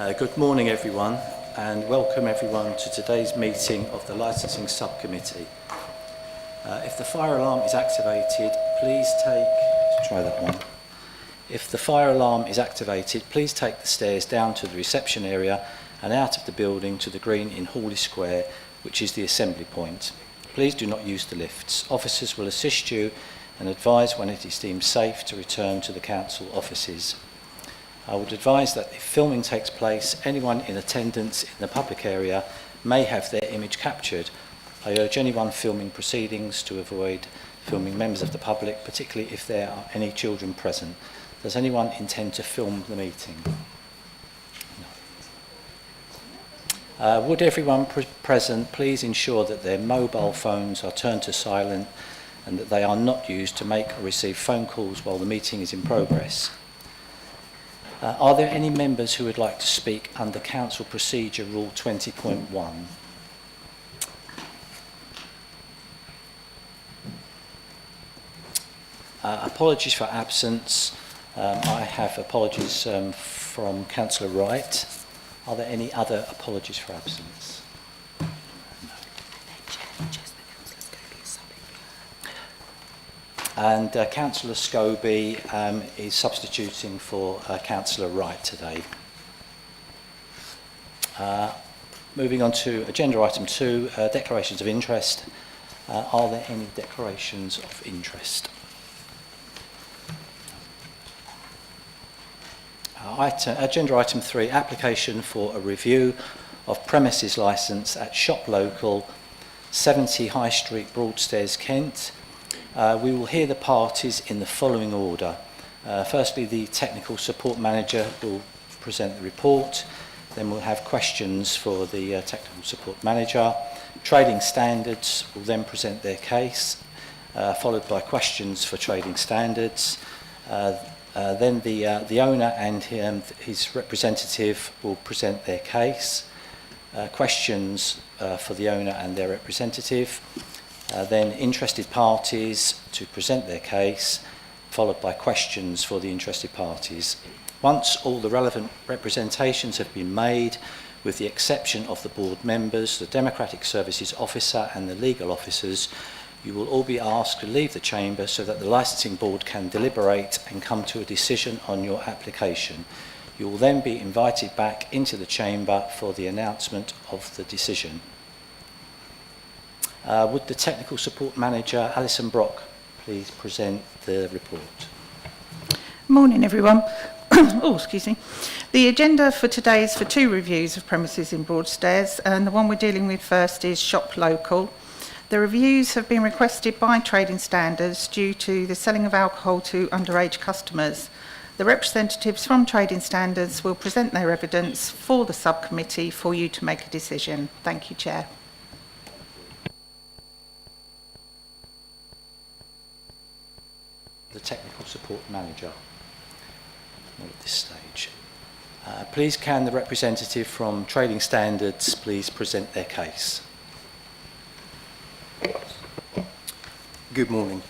Good morning everyone, and welcome everyone to today's meeting of the Licensing Subcommittee. If the fire alarm is activated, please If the fire alarm is activated, please take the stairs down to the reception area and out of the building to the green in Hawley Square, which is the assembly point. Please do not use the lifts. Officers will assist you and advise when it is deemed safe to return to the council offices. I would advise that if filming takes place, anyone in attendance in the public area may have their image captured. I urge anyone filming proceedings to avoid filming members of the public, particularly if there are any children present. Does anyone intend to film the meeting? No. Would everyone present please ensure that their mobile phones are turned to silent and that they are not used to make or receive phone calls while the meeting is in progress? Are there any members who would like to speak under Council Procedure Rule 20.1? Apologies for absence. I have apologies from Councillor Wright. Are there any other apologies for absence? And Councillor Scobie is substituting for Councillor Wright today. Moving on to agenda item 2, declarations of interest. Are there any declarations of interest? Agenda item 3, application for a review of premises licence at Shop Local, 70 High Street, Broadstairs, Kent. We will hear the parties in the following order. Firstly, the Technical Support Manager will present the report. Then we'll have questions for the Technical Support Manager. Trading Standards will then present their case, followed by questions for Trading Standards. Then the owner and his representative will present their case. Questions for the owner and their representative. Then interested parties to present their case, followed by questions for the interested parties. Once all the relevant representations have been made, with the exception of the board members, the Democratic Services Officer and the legal officers, you will all be asked to leave the chamber so that the licensing board can deliberate and come to a decision on your application. You will then be invited back into the chamber for the announcement of the decision. Would the Technical Support Manager, Alison Brock, please present the report? Morning, everyone. Oh, excuse me. The agenda for today is for 2 reviews of premises in Broadstairs, and the one we're dealing with first is Shop Local. The reviews have been requested by Trading Standards due to the selling of alcohol to underage customers. The representatives from Trading Standards will present their evidence for the subcommittee for you to make a decision. Thank you, Chair. The Technical Support Manager, not at this stage. Please can the representative from Trading Standards please present their case? Good morning.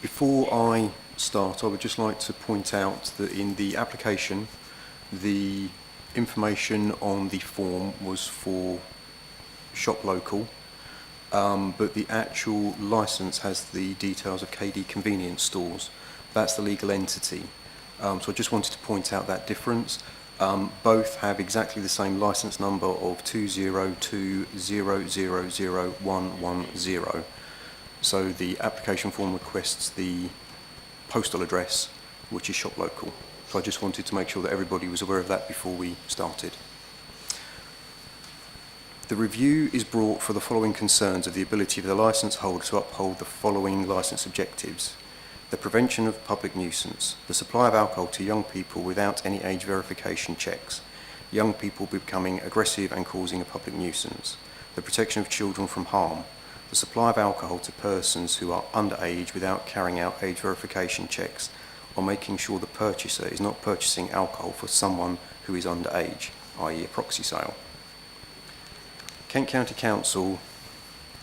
Before I start, I would just like to point out that in the application, the information on the form was for Shop Local, but the actual licence has the details of KD Convenience Stores. That's the legal entity. So I just wanted to point out that difference. Both have exactly the same licence number of 202000110. So the application form requests the postal address, which is Shop Local. So I just wanted to make sure that everybody was aware of that before we started. The review is brought for the following concerns of the ability of the licence holder to uphold the following licence objectives: the prevention of public nuisance, the supply of alcohol to young people without any age verification checks, young people becoming aggressive and causing a public nuisance, the protection of children from harm, the supply of alcohol to persons who are underage without carrying out age verification checks, or making sure the purchaser is not purchasing alcohol for someone who is underage, i.e. a proxy sale. Kent County Council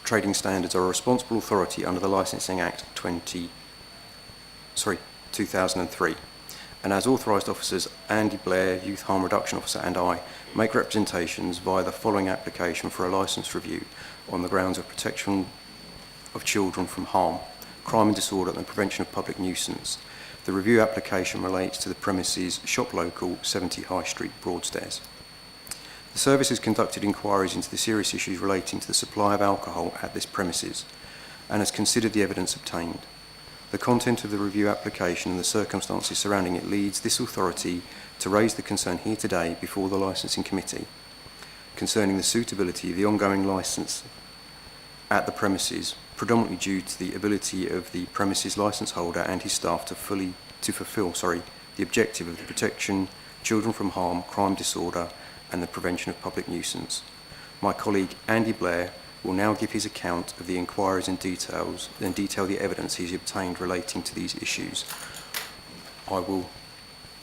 Trading Standards are a responsible authority under the Licensing Act 2003 and as authorised officers Andy Blair, Youth Harm Reduction Officer, and I make representations via the following application for a licence review on the grounds of protection of children from harm, crime and disorder and the prevention of public nuisance. The review application relates to the premises Shop Local, 70 High Street, Broadstairs. The service has conducted inquiries into the serious issues relating to the supply of alcohol at this premises and has considered the evidence obtained. The content of the review application and the circumstances surrounding it leads this authority to raise the concern here today before the licensing committee concerning the suitability of the ongoing licence at the premises, predominantly due to the ability of the premises licence holder and his staff to fulfil the objective of the protection, children from harm, crime, disorder and the prevention of public nuisance. My colleague Andy Blair will now give his account of the inquiries and detail the evidence he's obtained relating to these issues. I will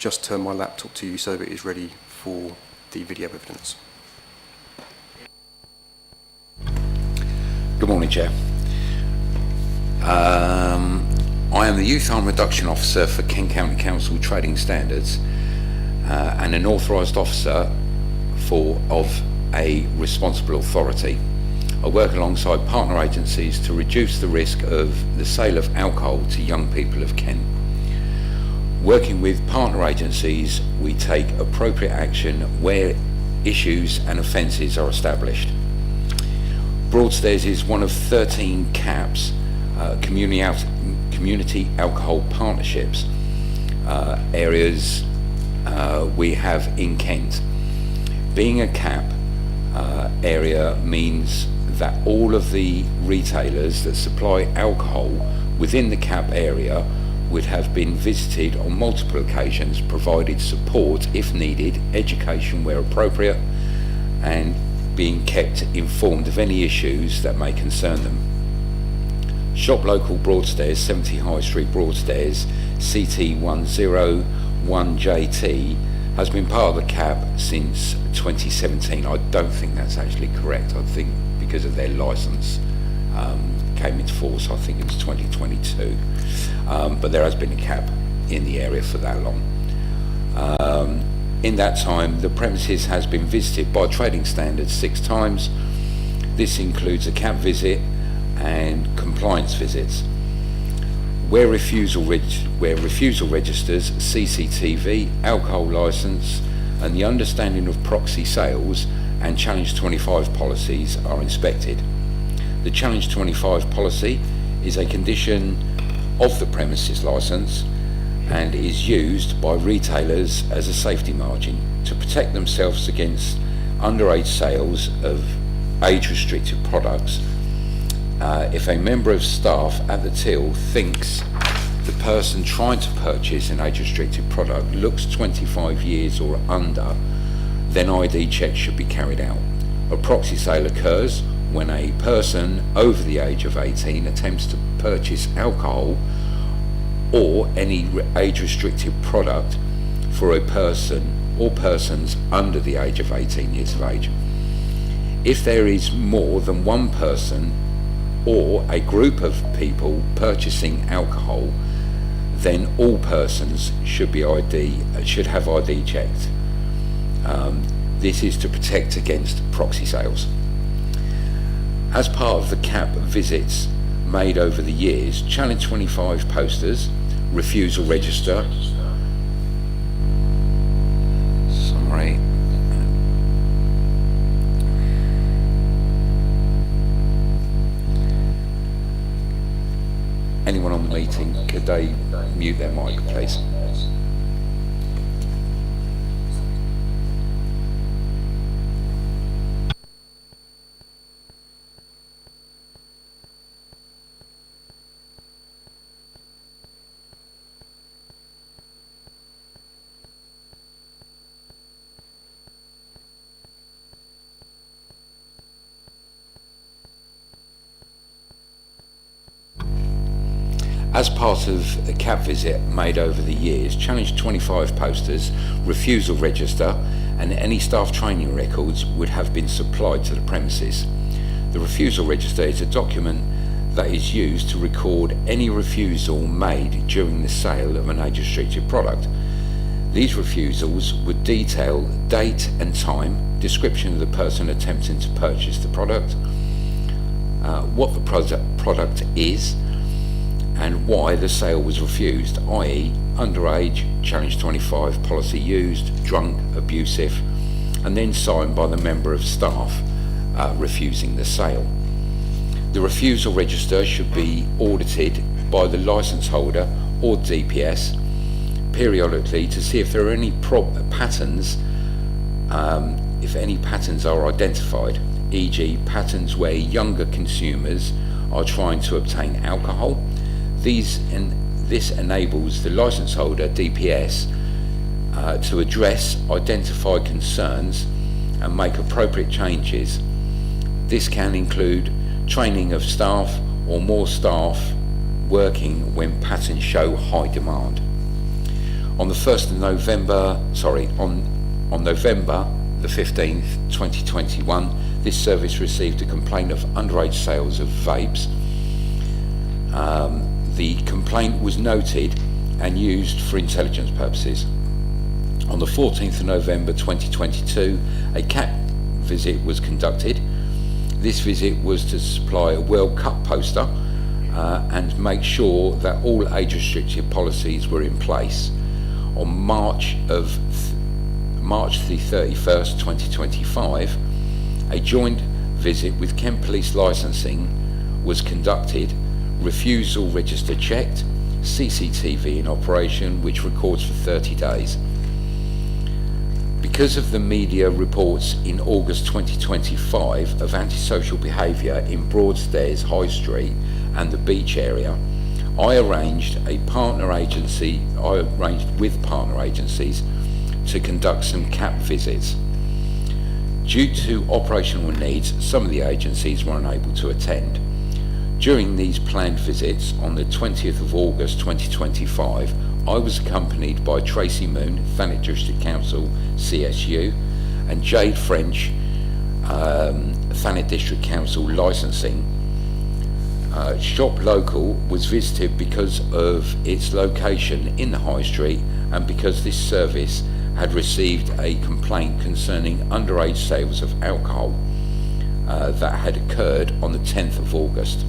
just turn my laptop to you so that it is ready for the video evidence. Good morning, Chair. I am the Youth Harm Reduction Officer for Kent County Council Trading Standards and an authorised officer of a responsible authority. I work alongside partner agencies to reduce the risk of the sale of alcohol to young people of Kent. Working with partner agencies, we take appropriate action where issues and offences are established. Broadstairs is one of 13 CAPs, community alcohol partnerships areas we have in Kent. Being a CAP area means that all of the retailers that supply alcohol within the CAP area would have been visited on multiple occasions, provided support if needed, education where appropriate, and being kept informed of any issues that may concern them. Shop Local Broadstairs, 70 High Street, Broadstairs, CT101JT, has been part of the CAP since 2017. I don't think that's actually correct. I think because of their licence came into force, I think it was 2022. But there has been a CAP in the area for that long. In that time, the premises has been visited by Trading Standards 6 times. This includes a CAP visit and compliance visits. Where refusal registers, CCTV, alcohol licence and the understanding of proxy sales and Challenge 25 policies are inspected. The Challenge 25 policy is a condition of the premises licence and is used by retailers as a safety margin to protect themselves against underage sales of age-restricted products. If a member of staff at the till thinks the person trying to purchase an age-restricted product looks 25 years or under, then ID checks should be carried out. A proxy sale occurs when a person over the age of 18 attempts to purchase alcohol or any age-restricted product for a person or persons under the age of 18 years of age. If there is more than one person or a group of people purchasing alcohol, then all persons should have ID checked. This is to protect against proxy sales. As part of the CAP visits made over the years, Challenge 25 posters, refusal register, anyone on the meeting, could they mute their mic, please? As part of the CAP visit made over the years, Challenge 25 posters, refusal register and any staff training records would have been supplied to the premises. The refusal register is a document that is used to record any refusal made during the sale of an age-restricted product. These refusals would detail date and time, description of the person attempting to purchase the product, what the product is, and why the sale was refused, i.e. underage, challenge 25, policy used, drunk, abusive, and then signed by the member of staff refusing the sale. The refusal register should be audited by the licence holder or DPS periodically to see if there are any patterns, if any patterns are identified, e.g. patterns where younger consumers are trying to obtain alcohol. This enables the licence holder, DPS, to address identified concerns and make appropriate changes. This can include training of staff or more staff working when patterns show high demand. On the 1st of November, on November the 15th, 2021, this service received a complaint of underage sales of vapes. The complaint was noted and used for intelligence purposes. On the 14th of November 2022, a CAP visit was conducted. This visit was to supply a World Cup poster and make sure that all age-restricted policies were in place. On March the 31st, 2025, a joint visit with Kent Police Licensing was conducted, refusal register checked, CCTV in operation which records for 30 days. Because of the media reports in August 2025 of antisocial behaviour in Broadstairs High Street and the beach area, I arranged with partner agencies to conduct some CAP visits. Due to operational needs, some of the agencies were unable to attend. During these planned visits on the 20th of August 2025, I was accompanied by Tracy Moon, Thanet District Council, CSU, and Jade French, Thanet District Council Licensing. Shop Local was visited because of its location in the High Street and because this service had received a complaint concerning underage sales of alcohol that had occurred on the 10th of August.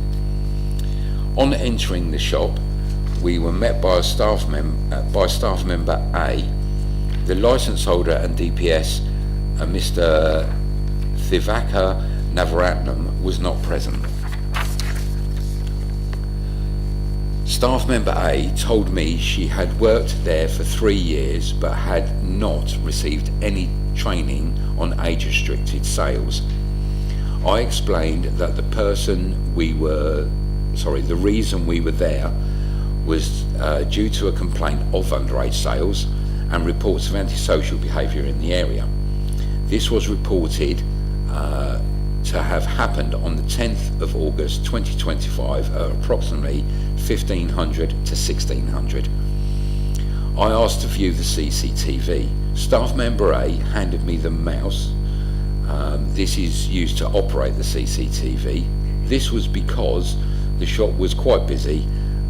On entering the shop, we were met by staff member A. The licence holder and DPS, Mr. Thivaka Navaratnam, was not present. Staff member A told me she had worked there for 3 years but had not received any training on age-restricted sales. I explained that the reason we were there was due to a complaint of underage sales and reports of antisocial behaviour in the area. This was reported to have happened on the 10th of August 2025 at approximately 1500 to 1600. I asked to view the CCTV. Staff member A handed me the mouse. This is used to operate the CCTV. This was because the shop was quite busy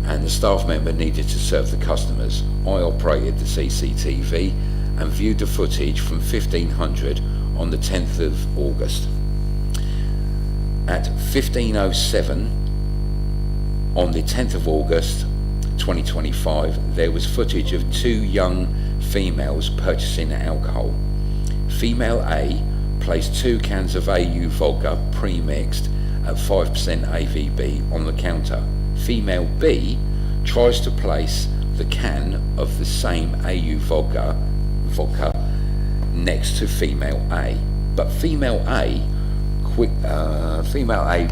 and the staff member needed to serve the customers. I operated the CCTV and viewed the footage from 1500 on the 10th of August. At 1507 on the 10th of August 2025, there was footage of 2 young females purchasing alcohol. Female A placed 2 cans of AU vodka pre-mixed at 5% AVB on the counter. Female B tries to place the can of the same AU vodka next to female A, but female A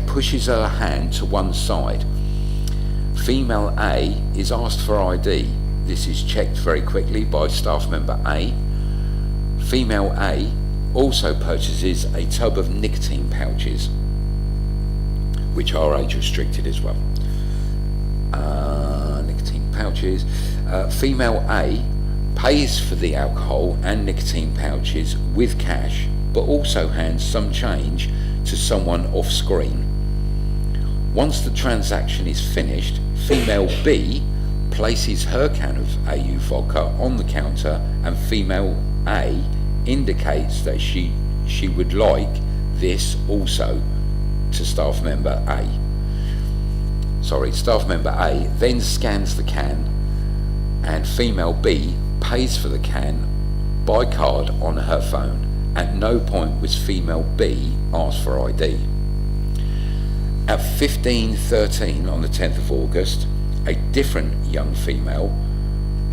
pushes her hand to one side. Female A is asked for ID. This is checked very quickly by staff member A. Female A also purchases a tub of nicotine pouches, which are age restricted as well. Nicotine pouches. Female A pays for the alcohol and nicotine pouches with cash, but also hands some change to someone off screen. Once the transaction is finished, female B places her can of AU vodka on the counter, and female A indicates that she would like this also to staff member A. Staff member A then scans the can, and female B pays for the can by card on her phone. At no point was female B asked for ID. At 15:13 on the 10th of August, a different young female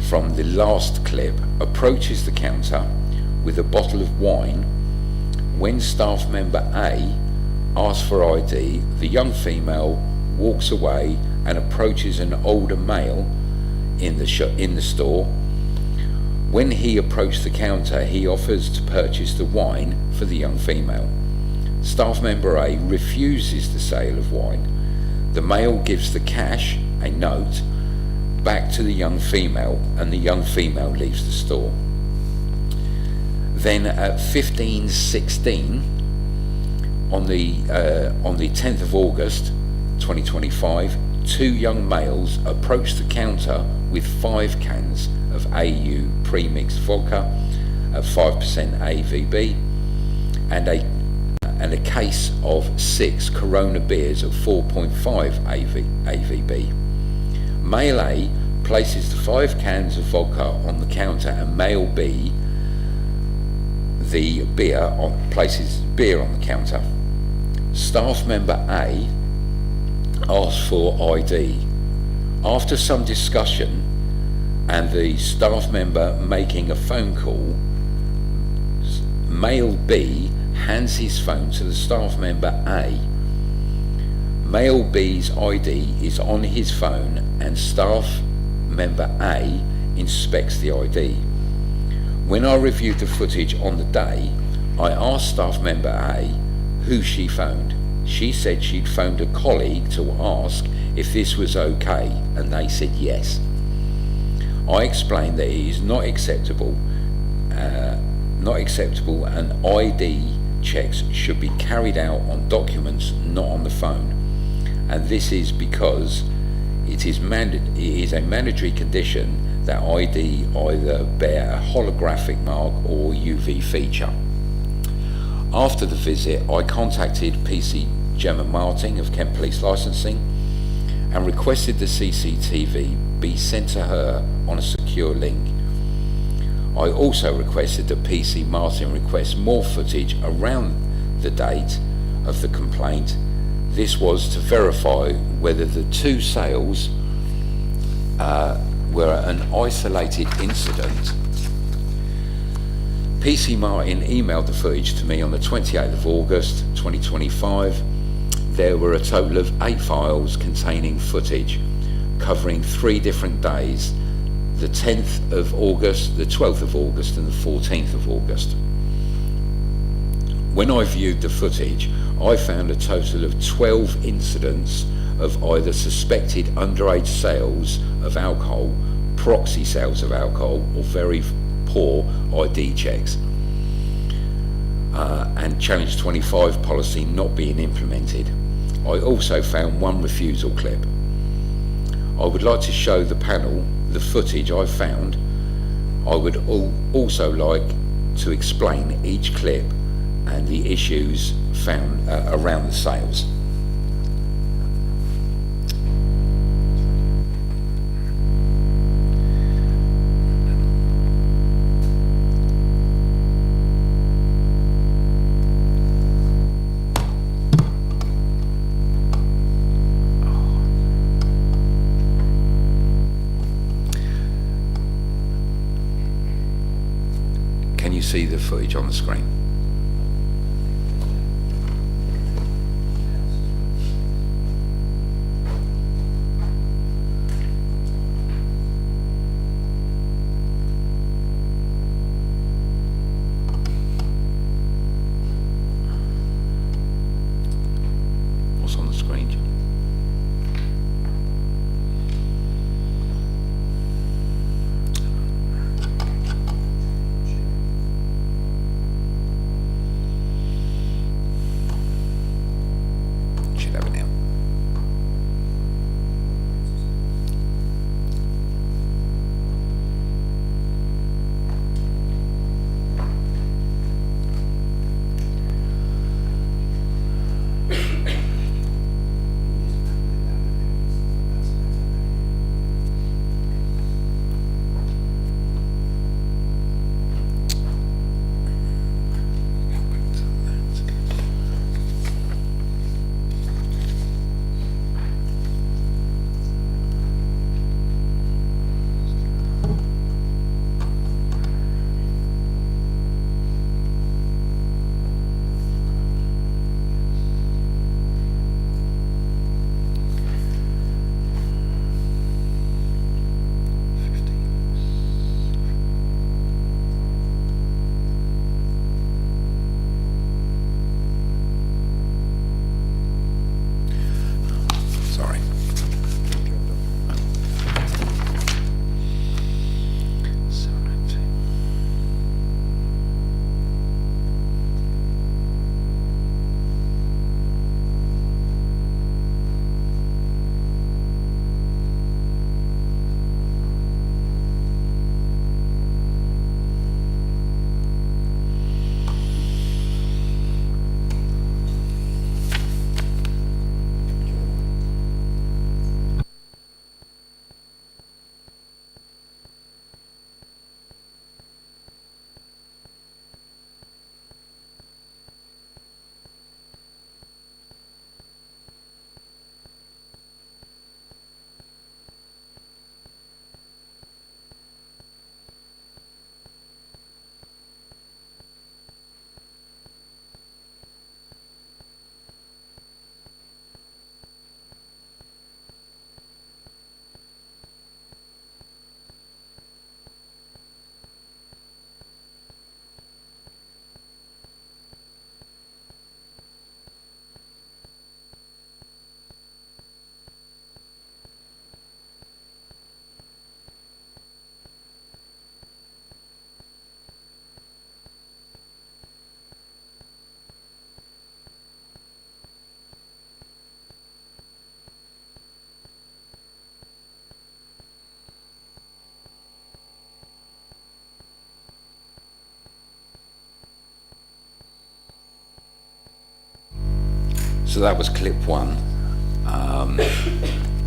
from the last clip approaches the counter with a bottle of wine. When staff member A asks for ID, the young female walks away and approaches an older male in the store. When he approached the counter, he offers to purchase the wine for the young female. Staff member A refuses the sale of wine. The male gives the cash, a note, back to the young female, and the young female leaves the store. Then at 15:16 on the 10th of August 2025, two young males approached the counter with 5 cans of AU pre-mixed vodka at 5% AVB and a case of 6 Corona beers at 4.5 AVB. Male A places the 5 cans of vodka on the counter, and male B places beer on the counter. Staff member A asks for ID. After some discussion and the staff member making a phone call, male B hands his phone to the staff member A. Male B's ID is on his phone, and staff member A inspects the ID. When I reviewed the footage on the day, I asked staff member A who she phoned. She said she'd phoned a colleague to ask if this was okay, and they said yes. I explained that it is not acceptable and ID checks should be carried out on documents, not on the phone. And this is because it is a mandatory condition that ID either bear a holographic mark or UV feature. After the visit, I contacted PC Gemma Martin of Kent Police Licensing and requested the CCTV be sent to her on a secure link. I also requested that PC Martin request more footage around the date of the complaint. This was to verify whether the 2 sales were an isolated incident. PC Martin emailed the footage to me on the 28th of August 2025. There were a total of 8 files containing footage covering 3 different days: the 10th of August, the 12th of August and the 14th of August. When I viewed the footage, I found a total of 12 incidents of either suspected underage sales of alcohol, proxy sales of alcohol, or very poor ID checks, and Challenge 25 policy not being implemented. I also found 1 refusal clip. I would like to show the panel the footage I found. I would also like to explain each clip and the issues found around the sales. Can you see the footage on the screen? What's on the screen, Jim? So that was clip one,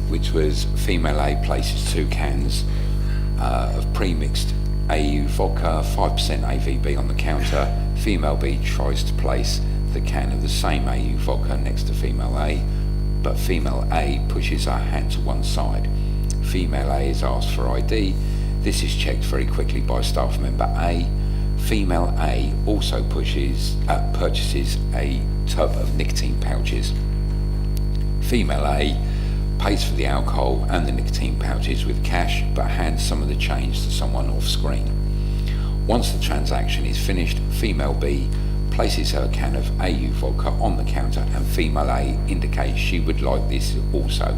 which was female A places 2 cans of pre-mixed AU vodka, 5% AVB on the counter. Female B tries to place the can of the same AU vodka next to female A, but female A pushes her hand to one side. Female A is asked for ID. This is checked very quickly by staff member A. Female A also purchases a tub of nicotine pouches. Female A pays for the alcohol and the nicotine pouches with cash, but hands some of the change to someone off screen. Once the transaction is finished, female B places her can of AU vodka on the counter, and female A indicates she would like this also.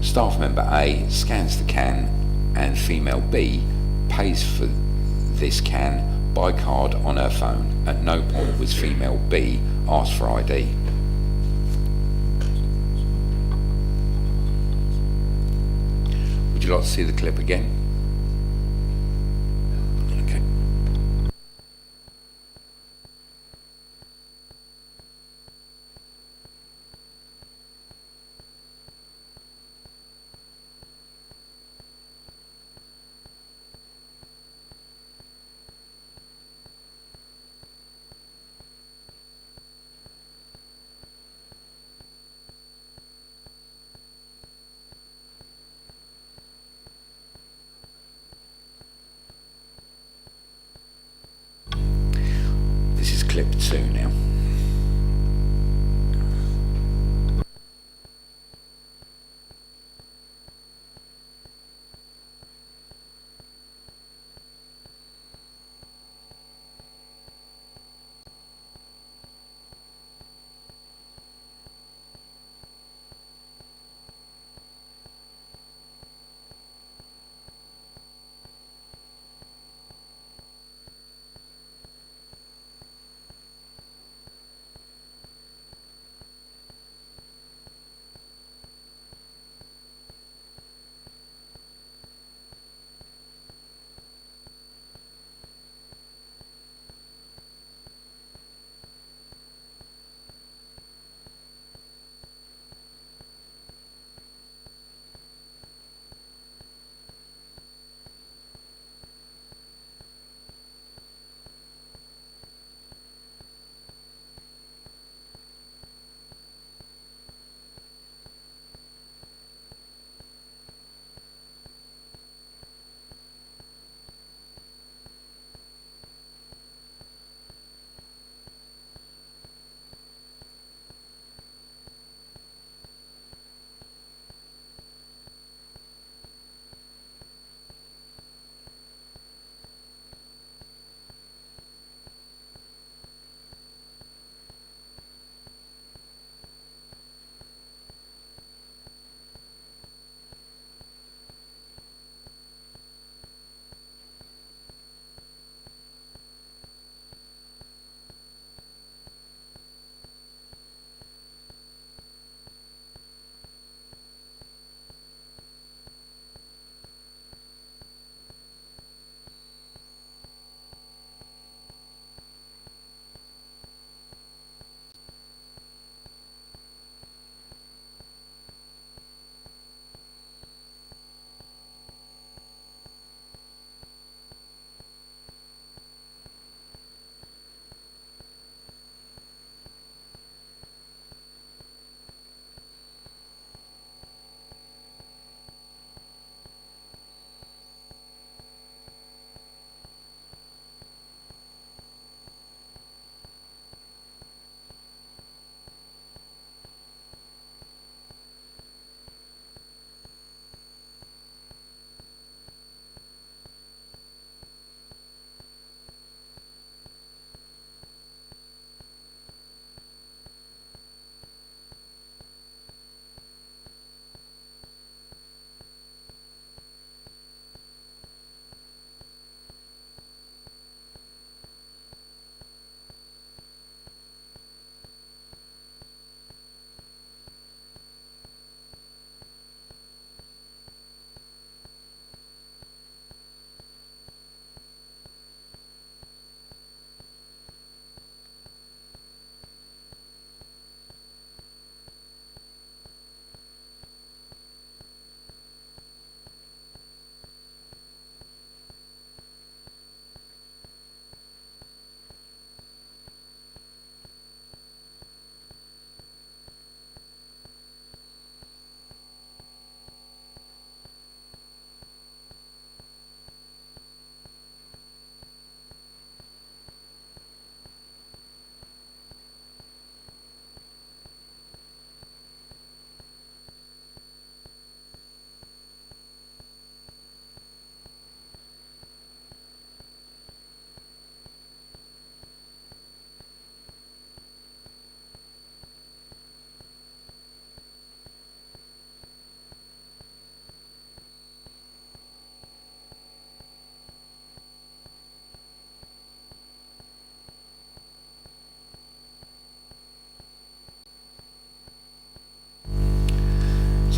Staff member A scans the can, and female B pays for this can by card on her phone. At no point was female B asked for ID. Would you like to see the clip again? Okay. This is clip 2 now.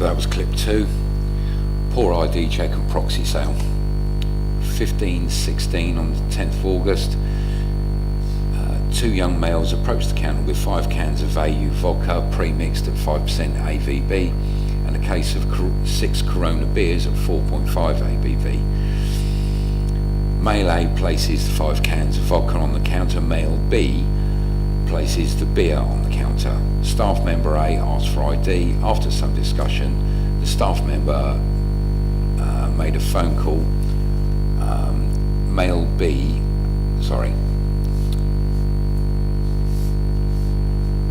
So that was clip 2. Poor ID check and proxy sale. 15:16 on the 10th of August. 2 young males approached the counter with 5 cans of AU vodka pre-mixed at 5% ABV and a case of 6 Corona beers at 4.5 ABV. Male A places the 5 cans of vodka on the counter. Male B places the beer on the counter. Staff member A asks for ID. After some discussion, the staff member made a phone call.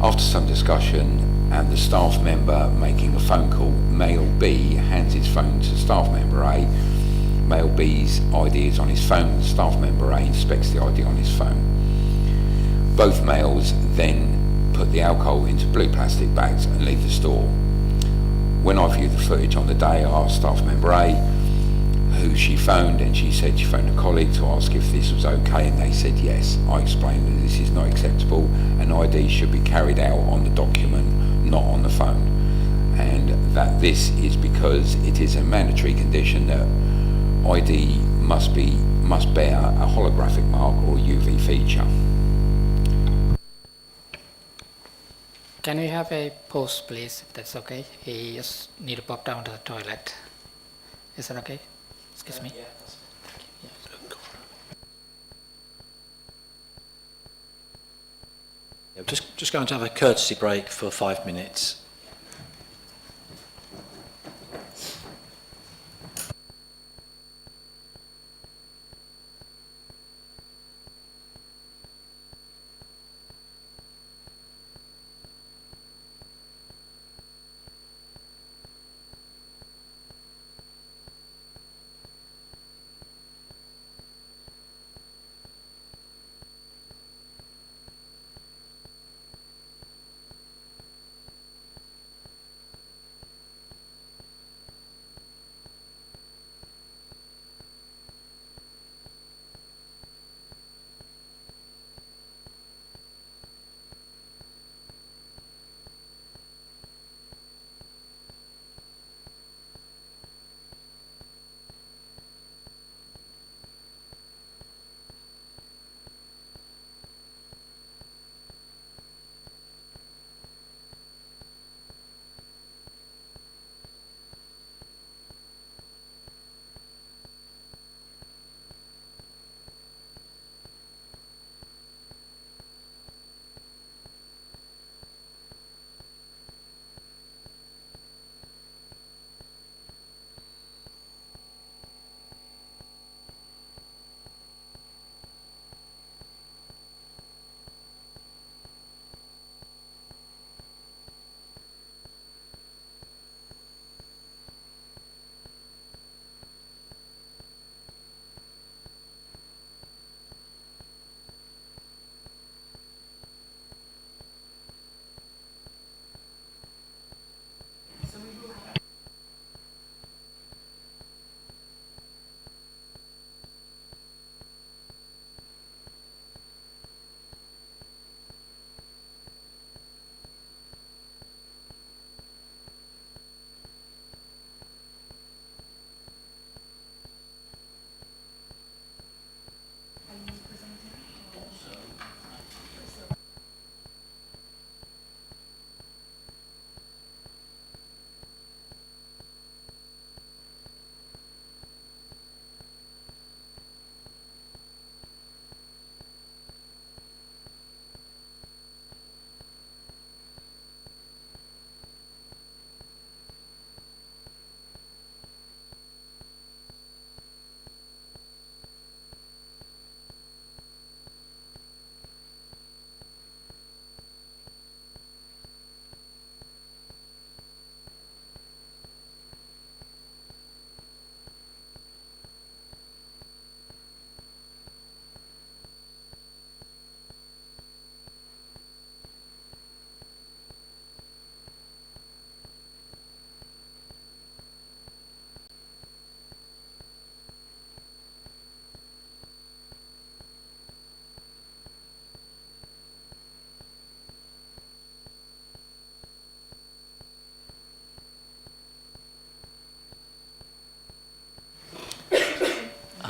After some discussion and the staff member making a phone call, male B hands his phone to staff member A. Male B's ID is on his phone. Staff member A inspects the ID on his phone. Both males then put the alcohol into blue plastic bags and leave the store. When I viewed the footage on the day, I asked staff member A who she phoned, and she said she phoned a colleague to ask if this was okay, and they said yes. I explained that this is not acceptable and ID should be carried out on the document, not on the phone, and that this is because it is a mandatory condition that ID must bear a holographic mark or UV feature. Can we have a pause, please, if that's okay? He just need to pop down to the toilet. Is that okay? Excuse me. Yeah, that's yeah, just going to have a courtesy break for 5 minutes.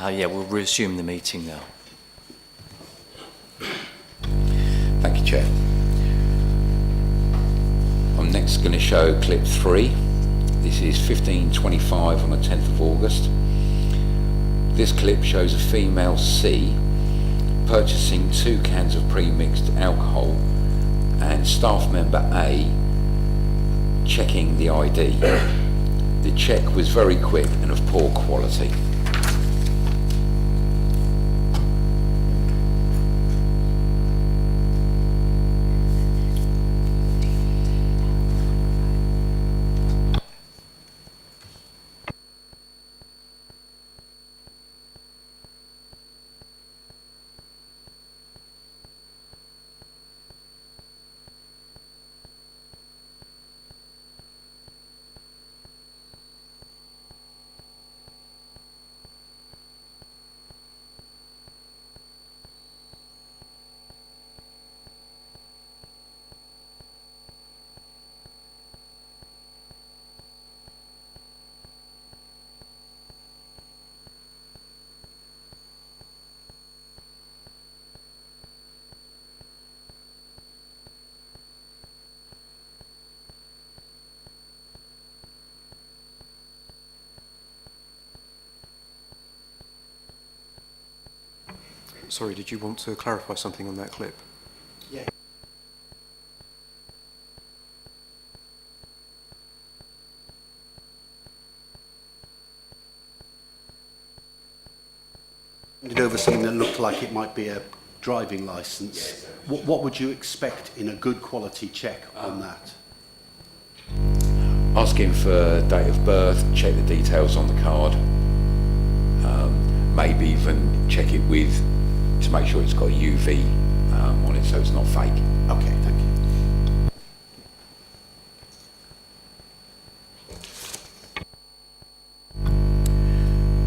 Yeah, we'll resume the meeting now. Thank you, Chair. I'm next going to show clip 3. This is 15:25 on the 10th of August. This clip shows a female C purchasing 2 cans of pre-mixed alcohol and staff member A checking the ID. The check was very quick and of poor quality. Sorry, did you want to clarify something on that clip? Yeah. Handed over something that looked like it might be a driving licence. What would you expect in a good quality check on that? Asking for date of birth, check the details on the card, maybe even check it with, to make sure it's got UV on it so it's not fake. Okay, thank you.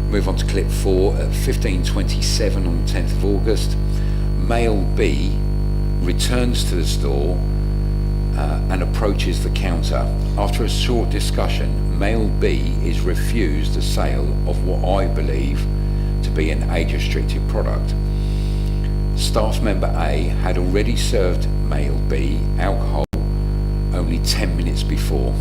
Move on to clip 4 at 15:27 on the 10th of August. Male B returns to the store and approaches the counter. After a short discussion, male B is refused the sale of what I believe to be an age-restricted product. Staff member A had already served male B alcohol only 10 minutes before.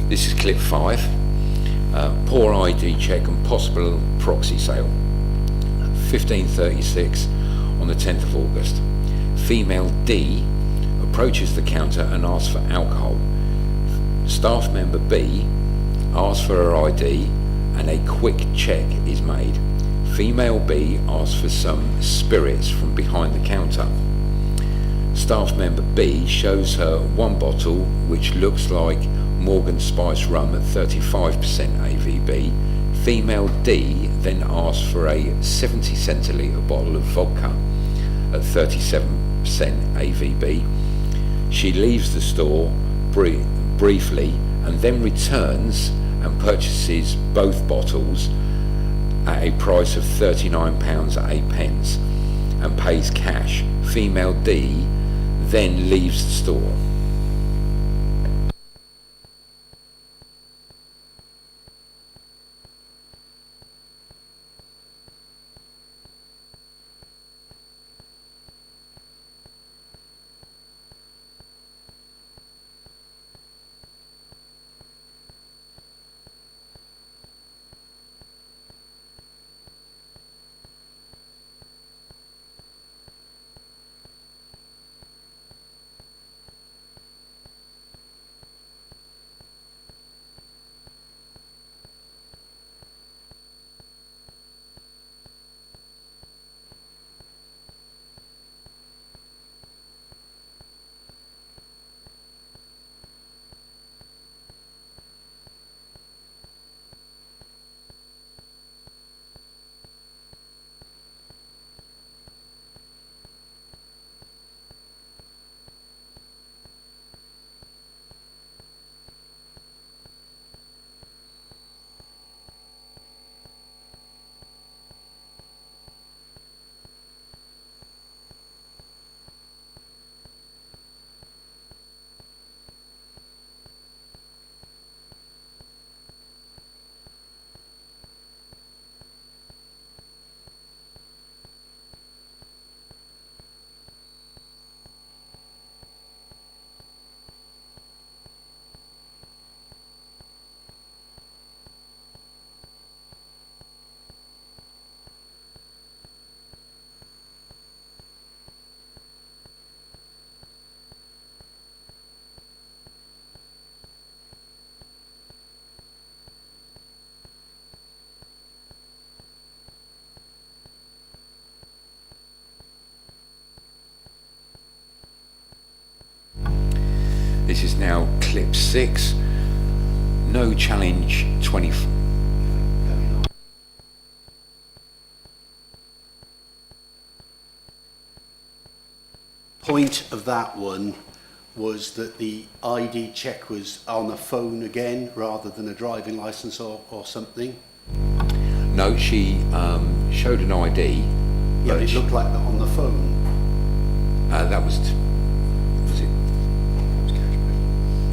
This is clip 5. poor ID check and possible proxy sale. 15:36 on the 10th of August. Female D approaches the counter and asks for alcohol. Staff member B asks for her ID and a quick check is made. Female B asks for some spirits from behind the counter. Staff member B shows her one bottle which looks like Morgan Spice rum at 35% AVB. Female D then asks for a 70 centilitre bottle of vodka at 37% AVB. She leaves the store briefly and then returns and purchases both bottles at a price of £39.08 and pays cash. Female D then leaves the store. This is now clip 6. No challenge 24. Point of that one was that the ID check was on a phone again rather than a driving licence or something. No, she showed an ID. Yeah, but it looked like that on the phone. That was it?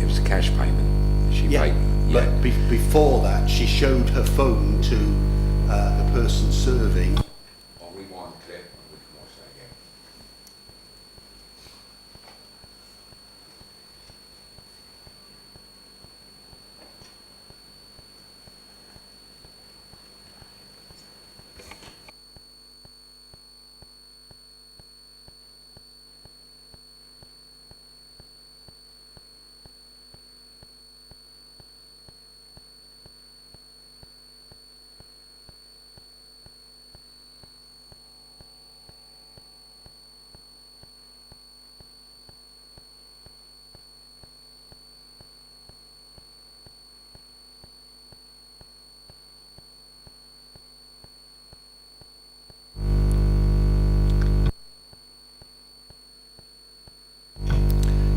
It was a cash payment. She paid. Yeah. But before that, she showed her phone to the person serving. I'll rewind the clip and we can watch that again.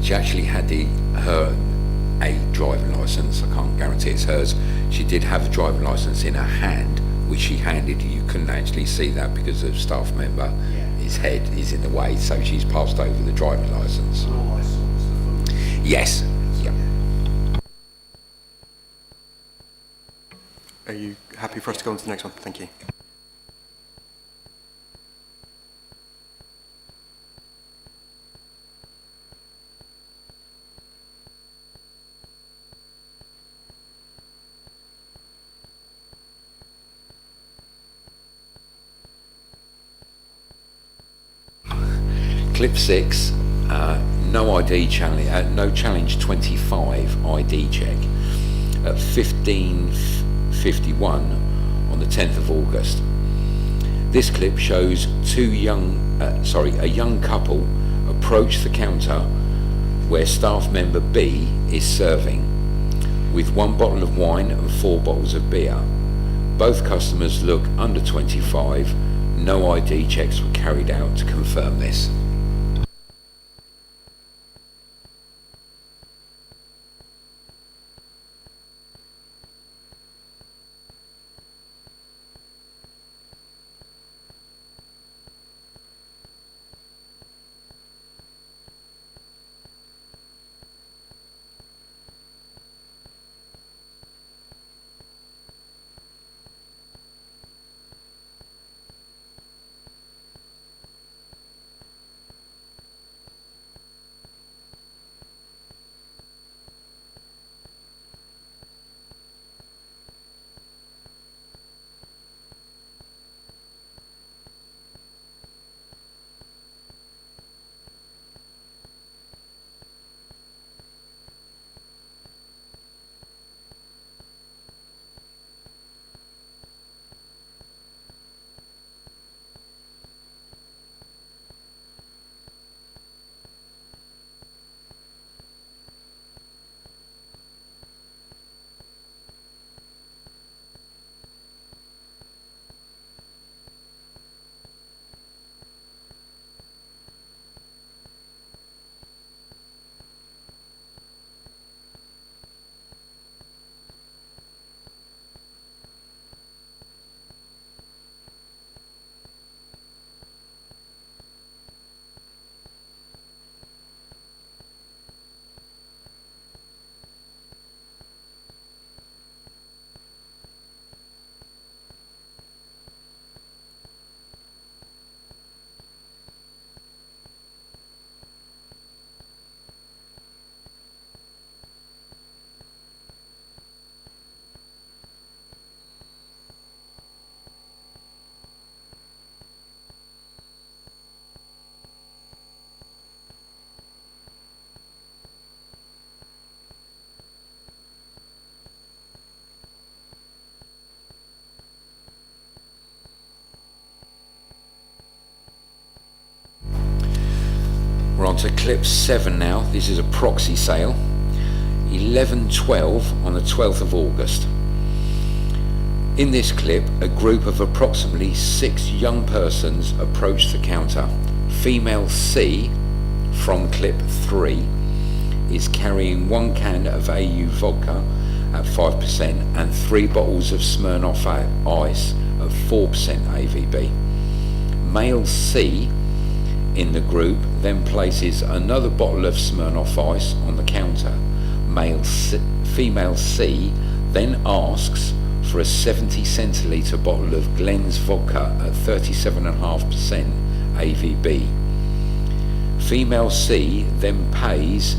She actually had a driving licence. I can't guarantee it's hers. She did have a driving licence in her hand, which she handed. You couldn't actually see that because the staff member, his head is in the way, so she's passed over the driving licence. All I saw was the phone. Yes. Yep. Are you happy for us to go on to the next one? Thank you. Clip 6, no ID challenge, no challenge 25 ID check at 15:51 on the 10th of August. This clip shows a young couple approach the counter where staff member B is serving with 1 bottle of wine and 4 bottles of beer. Both customers look under 25. No ID checks were carried out to confirm this. We're on to clip 7 now. This is a proxy sale. 11:12 on the 12th of August. In this clip, a group of approximately 6 young persons approached the counter. Female C, from clip 3, is carrying 1 can of AU vodka at 5% and 3 bottles of Smirnoff Ice at 4% AVB. Male C in the group then places another bottle of Smirnoff Ice on the counter. Female C then asks for a 70 centilitre bottle of Glen's vodka at 37.5% AVB. Female C then pays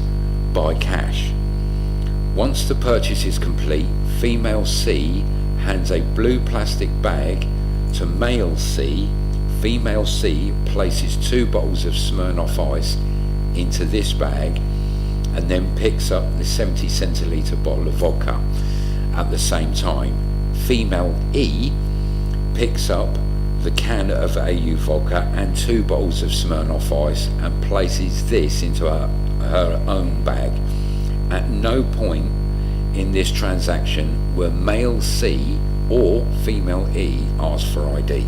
by cash. Once the purchase is complete, female C hands a blue plastic bag to male C. Female C places 2 bottles of Smirnoff Ice into this bag and then picks up the 70 centilitre bottle of vodka. At the same time, female E picks up the can of AU vodka and 2 bottles of Smirnoff Ice and places this into her own bag. At no point in this transaction were male C or female E asked for ID.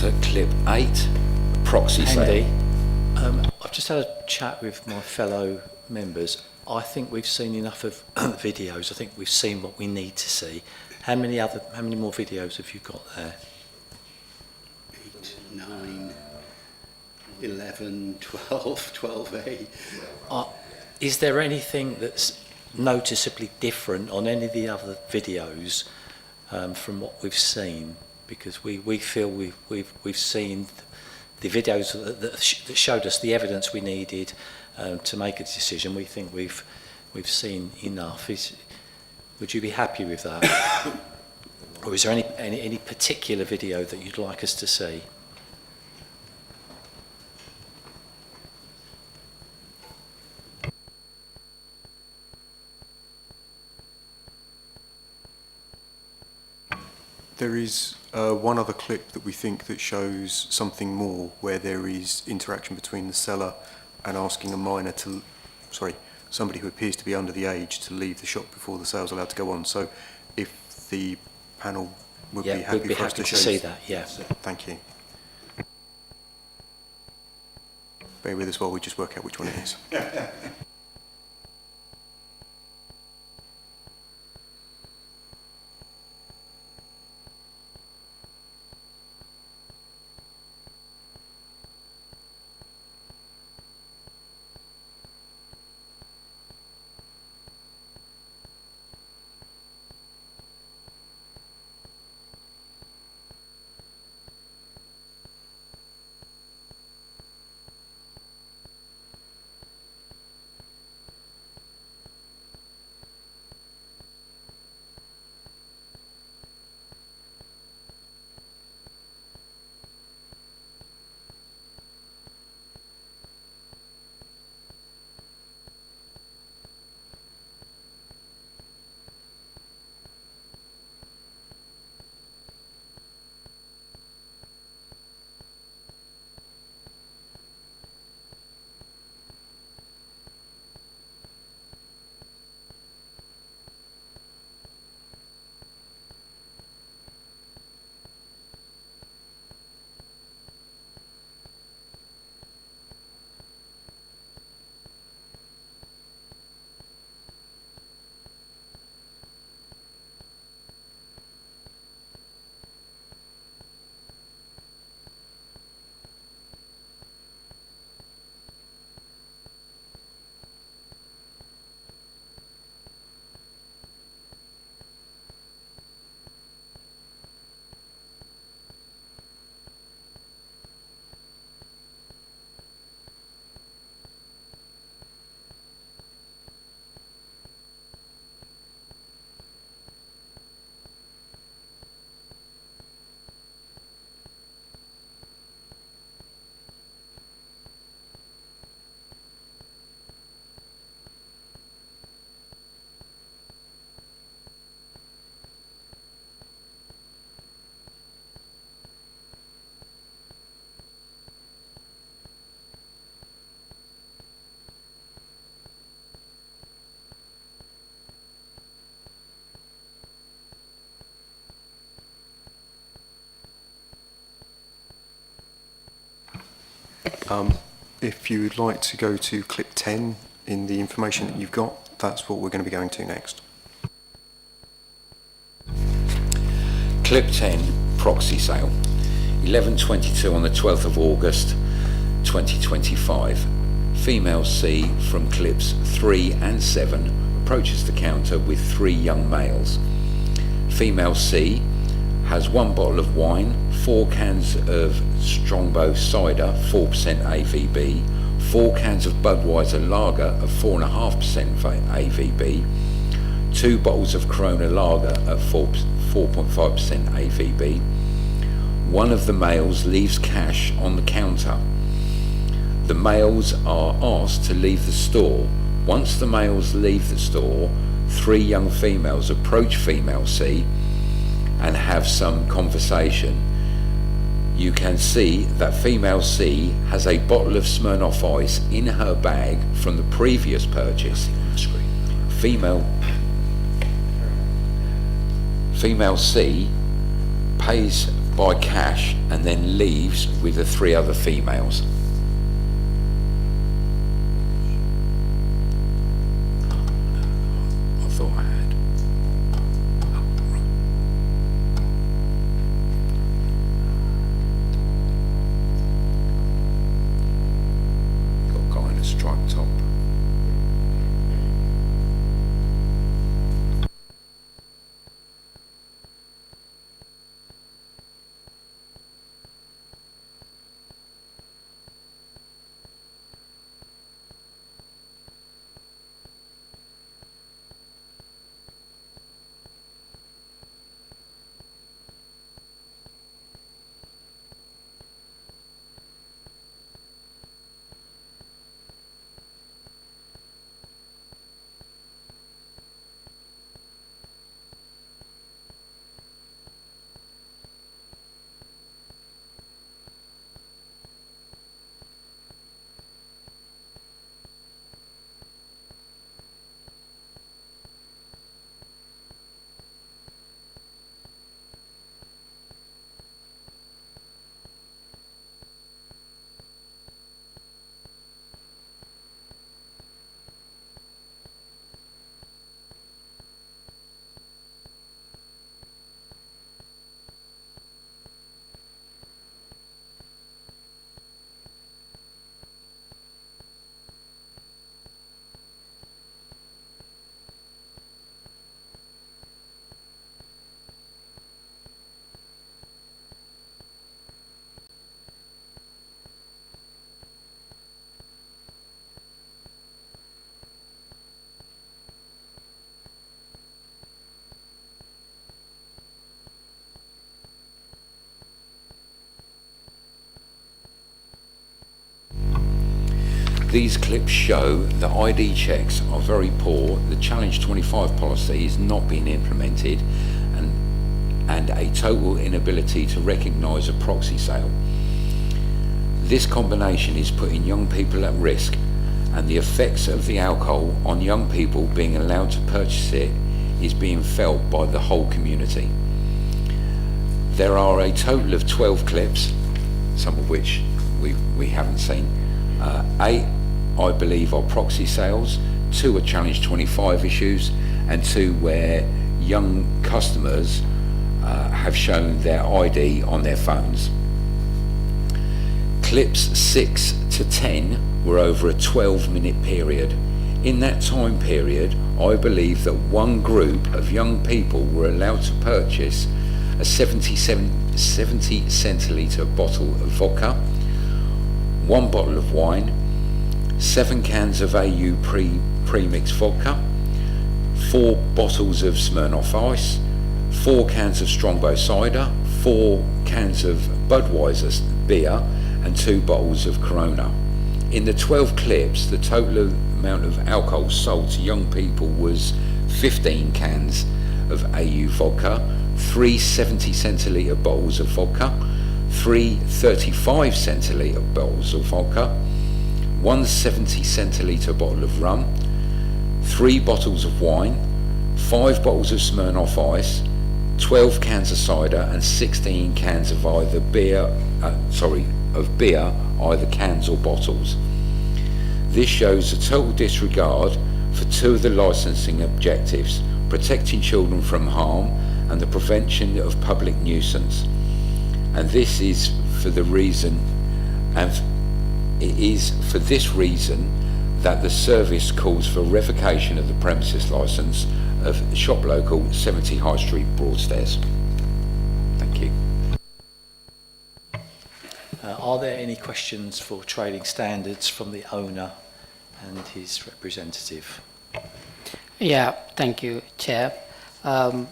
to clip 8, proxy Andy, sale. I've just had a chat with my fellow members. I think we've seen enough of videos. I think we've seen what we need to see. How many more videos have you got there? 8, 9, 11, 12, 12A. Is there anything that's noticeably different on any of the other videos from what we've seen? Because we feel we've seen the videos that showed us the evidence we needed to make a decision. We think we've seen enough. Would you be happy with that? Or is there any particular video that you'd like us to see? There is one other clip that we think that shows something more, where there is interaction between the seller and asking a minor somebody who appears to be under the age to leave the shop before the sale's allowed to go on. So if the panel would be happy we'd be for us happy to to show see that, yeah. Thank you. Bear with us while we just work out which one it is. If you would like to go to clip 10 in the information that you've got, that's what we're going to be going to next. Clip 10, proxy sale. 11:22 on the 12th of August 2025. Female C from clips 3 and 7 approaches the counter with 3 young males. Female C has 1 bottle of wine, 4 cans of Strongbow cider, 4% AVB, 4 cans of Budweiser lager of 4.5% AVB, 2 bottles of Corona lager at 4.5% AVB. One of the males leaves cash on the counter. The males are asked to leave the store. Once the males leave the store, 3 young females approach female C and have some conversation. You can see that female C has a bottle of Smirnoff Ice in her bag from the previous purchase. Female C pays by cash and then leaves with the 3 other females. I thought I had. Oh, right. Got a guy in a striped top. These clips show that ID checks are very poor, the Challenge 25 policy is not being implemented, and a total inability to recognise a proxy sale. This combination is putting young people at risk, and the effects of the alcohol on young people being allowed to purchase it is being felt by the whole community. There are a total of 12 clips, some of which we haven't seen. 8, I believe, are proxy sales, 2 are Challenge 25 issues, and 2 where young customers have shown their ID on their phones. Clips 6 to 10 were over a 12-minute period. In that time period, I believe that one group of young people were allowed to purchase a 70 centilitre bottle of vodka, 1 bottle of wine, 7 cans of AU pre-mixed vodka, 4 bottles of Smirnoff Ice, 4 cans of Strongbow cider, 4 cans of Budweiser beer, and 2 bottles of Corona. In the 12 clips, the total amount of alcohol sold to young people was 15 cans of AU vodka, 3 70 centilitre bottles of vodka, 3 35 centilitre bottles of vodka, 1 70 centilitre bottle of rum, 3 bottles of wine, 5 bottles of Smirnoff Ice, 12 cans of cider, and 16 cans of either beer, either cans or bottles. This shows a total disregard for 2 of the licensing objectives, protecting children from harm and the prevention of public nuisance. And this is for the reason, and it is for this reason that the service calls for revocation of the premises licence of Shop Local 70 High Street, Broadstairs. Thank you. Are there any questions for trading standards from the owner and his representative? Yeah, thank you, Chair. The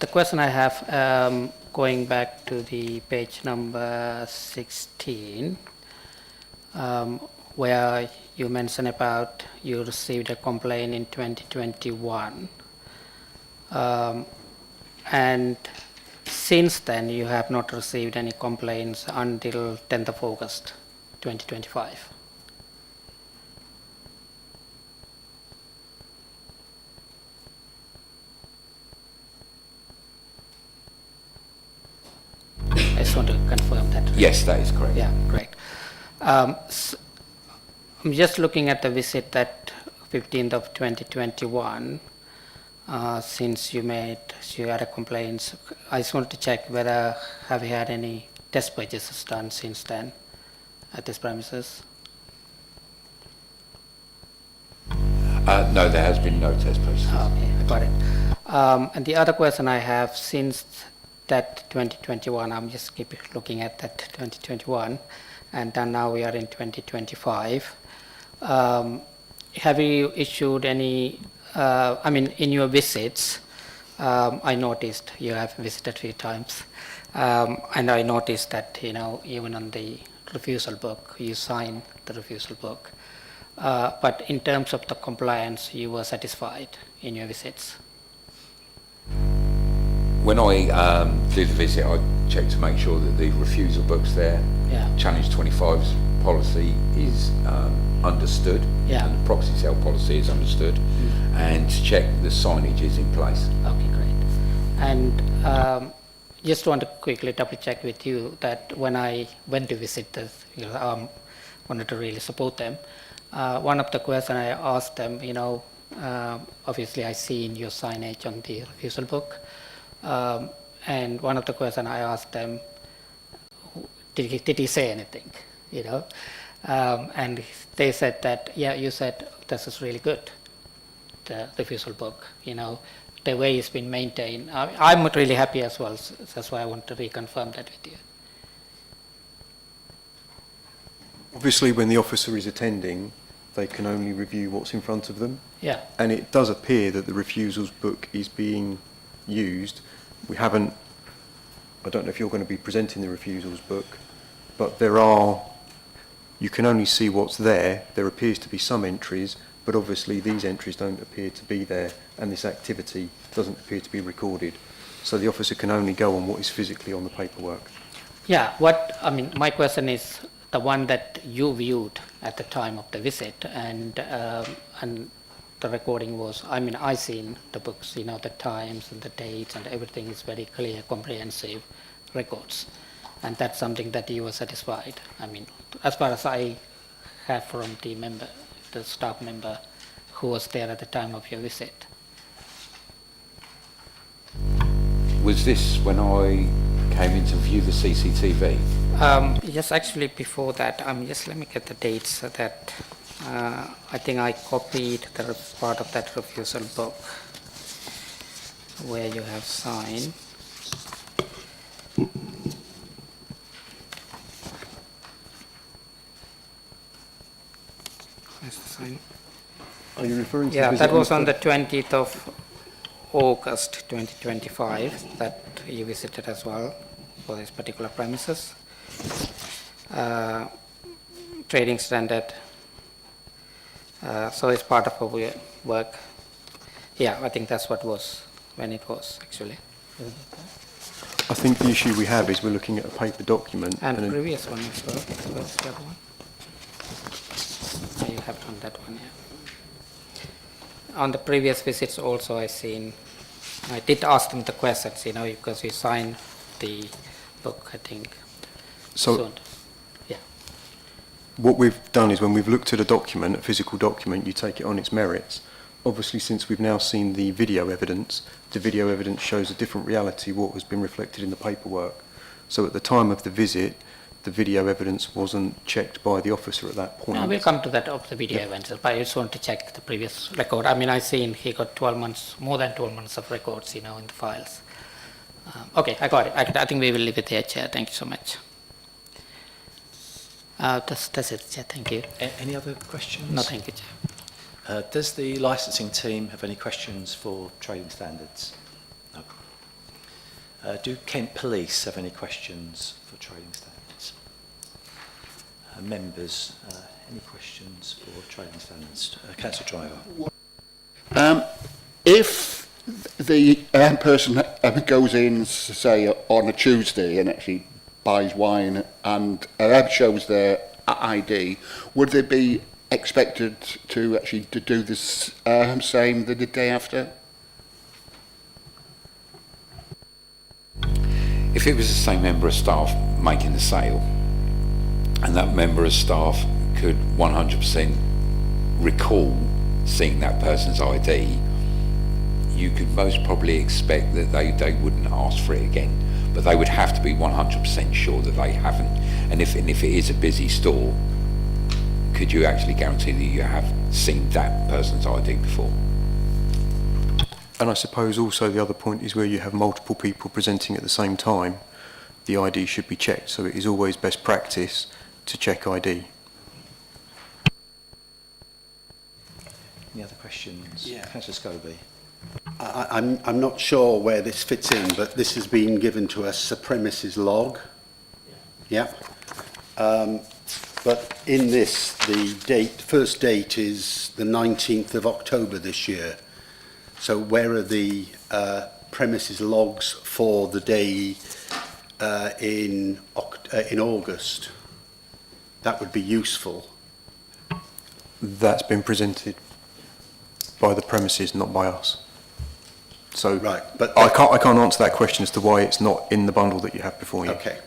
question I have, going back to the page number 16, where you mentioned about you received a complaint in 2021, and since then you have not received any complaints until 10th of August 2025. just want to confirm that. Yes, that is correct. Yeah, great. I'm just looking at the visit that 15th of 2021. Since you had a complaint, I just want to check whether have you had any test purchases done since then at this premises? No, there has been no test purchases. Okay, I got it. And the other question I have, since that 2021, I'm just keep looking at that 2021, and then now we are in 2025. Have you issued any, in your visits, I noticed you have visited a few times, and I noticed that, even on the refusal book, you sign the refusal book. But in terms of the compliance, you were satisfied in your visits? When I do the visit, I check to make sure that the refusal book's there. Yeah. Challenge 25's policy is understood, Yeah. and the proxy sale policy is understood, and check the signage is in place. Okay, great. And just want to quickly double check with you that when I went to visit wanted to really support them, one of the questions I asked them, obviously I see in your signage on the refusal book, and one of the questions I asked them, did he say anything, and they said that, yeah, you said this is really good, the refusal book, the way it's been maintained. I'm really happy as well, so that's why I want to reconfirm that with you. Obviously, when the officer is attending, they can only review what's in front of them. Yeah. And it does appear that the refusals book is being used. We haven't, I don't know if you're going to be presenting the refusals book, but you can only see what's there. There appears to be some entries, but obviously these entries don't appear to be there, and this activity doesn't appear to be recorded. So the officer can only go on what is physically on the paperwork. Yeah, my question is the one that you viewed at the time of the visit, and the recording was, I seen the books, the times and the dates and everything is very clear, comprehensive records. And that's something that you were satisfied. As far as I have from the staff member who was there at the time of your visit. Was this when I came in to view the CCTV? Yes, actually before that, just let me get the dates so that I think I copied the part of that refusal book where you have signed. Where's the sign? Are you referring to Yeah, the visit that was on on the 20th of August 2025 that you visited as well for this particular premises. Trading standard. So it's part of our work. Yeah, I think that's what was when it was actually. I think the issue we have is we're looking at a paper document. And then- previous one as well. Where's the other one? Oh, you have done that one, yeah. On the previous visits also I did ask them the questions, because we signed the book, I think. So soon. Yeah. what we've done is when we've looked at a document, a physical document, you take it on its merits. Obviously, since we've now seen the video evidence shows a different reality what has been reflected in the paperwork. So at the time of the visit, the video evidence wasn't checked by the officer at that point. No, we'll come to that of the video events, but I just want to check the previous record. I seen he got 12 months, more than 12 months of records, in the files. Okay, I got it. I think we will leave it there, Chair. Thank you so much. That's it, Chair. Thank you. Any other questions? No, thank you, Chair. Does the licensing team have any questions for trading standards? No. Do Kent Police have any questions for trading standards? Members, any questions for trading standards? Councillor Driver. If the person goes in, say, on a Tuesday and actually buys wine and shows their ID, would they be expected to actually do this same the day after? If If it was the same member of staff making the sale, and that member of staff could 100% recall seeing that person's ID, you could most probably expect that they wouldn't ask for it again. But they would have to be 100% sure that they haven't. And if it is a busy store, could you actually guarantee that you have seen that person's ID before? And I suppose also the other point is where you have multiple people presenting at the same time, the ID should be checked. So it is always best practice to check ID. Any other questions? Yeah. Councillor Scobie. I'm not sure where this fits in, but this has been given to us a premises log. Yeah. But in this, the first date is the 19th of October this year. So where are the premises logs for the day in August? That would be useful. That's been presented by the premises, not by us. So Right, but I can't answer that question as to why it's not in the bundle that you have before you. okay,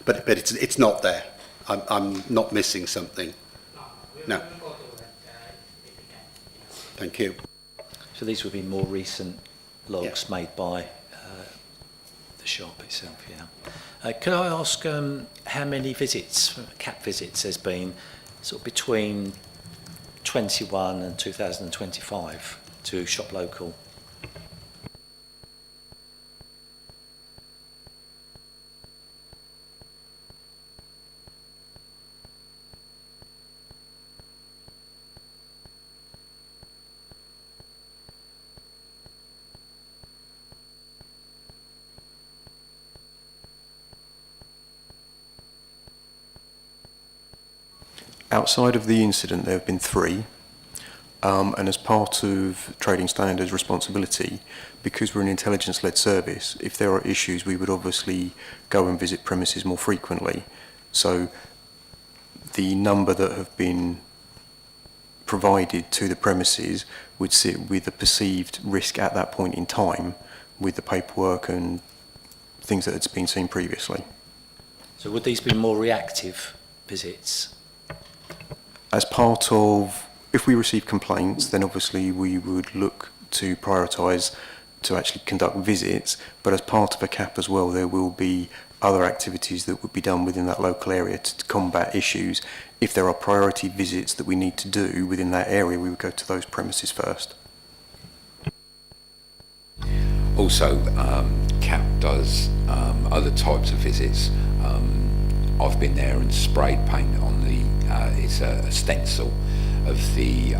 but it's not there. I'm not missing something. No. Thank you. So these would be more recent logs made by the shop itself, yeah. Could I ask how many visits, CAP visits, there's been sort of between 21 and 2025 to Shop Local? Outside of the incident, there have been 3. And as part of trading standards responsibility, because we're an intelligence-led service, if there are issues, we would obviously go and visit premises more frequently. So the number that have been provided to the premises would sit with the perceived risk at that point in time with the paperwork and things that had been seen previously. So would these be more reactive visits? As part of, if we receive complaints, then obviously we would look to prioritise to actually conduct visits, but as part of a CAP as well, there will be other activities that would be done within that local area to combat issues. If there are priority visits that we need to do within that area, we would go to those premises first. Also, CAP does other types of visits. I've been there and sprayed paint on the, it's a stencil of the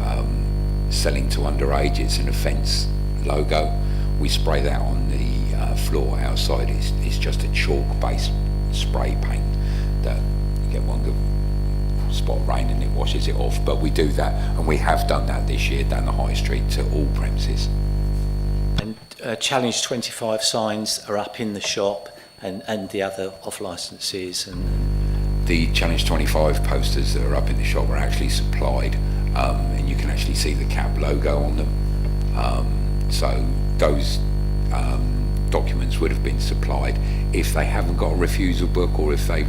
selling to underage, it's an offence logo. We spray that on the floor outside. It's just a chalk-based spray paint that you get one good spot of rain and it washes it off. But we do that, and we have done that this year down the high street to all premises. And Challenge 25 signs are up in the shop and the other off licences and... The Challenge 25 posters that are up in the shop are actually supplied, and you can actually see the CAP logo on them. So those documents would have been supplied. If they haven't got a refusal book, or if they're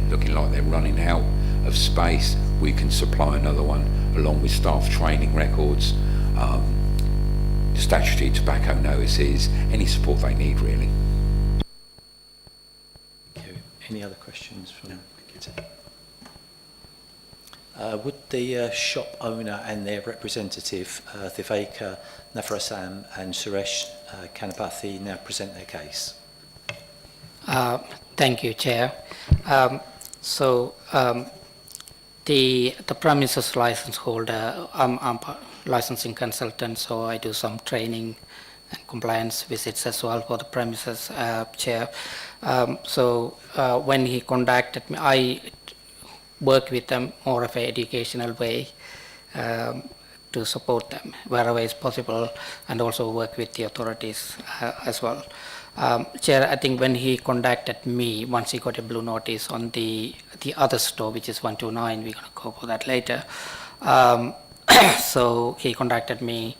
looking like they're running out of space, we can supply another one along with staff training records, statutory tobacco notices, any support they need really. Thank you. Any other questions from... No. Would the shop owner and their representative, Viveka Navarasam and Suresh Kanapathi, now present their case? Thank you, Chair. The premises license holder, I'm a licensing consultant, so I do some training and compliance visits as well for the premises, Chair. When he contacted me, I work with them more of an educational way to support them wherever is possible, and also work with the authorities as well. Chair, I think when he contacted me, once he got a blue notice on the other store, which is 129, we're going to go for that later. So he contacted me,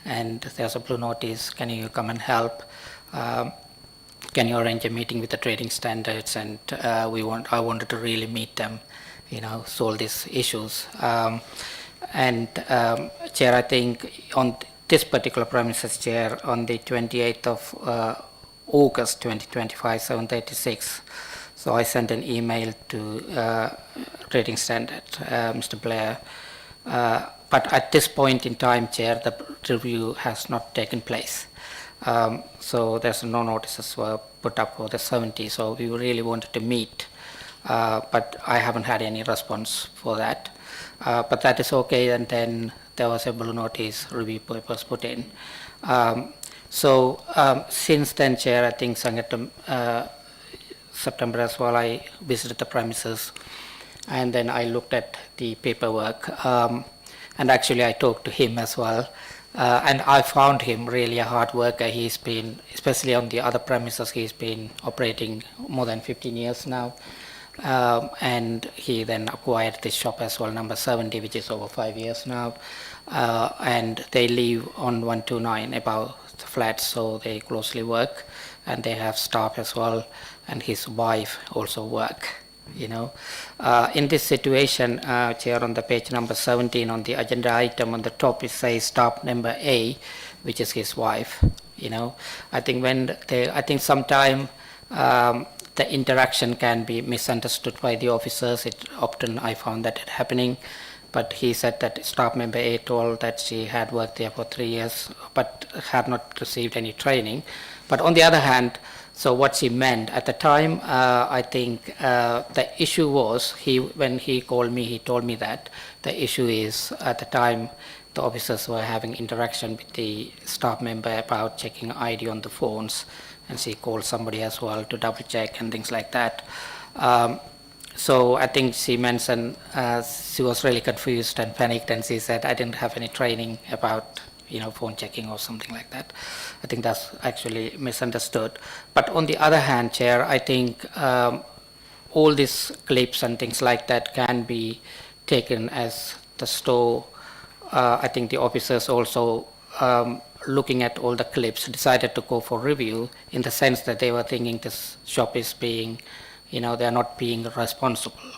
and there's a blue notice, can you come and help? can you arrange a meeting with the trading standards, and I wanted to really meet them, solve these issues. Chair, I think on this particular premises, Chair, on the 28th of August 2025, 7:36, so I sent an email to Trading Standard, Mr. Blair, but at this point in time, Chair, the review has not taken place. So there's no notices were put up for the 70, so we really wanted to meet, but I haven't had any response for that. But that is okay, and then there was a blue notice review papers put in. Since then, Chair, I think September as well, I visited the premises, and then I looked at the paperwork, and actually I talked to him as well. And I found him really a hard worker. He's been, especially on the other premises, he's been operating more than 15 years now. And he then acquired this shop as well, number 70, which is over 5 years now. And they live on 129 above the flats, so they closely work. And they have staff as well, and his wife also work. In this situation, Chair, on the page number 17 on the agenda item on the top, it says staff member A, which is his wife. I think sometime the interaction can be misunderstood by the officers. Often I found that happening, but he said that staff member A told that she had worked there for 3 years, but had not received any training. But on the other hand, so what she meant at the time, I think the issue was, when he called me, he told me that the issue is at the time the officers were having interaction with the staff member about checking ID on the phones, and she called somebody as well to double check and things like that. So I think she mentioned she was really confused and panicked, and she said, I didn't have any training about phone checking or something like that. I think that's actually misunderstood. But on the other hand, Chair, I think all these clips and things like that can be taken as the store. I think the officers also, looking at all the clips, decided to go for review in the sense that they were thinking this shop is being, they are not being responsible.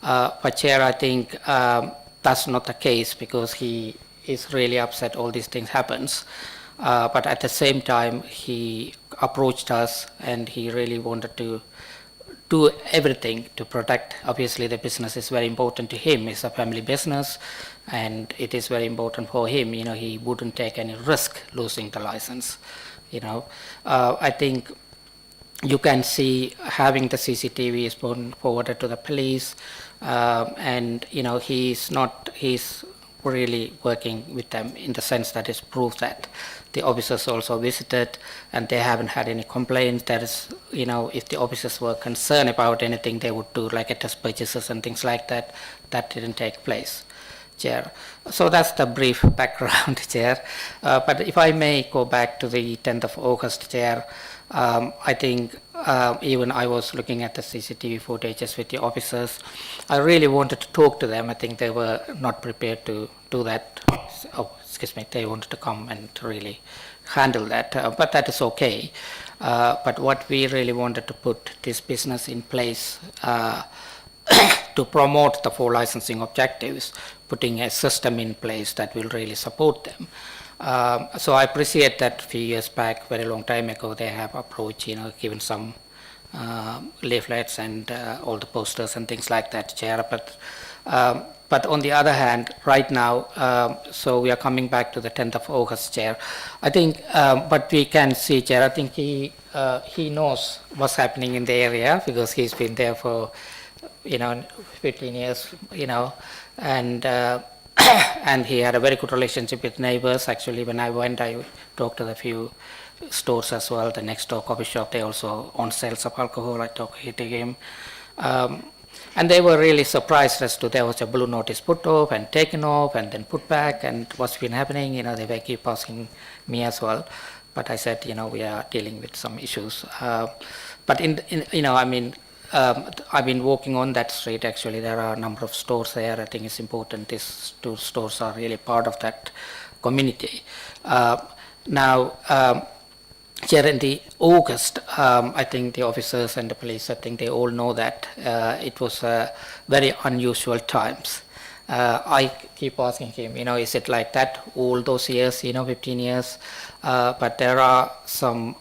But Chair, I think that's not the case, because he is really upset all these things happens, but at the same time he approached us and he really wanted to do everything to protect. Obviously the business is very important to him, it's a family business, and it is very important for him. He wouldn't take any risk losing the license. I think you can see having the CCTV is forwarded to the police, and he's really working with them in the sense that it's proof that the officers also visited and they haven't had any complaints. That is, if the officers were concerned about anything, they would do like a test purchases and things like that. That didn't take place, Chair. So that's the brief background, Chair. But if I may go back to the 10th of August, Chair, I think even I was looking at the CCTV footages with the officers. I really wanted to talk to them. I think they were not prepared to do that. They wanted to come and really handle that, but that is okay. But what we really wanted to put this business in place to promote the 4 licensing objectives, putting a system in place that will really support them. So I appreciate that a few years back, very long time ago, they have approached, given some leaflets and all the posters and things like that, Chair. But on the other hand, right now, so we are coming back to the 10th of August, Chair. I think, but we can see, Chair, I think he knows what's happening in the area, because he's been there for, 15 years, and and he had a very good relationship with neighbors. Actually, when I went, I talked to a few stores as well. The next door coffee shop, they also own sales of alcohol. I talked to him. And they were really surprised as to there was a blue notice put off and taken off and then put back, and what's been happening. They were keep asking me as well. But I said, we are dealing with some issues. But I've been walking on that street. Actually, there are a number of stores there. I think it's important. These 2 stores are really part of that community. Now, Chair, in the August, I think the officers and the police, I think they all know that it was very unusual times. I keep asking him, is it like that all those years, 15 years? But there are some,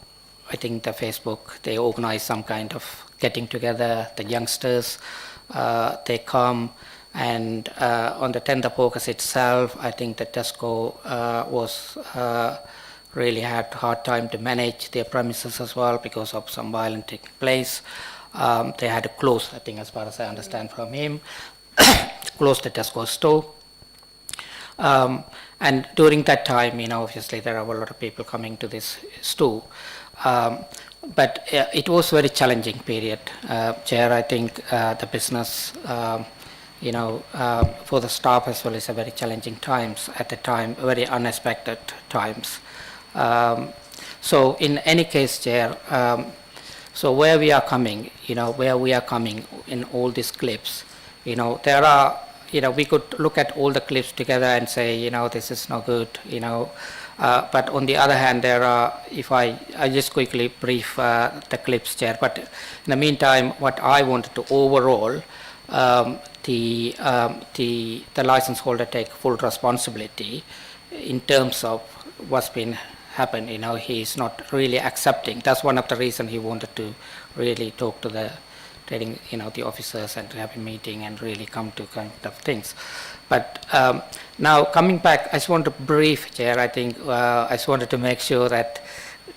I think the Facebook, they organize some kind of getting together, the youngsters, they come, and on the 10th of August itself, I think the Tesco was really had a hard time to manage their premises as well because of some violence taking place. They had to close, I think, as far as I understand from him, close the Tesco store. And during that time, obviously there are a lot of people coming to this store. But it was a very challenging period. Chair, I think the business, for the staff as well, is a very challenging times at the time, very unexpected times. So in any case, Chair, so where we are coming, in all these clips, there are, we could look at all the clips together and say, this is not good, but on the other hand, there are, if I just quickly brief the clips, Chair, but in the meantime, what I wanted to overall, the license holder take full responsibility in terms of what's been happened. He is not really accepting. That's one of the reasons he wanted to really talk to the trading, the officers and have a meeting and really come to kind of things. But now coming back, I just want to brief, Chair. I think I just wanted to make sure that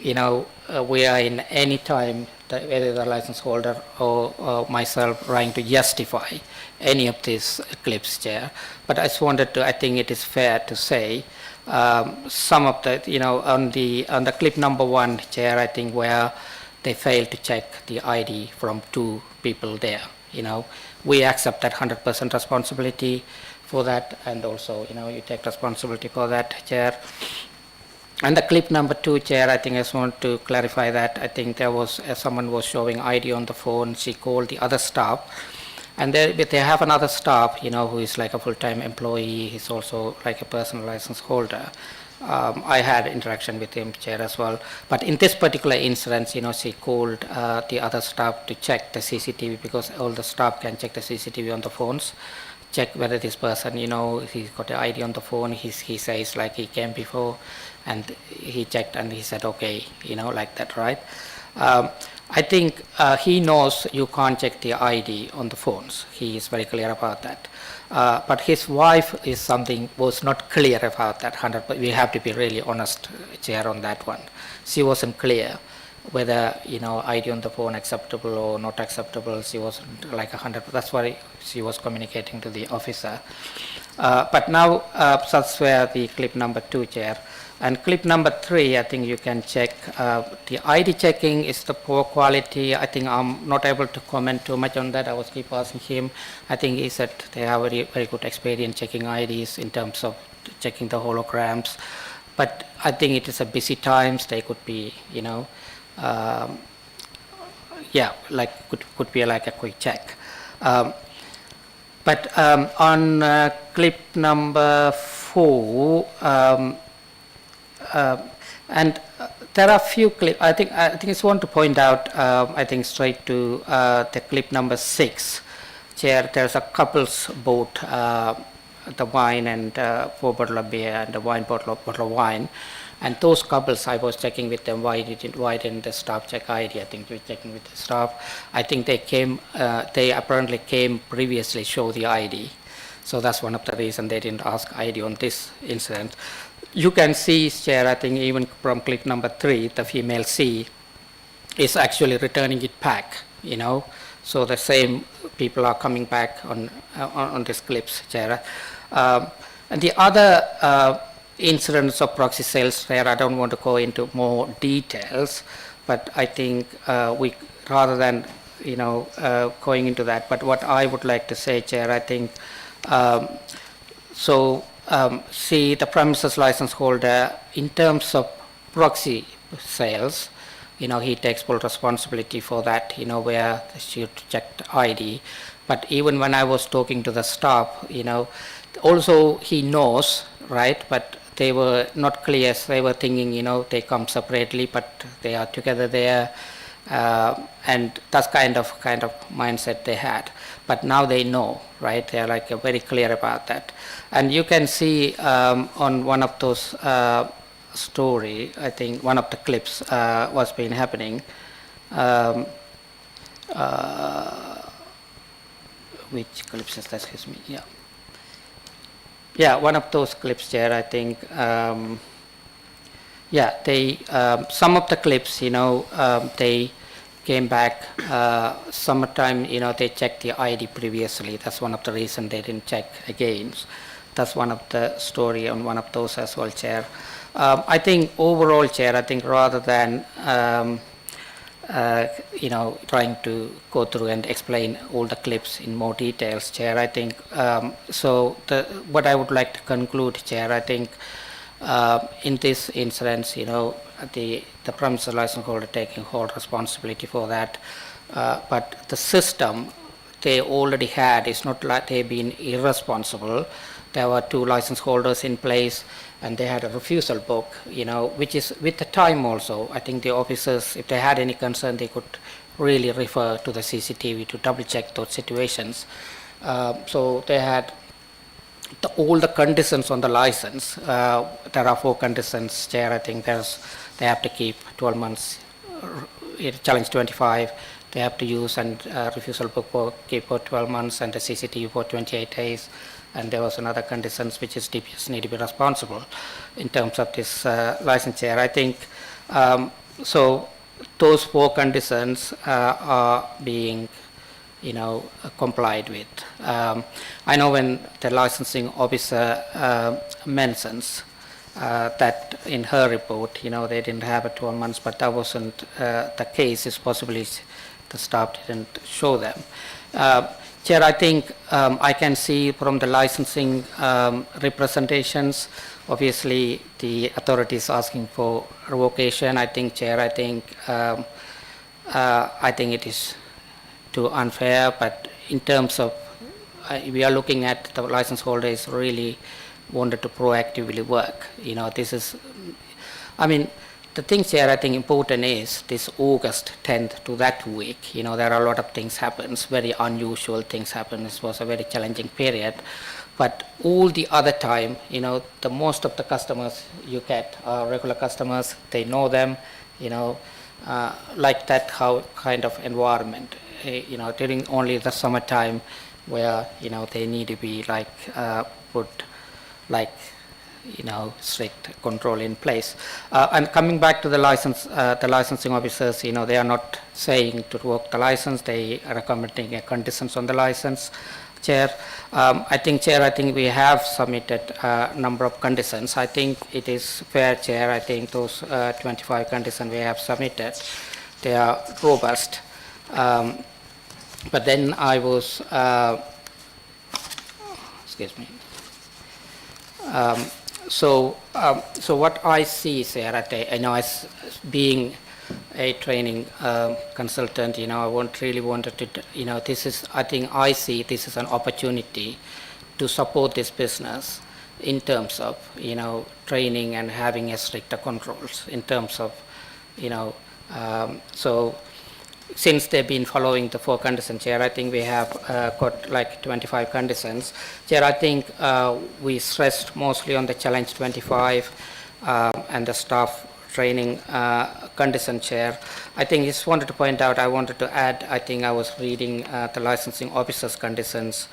we are in any time, whether the license holder or myself, trying to justify any of these clips, Chair. But I just wanted to, I think it is fair to say, some of the, on the clip number 1, Chair, I think where they failed to check the ID from 2 people there. We accept that 100% responsibility for that, and also, you take responsibility for that, Chair. And the clip number 2, Chair, I think I just want to clarify that. I think there was, someone was showing ID on the phone. She called the other staff. And they have another staff, who is like a full-time employee. He's also like a personal license holder. I had interaction with him, Chair, as well. But in this particular incident, she called the other staff to check the CCTV, because all the staff can check the CCTV on the phones, check whether this person, he's got the ID on the phone. He says like he came before, and he checked and he said, okay, like that, right? I think he knows you can't check the ID on the phones. He is very clear about that. But his wife was not clear about that 100%. We have to be really honest, Chair, on that one. She wasn't clear whether, ID on the phone acceptable or not acceptable. She wasn't like 100%. That's why she was communicating to the officer. But now, that's where the clip number 2, Chair. And clip number 3, I think you can check. The ID checking is the poor quality. I think I'm not able to comment too much on that. I was keep asking him. I think he said they have very, very good experience checking IDs in terms of checking the holograms. But I think it is a busy times. They could be, could be like a quick check. But on clip number 4, and there are few clips. I think I just want to point out. I think straight to the clip number 6, Chair. There's a couple's bought the wine and 4 bottle of beer and the bottle of wine, and those couples, I was checking with them. Why didn't the staff check ID? I think we're checking with the staff. I think they came. They apparently came previously show the ID, so that's one of the reasons they didn't ask ID on this incident. You can see, Chair, I think even from clip number 3, the female C is actually returning it back, So the same people are coming back on these clips, Chair. And the other incidents of proxy sales, Chair, I don't want to go into more details, but I think we, rather than, going into that, but what I would like to say, Chair, I think, see the premises license holder in terms of proxy sales, he takes full responsibility for that, where she checked ID. But even when I was talking to the staff, also he knows, right? But they were not clear. So they were thinking, they come separately, but they are together there, and that's kind of mindset they had. But now they know, right? They are like very clear about that. And you can see on one of those story, I think one of the clips was been happening. Which clips is that? Excuse me. Yeah, one of those clips there, I think. They some of the clips, they came back summertime. They checked the ID previously. That's one of the reasons they didn't check again. That's one of the story on one of those as well, Chair. I think overall, Chair, I think rather than trying to go through and explain all the clips in more details, Chair, I think, what I would like to conclude, Chair, I think in this incident, the premises license holder taking whole responsibility for that, but the system they already had, it's not like they've been irresponsible. There were 2 license holders in place, and they had a refusal book, which is with the time also. I think the officers, if they had any concern, they could really refer to the CCTV to double check those situations. So they had all the conditions on the license. There are 4 conditions, Chair. I think they have to keep 12 months, challenge 25. They have to use and refusal book for keep for 12 months and the CCTV for 28 days. And there was another conditions which is DPS need to be responsible in terms of this license, Chair. I think so. Those 4 conditions are being, complied with. I know when the licensing officer mentions that in her report, they didn't have a 12 months, but that wasn't the case. It's possibly the staff didn't show them. Chair, I think I can see from the licensing representations, obviously the authorities asking for revocation. I think, Chair, I think it is too unfair, but in terms of, we are looking at the license holder is really wanted to proactively work. This is, the thing, Chair, I think important is this August 10th to that week, there are a lot of things happens, very unusual things happen. This was a very challenging period, but all the other time, the most of the customers you get are regular customers, they know them, like that how kind of environment, during only the summertime where, they need to be like put like, strict control in place. And coming back to the license, the licensing officers, they are not saying to revoke the license, they are recommending conditions on the license, Chair. I think, Chair, I think we have submitted a number of conditions. I think it is fair, Chair. I think those 25 conditions we have submitted, they are robust. But then I was, excuse me. So what I see is here as being a training consultant, I really wanted to, this is, I think I see this is an opportunity to support this business in terms of, training and having a stricter controls in terms of, so since they've been following the 4 conditions, Chair, I think we have got like 25 conditions. Chair, I think we stressed mostly on the challenge 25 and the staff training condition, Chair. I think I just wanted to point out, I wanted to add, I think I was reading the licensing officer's conditions.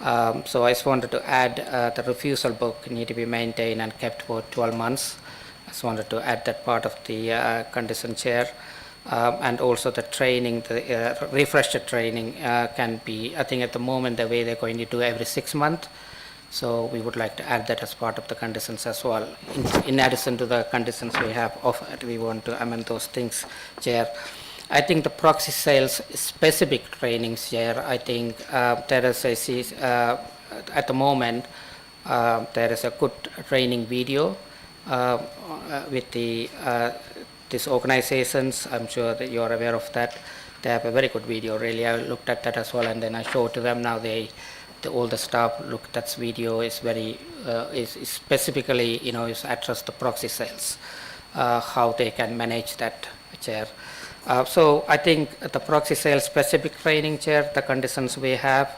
So I just wanted to add the refusal book need to be maintained and kept for 12 months. I just wanted to add that part of the condition, Chair. And also the training, the refresher training can be, I think at the moment the way they're going to do every 6 months. So we would like to add that as part of the conditions as well. In addition to the conditions we have offered, we want to amend those things, Chair. I think the proxy sales specific trainings, Chair, I think there is a, at the moment, there is a good training video with the these organizations. I'm sure that you're aware of that. They have a very good video, really. I looked at that as well, and then I showed to them. Now they all the staff look, that video is very, is specifically, is address the proxy sales, how they can manage that, Chair. So I think the proxy sales specific training, Chair, the conditions we have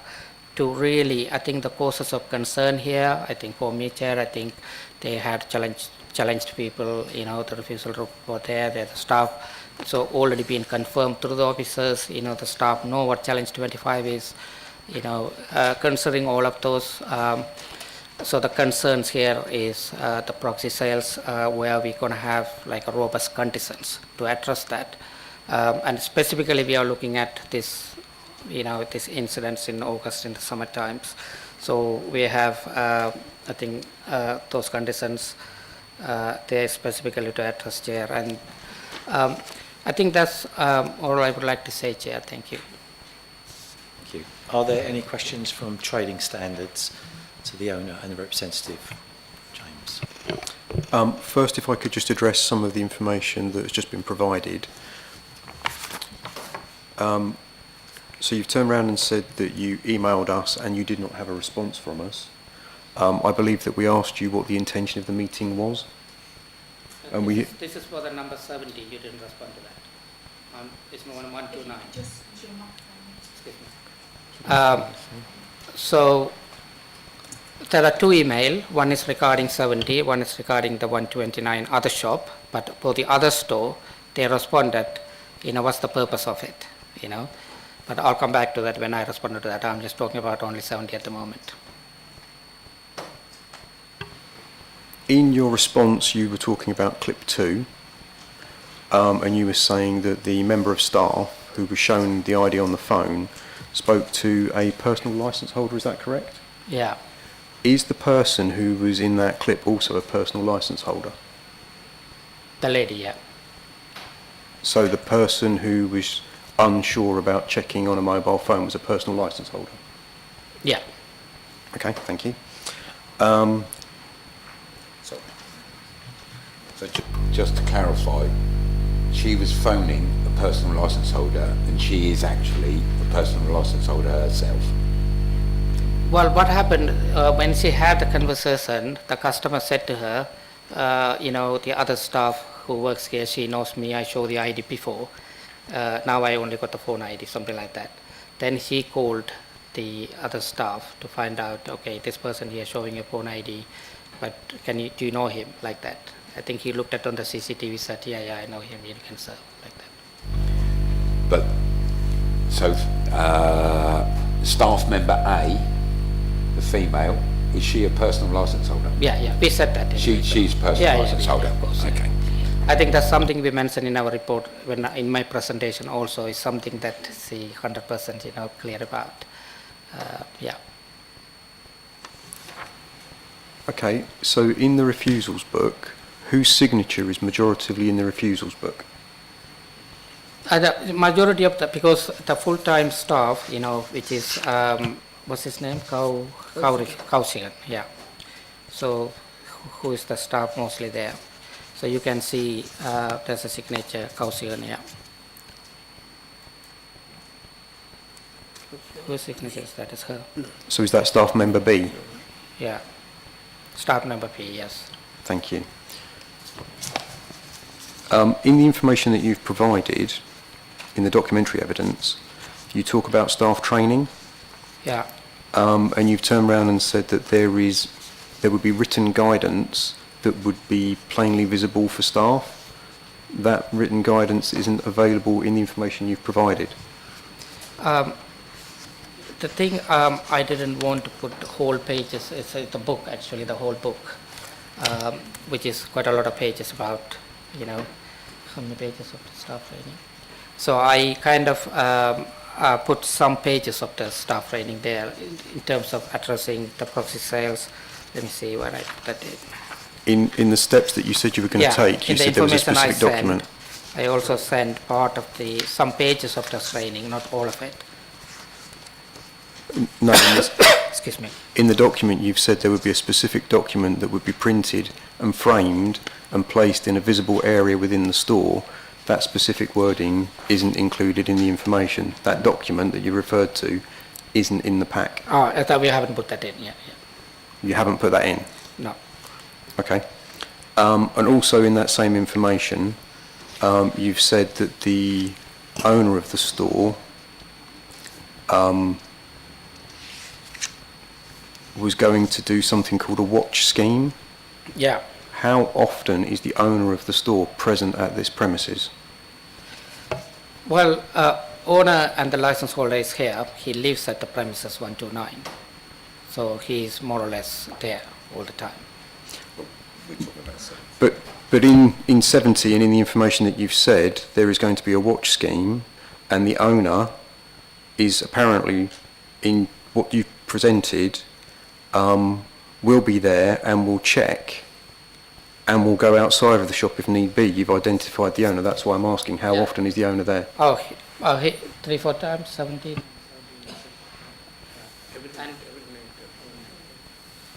to really, I think the causes of concern here, I think for me, Chair, I think they had challenged people, the refusal report there, the staff, so already been confirmed through the officers, the staff know what challenge 25 is, considering all of those. So the concerns here is the proxy sales, where we're going to have like a robust conditions to address that. And specifically we are looking at this, this incidents in August in the summer times. So we have, I think, those conditions there specifically to address, Chair. And I think that's all I would like to say, Chair. Thank you. Thank you. Are there any questions from trading standards to the owner and the representative? James. First, if I could just address some of the information that has just been provided. So you've turned around and said that you emailed us and you did not have a response from us. I believe that we asked you what the intention of the meeting was. And this is for the number 70, you didn't respond to that. It's 129. Excuse me. So there are two emails. One is regarding 70, one is regarding the 129 other shop. But for the other store, they responded, what's the purpose of it, But I'll come back to that when I responded to that. I'm just talking about only 70 at the moment. In your response, you were talking about clip 2, and you were saying that the member of staff who was shown the ID on the phone spoke to a personal licence holder. Is that correct? Yeah. Is the person who was in that clip also a personal licence holder? The lady, yeah. So the person who was unsure about checking on a mobile phone was a personal licence holder? Yeah. Okay, thank you. So just to clarify, she was phoning a personal licence holder and she is actually a personal licence holder herself. Well, what happened when she had the conversation, the customer said to her, the other staff who works here, she knows me, I show the ID before. Now I only got the phone ID, something like that. Then she called the other staff to find out, okay, this person here showing a phone ID, but do you know him, like that? I think he looked at on the CCTV, said, yeah, I know him, you can serve, like that. But, so, staff member A, the female, is she a personal licence holder? Yeah, we said that. She's a personal licence holder? Of course. Okay. I think that's something we mentioned in our report, in my presentation also, is something that she 100% clear about. Yeah. Okay, so in the refusals book, whose signature is majoritively in the refusals book? The majority of because the full-time staff, which is, what's his name? Kausigan, yeah. So, who is the staff mostly there? So you can see there's a signature, Kausigan, yeah. Whose signature is that? Is her? So is that staff member B? Yeah. Staff member B, yes. Thank you. In the information that you've provided, in the documentary evidence, you talk about staff training. Yeah. And you've turned around and said that there would be written guidance that would be plainly visible for staff. That written guidance isn't available in the information you've provided. The thing, I didn't want to put whole pages, it's the book actually, the whole book, which is quite a lot of pages about, how many pages of the staff training. So I kind of put some pages of the staff training there in terms of addressing the proxy sales. Let me see where I put that in. In the steps that you said you were going to take, you said there was a specific document. I also sent part of some pages of the training, not all of it. No, Excuse me. in the document you've said there would be a specific document that would be printed and framed and placed in a visible area within the store. That specific wording isn't included in the information. That document that you referred to isn't in the pack. Oh, I thought we haven't put that in yet. Yeah. You haven't put that in? No. Okay. And also in that same information, you've said that the owner of the store was going to do something called a watch scheme. Yeah. How often is the owner of the store present at this premises? Well, owner and the license holder is here. He lives at the premises 129. So he is more or less there all the time. But in 70 and in the information that you've said, there is going to be a watch scheme, and the owner is apparently, in what you've presented, will be there and will check and will go outside of the shop if need be. You've identified the owner. That's why I'm asking, how often is the owner there? Oh, he 3-4 times, 17.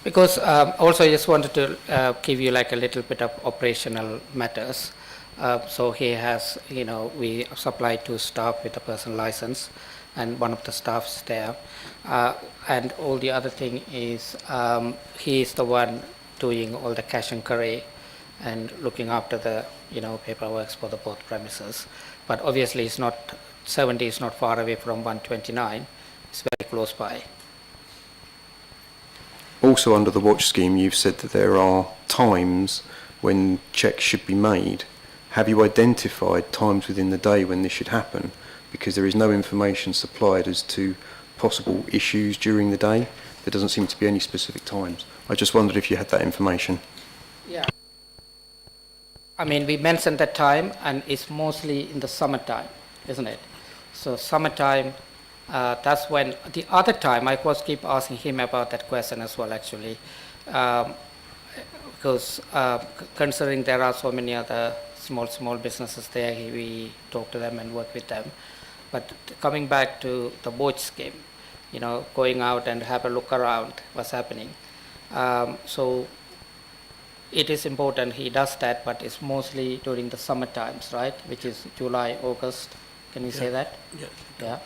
Because also I just wanted to give you like a little bit of operational matters. So he has, we supply 2 staff with a personal license, and one of the staffs there. And all the other thing is he is the one doing all the cash and carry and looking after the paperwork for the both premises. But obviously it's not 70 is not far away from 129. It's very close by. Also under the watch scheme, you've said that there are times when checks should be made. Have you identified times within the day when this should happen? Because there is no information supplied as to possible issues during the day. There doesn't seem to be any specific times. I just wondered if you had that information. Yeah. I mean, we mentioned that time, and it's mostly in the summertime, isn't it? So summertime, that's when the other time I was keep asking him about that question as well, actually, because considering there are so many other small businesses there, we talk to them and work with them. But coming back to the watch scheme, going out and have a look around what's happening. So it is important he does that, but it's mostly during the summer times, right? Which is July, August. Can you say that? Yeah. Yeah.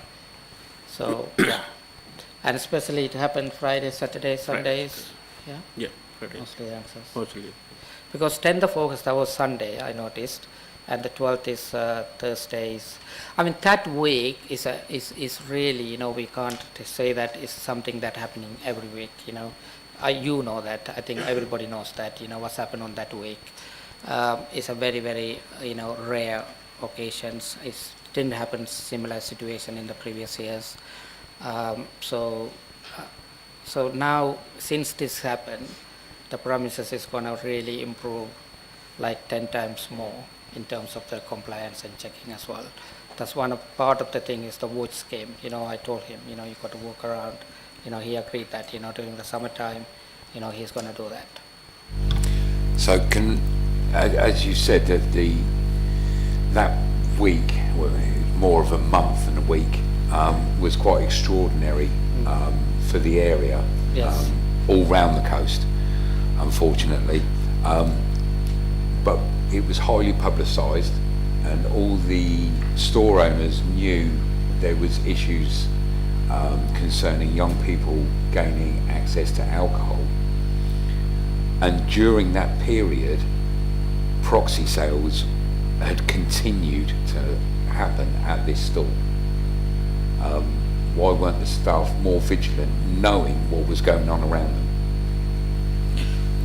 So, yeah. And especially it happened Friday, Saturday, Sundays. Yeah? Yeah, Friday. Mostly answers. Mostly. Because 10th of August, that was Sunday, I noticed. And the 12th is Thursdays. I mean, that week is really, we can't say that is something that happening every week, you know that. I think everybody knows that, what's happened on that week. It's a very, very, rare occasions. It didn't happen similar situation in the previous years. So now, since this happened, the premises is going to really improve like 10 times more in terms of the compliance and checking as well. That's part of the thing is the watch scheme. I told him, you got to walk around. He agreed that, during the summertime, he's going to do that. So as you said, that week, well, more of a month than a week, was quite extraordinary for the area, Yes. all round the coast, unfortunately. But it was highly publicised, and all the store owners knew there was issues concerning young people gaining access to alcohol. And during that period, proxy sales had continued to happen at this store. Why weren't the staff more vigilant, knowing what was going on around them?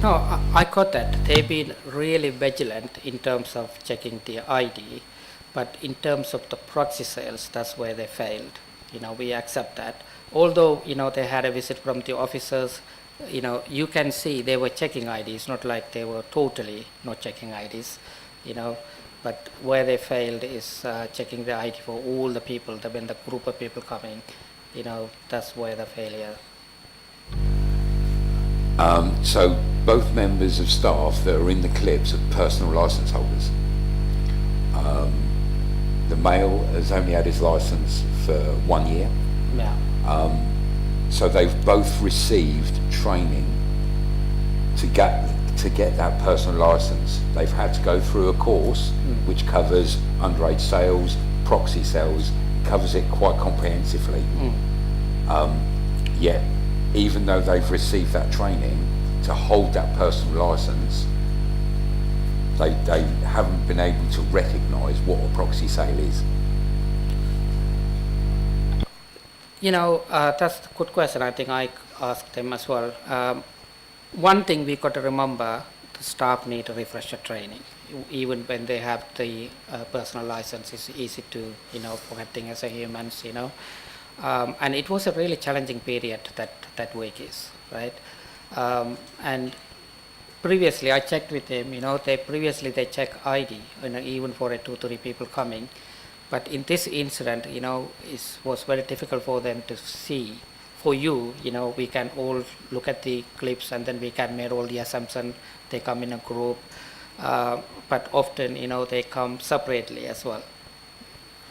No, I got that. They've been really vigilant in terms of checking the ID, but in terms of the proxy sales, that's where they failed. We accept that. Although, they had a visit from the officers, you can see they were checking IDs, not like they were totally not checking IDs, but where they failed is checking the ID for all the people, when the group of people coming, that's where the failure. So both members of staff that are in the clips are personal licence holders. The male has only had his licence for 1 year. Yeah. So they've both received training to get that personal licence. They've had to go through a course which covers underage sales, proxy sales, covers it quite comprehensively. Yet, even though they've received that training to hold that personal licence, they haven't been able to recognise what a proxy sale is. You know, that's a good question. I think I asked them as well. One thing we got to remember, the staff need a refresher training. Even when they have the personal license, it's easy to, forget things as a humans, and it was a really challenging period that week is, right? And previously I checked with them, they check ID, even for 2-3 people coming. But in this incident, it was very difficult for them to see. For you, we can all look at the clips and then we can make all the assumptions. They come in a group, but often, they come separately as well,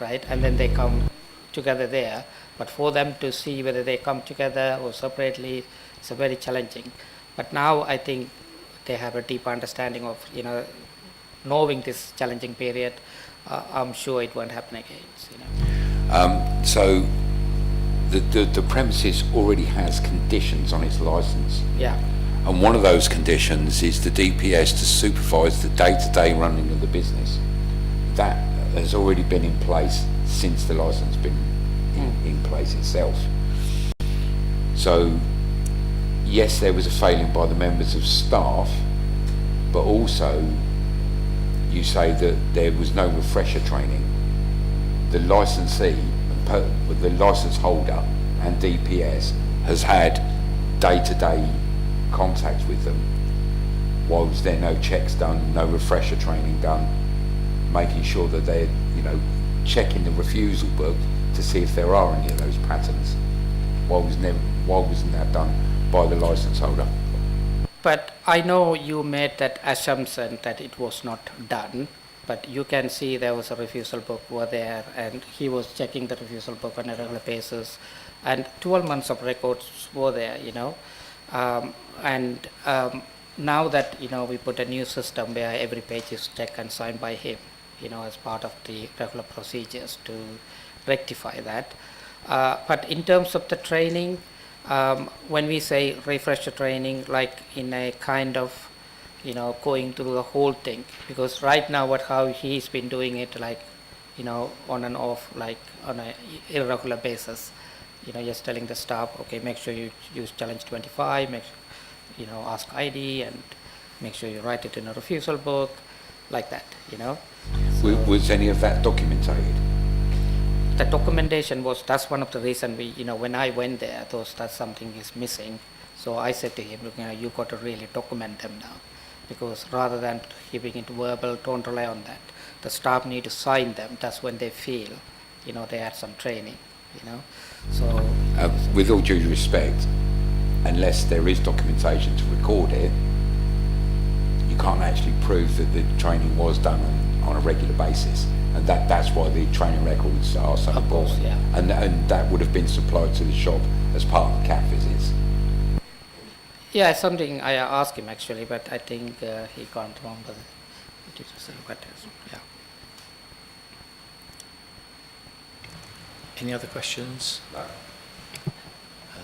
right? And then they come together there. But for them to see whether they come together or separately, it's a very challenging. But now I think they have a deep understanding of, knowing this challenging period. I'm sure it won't happen again. So the premises already has conditions on its licence. Yeah. And one of those conditions is the DPS to supervise the day-to-day running of the business. That has already been in place since the licence been in place itself. So yes, there was a failing by the members of staff, but also you say that there was no refresher training. The licensee, the licence holder and DPS has had day-to-day contact with them. Why was there no checks done, no refresher training done, making sure that they're, checking the refusal book to see if there are any of those patterns? Why wasn't that done by the licence holder? But I know you made that assumption that it was not done, but you can see there was a refusal book over there and he was checking the refusal book on a regular basis and 12 months of records were there, now that, we put a new system where every page is checked and signed by him, as part of the regular procedures to rectify that. But in terms of the training, when we say refresher training, like in a kind of, going through the whole thing, because right now how he's been doing it, like, on and off, like on a irregular basis, just telling the staff, okay, make sure you use challenge 25, make sure, ask ID and make sure you write it in a refusal book, like that, So Was any of that documented? the documentation that's one of the reasons we, when I went there, I thought that something is missing. So I said to him, look, you got to really document them now, because rather than keeping it verbal, don't rely on that. The staff need to sign them. That's when they feel, they had some training, So with all due respect, unless there is documentation to record it, you can't actually prove that the training was done on a regular basis. And that's why the training records are so important. Of course, yeah. And that would have been supplied to the shop as part of the CAT visits. Yeah, it's something I asked him actually, but I think he can't remember what it was. But yeah. Any other questions? No.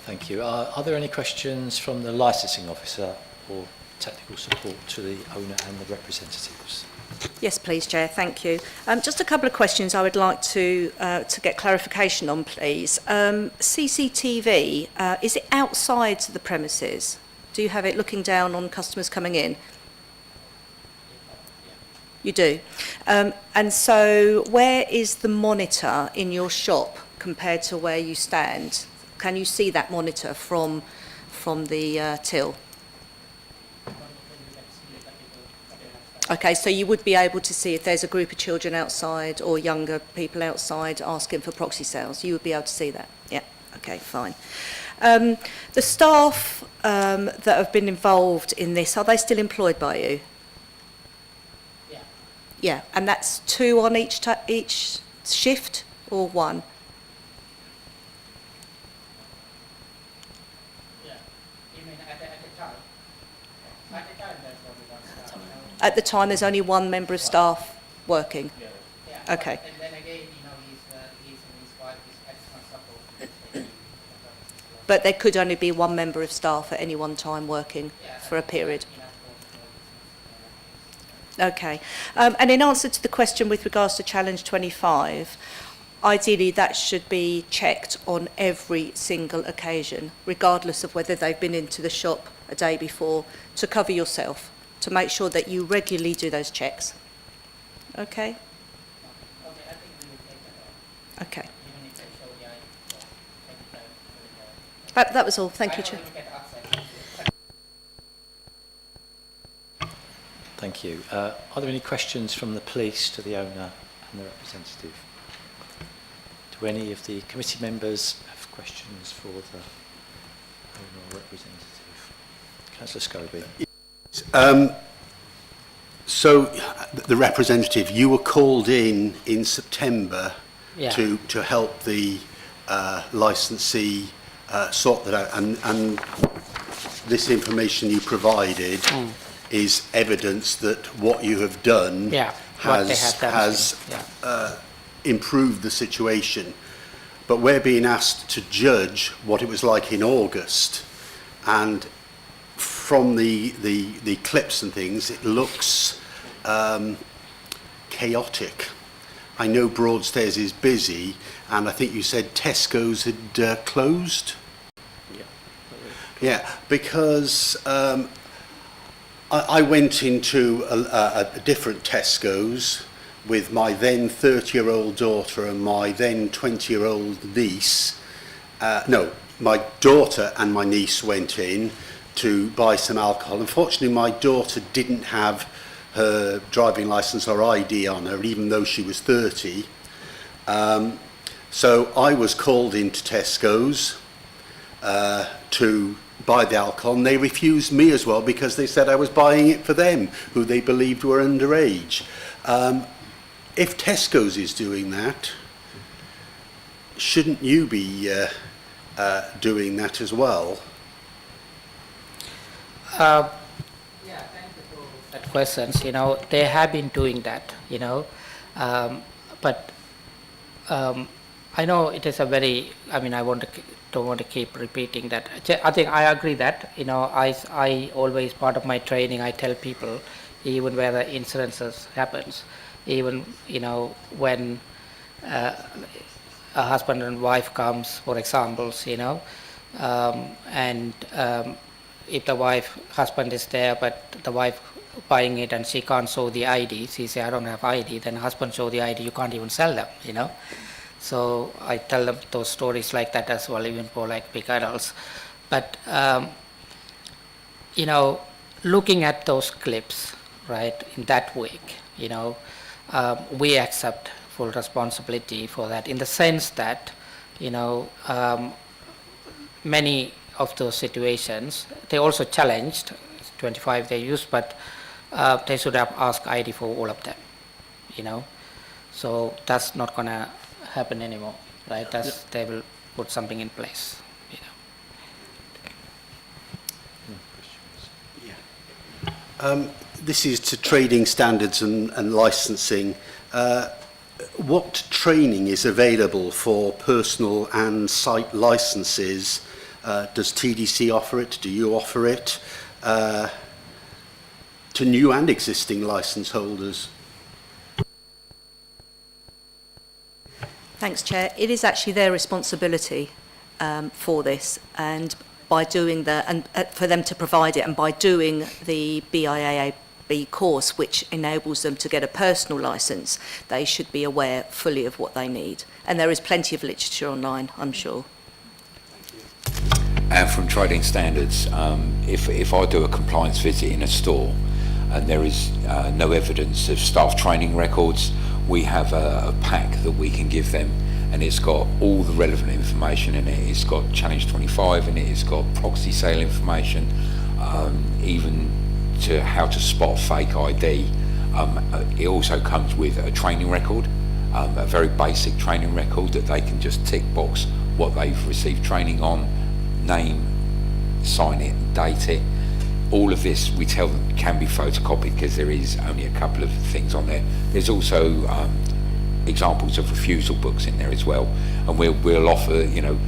Thank you. Are there any questions from the licensing officer or technical support to the owner and the representatives? Yes, please, Chair. Thank you. Just a couple of questions I would like to get clarification on, please. CCTV, is it outside the premises? Do you have it looking down on customers coming in? You do. And so where is the monitor in your shop compared to where you stand? Can you see that monitor from the till? Okay, so you would be able to see if there's a group of children outside or younger people outside asking for proxy sales. You would be able to see that. Yeah, okay, fine. The staff that have been involved in this, are they still employed by you? Yeah. Yeah, and that's 2 on each shift or 1? Yeah. You mean at the time? At the time there's only one staff. At the time, there's only 1 member of staff working? Yeah. Okay. And then again, his wife is extra support. but there could only be one member of staff at any one time working for a period. Okay. And in answer to the question with regards to Challenge 25, ideally that should be checked on every single occasion, regardless of whether they've been into the shop a day before, to cover yourself, to make sure that you regularly do those checks. Okay? Okay. That was all. Thank you, Chair. Thank you. Are there any questions from the police to the owner and the representative? Do any of the committee members have questions for the owner or representative? Councillor Scobie. So, the representative, you were called in September to help the licensee sort that out, and this information you provided is evidence that what you have done has improved the situation. But we're being asked to judge what it was like in August, and from the clips and things, it looks chaotic. I know Broadstairs is busy, and I think you said Tesco's had closed? Yeah, because I went into a different Tesco's with my then 30-year-old daughter and my then 20-year-old niece. No, my daughter and my niece went in to buy some alcohol. Unfortunately, my daughter didn't have her driving licence or ID on her, even though she was 30. So I was called into Tesco's to buy the alcohol, and they refused me as well because they said I was buying it for them, who they believed were underage. If Tesco's is doing that, shouldn't you be doing that as well? Yeah, thank you for that questions. You know, they have been doing that, you know, but I know it is a very, I mean, don't want to keep repeating that. I think I agree that, you know, I always, part of my training, I tell people, even where the incidences happens, even, you know, when a husband and wife comes, for examples, you know, and if the husband is there, but the wife buying it and she can't show the ID, she say, I don't have ID, then husband show the ID, you can't even sell them, you know. So I tell them those stories like that as well, even for like big adults. But, you know, looking at those clips, right, in that week, you know, we accept full responsibility for that, in the sense that, you know, many of those situations, they also challenged, 25 they used, but they should have asked ID for all of them, you know. So that's not going to happen anymore, right? They will put something in place, you know. This is to trading standards and licensing. What training is available for personal and site licenses? Does TDC offer it? Do you offer it to new and existing license holders? Thanks, Chair. It is actually their responsibility for this, and by doing for them to provide it, and by doing the BIAAB course, which enables them to get a personal licence, they should be aware fully of what they need. And there is plenty of literature online, I'm sure. And from trading standards, if I do a compliance visit in a store and there is no evidence of staff training records, we have a pack that we can give them, and it's got all the relevant information in it. It's got Challenge 25 in it, it's got proxy sale information, even to how to spot fake ID. It also comes with a training record, a very basic training record that they can just tick box what they've received training on, name, sign it, date it. All of this, we tell them, can be photocopied because there is only a couple of things on there. There's also examples of refusal books in there as well, and we'll offer, you know,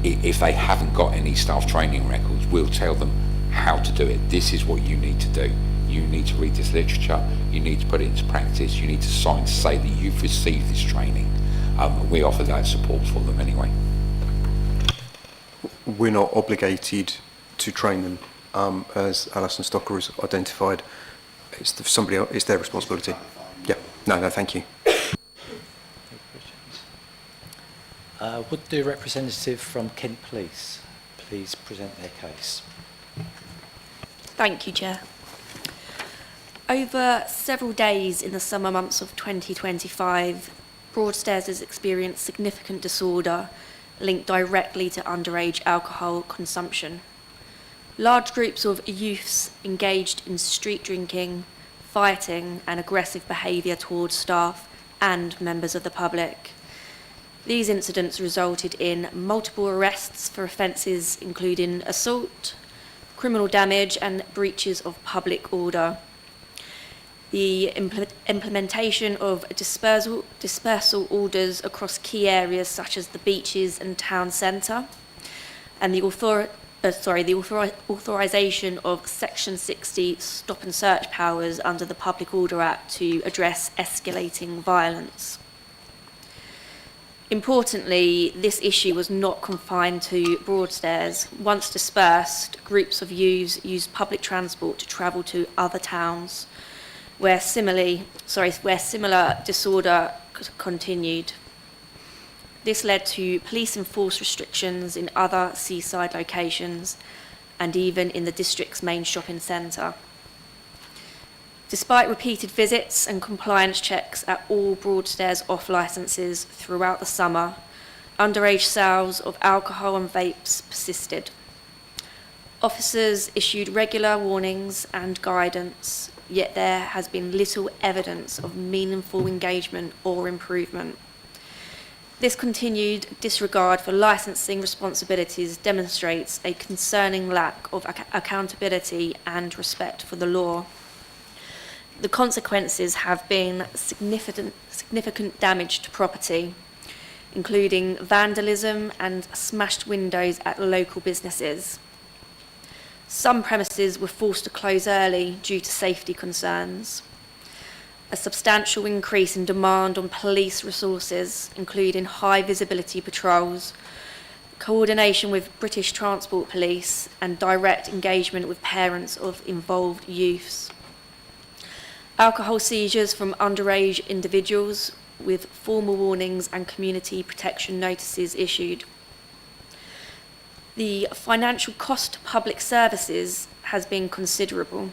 if they haven't got any staff training records, we'll tell them how to do it. This is what you need to do. You need to read this literature, you need to put it into practice, you need to sign to say that you've received this training. We offer that support for them anyway. We're not obligated to train them, as Alison Stocker has identified. It's somebody else, it's their responsibility. Yeah, no, thank you. Would the representative from Kent Police please present their case? Thank you, Chair. Over several days in the summer months of 2025, Broadstairs has experienced significant disorder linked directly to underage alcohol consumption. Large groups of youths engaged in street drinking, fighting and aggressive behaviour towards staff and members of the public. These incidents resulted in multiple arrests for offences including assault, criminal damage and breaches of public order. The implementation of dispersal orders across key areas such as the beaches and town centre, and the authorisation of Section 60 stop and search powers under the Public Order Act to address escalating violence. Importantly, this issue was not confined to Broadstairs. Once dispersed, groups of youths used public transport to travel to other towns where similar disorder continued. This led to police-enforced restrictions in other seaside locations and even in the district's main shopping centre. Despite repeated visits and compliance checks at all Broadstairs off licences throughout the summer, underage sales of alcohol and vapes persisted. Officers issued regular warnings and guidance, yet there has been little evidence of meaningful engagement or improvement. This continued disregard for licensing responsibilities demonstrates a concerning lack of accountability and respect for the law. The consequences have been significant damage to property, including vandalism and smashed windows at local businesses. Some premises were forced to close early due to safety concerns. A substantial increase in demand on police resources, including high visibility patrols, coordination with British Transport Police, and direct engagement with parents of involved youths. Alcohol seizures from underage individuals with formal warnings and community protection notices issued. The financial cost to public services has been considerable,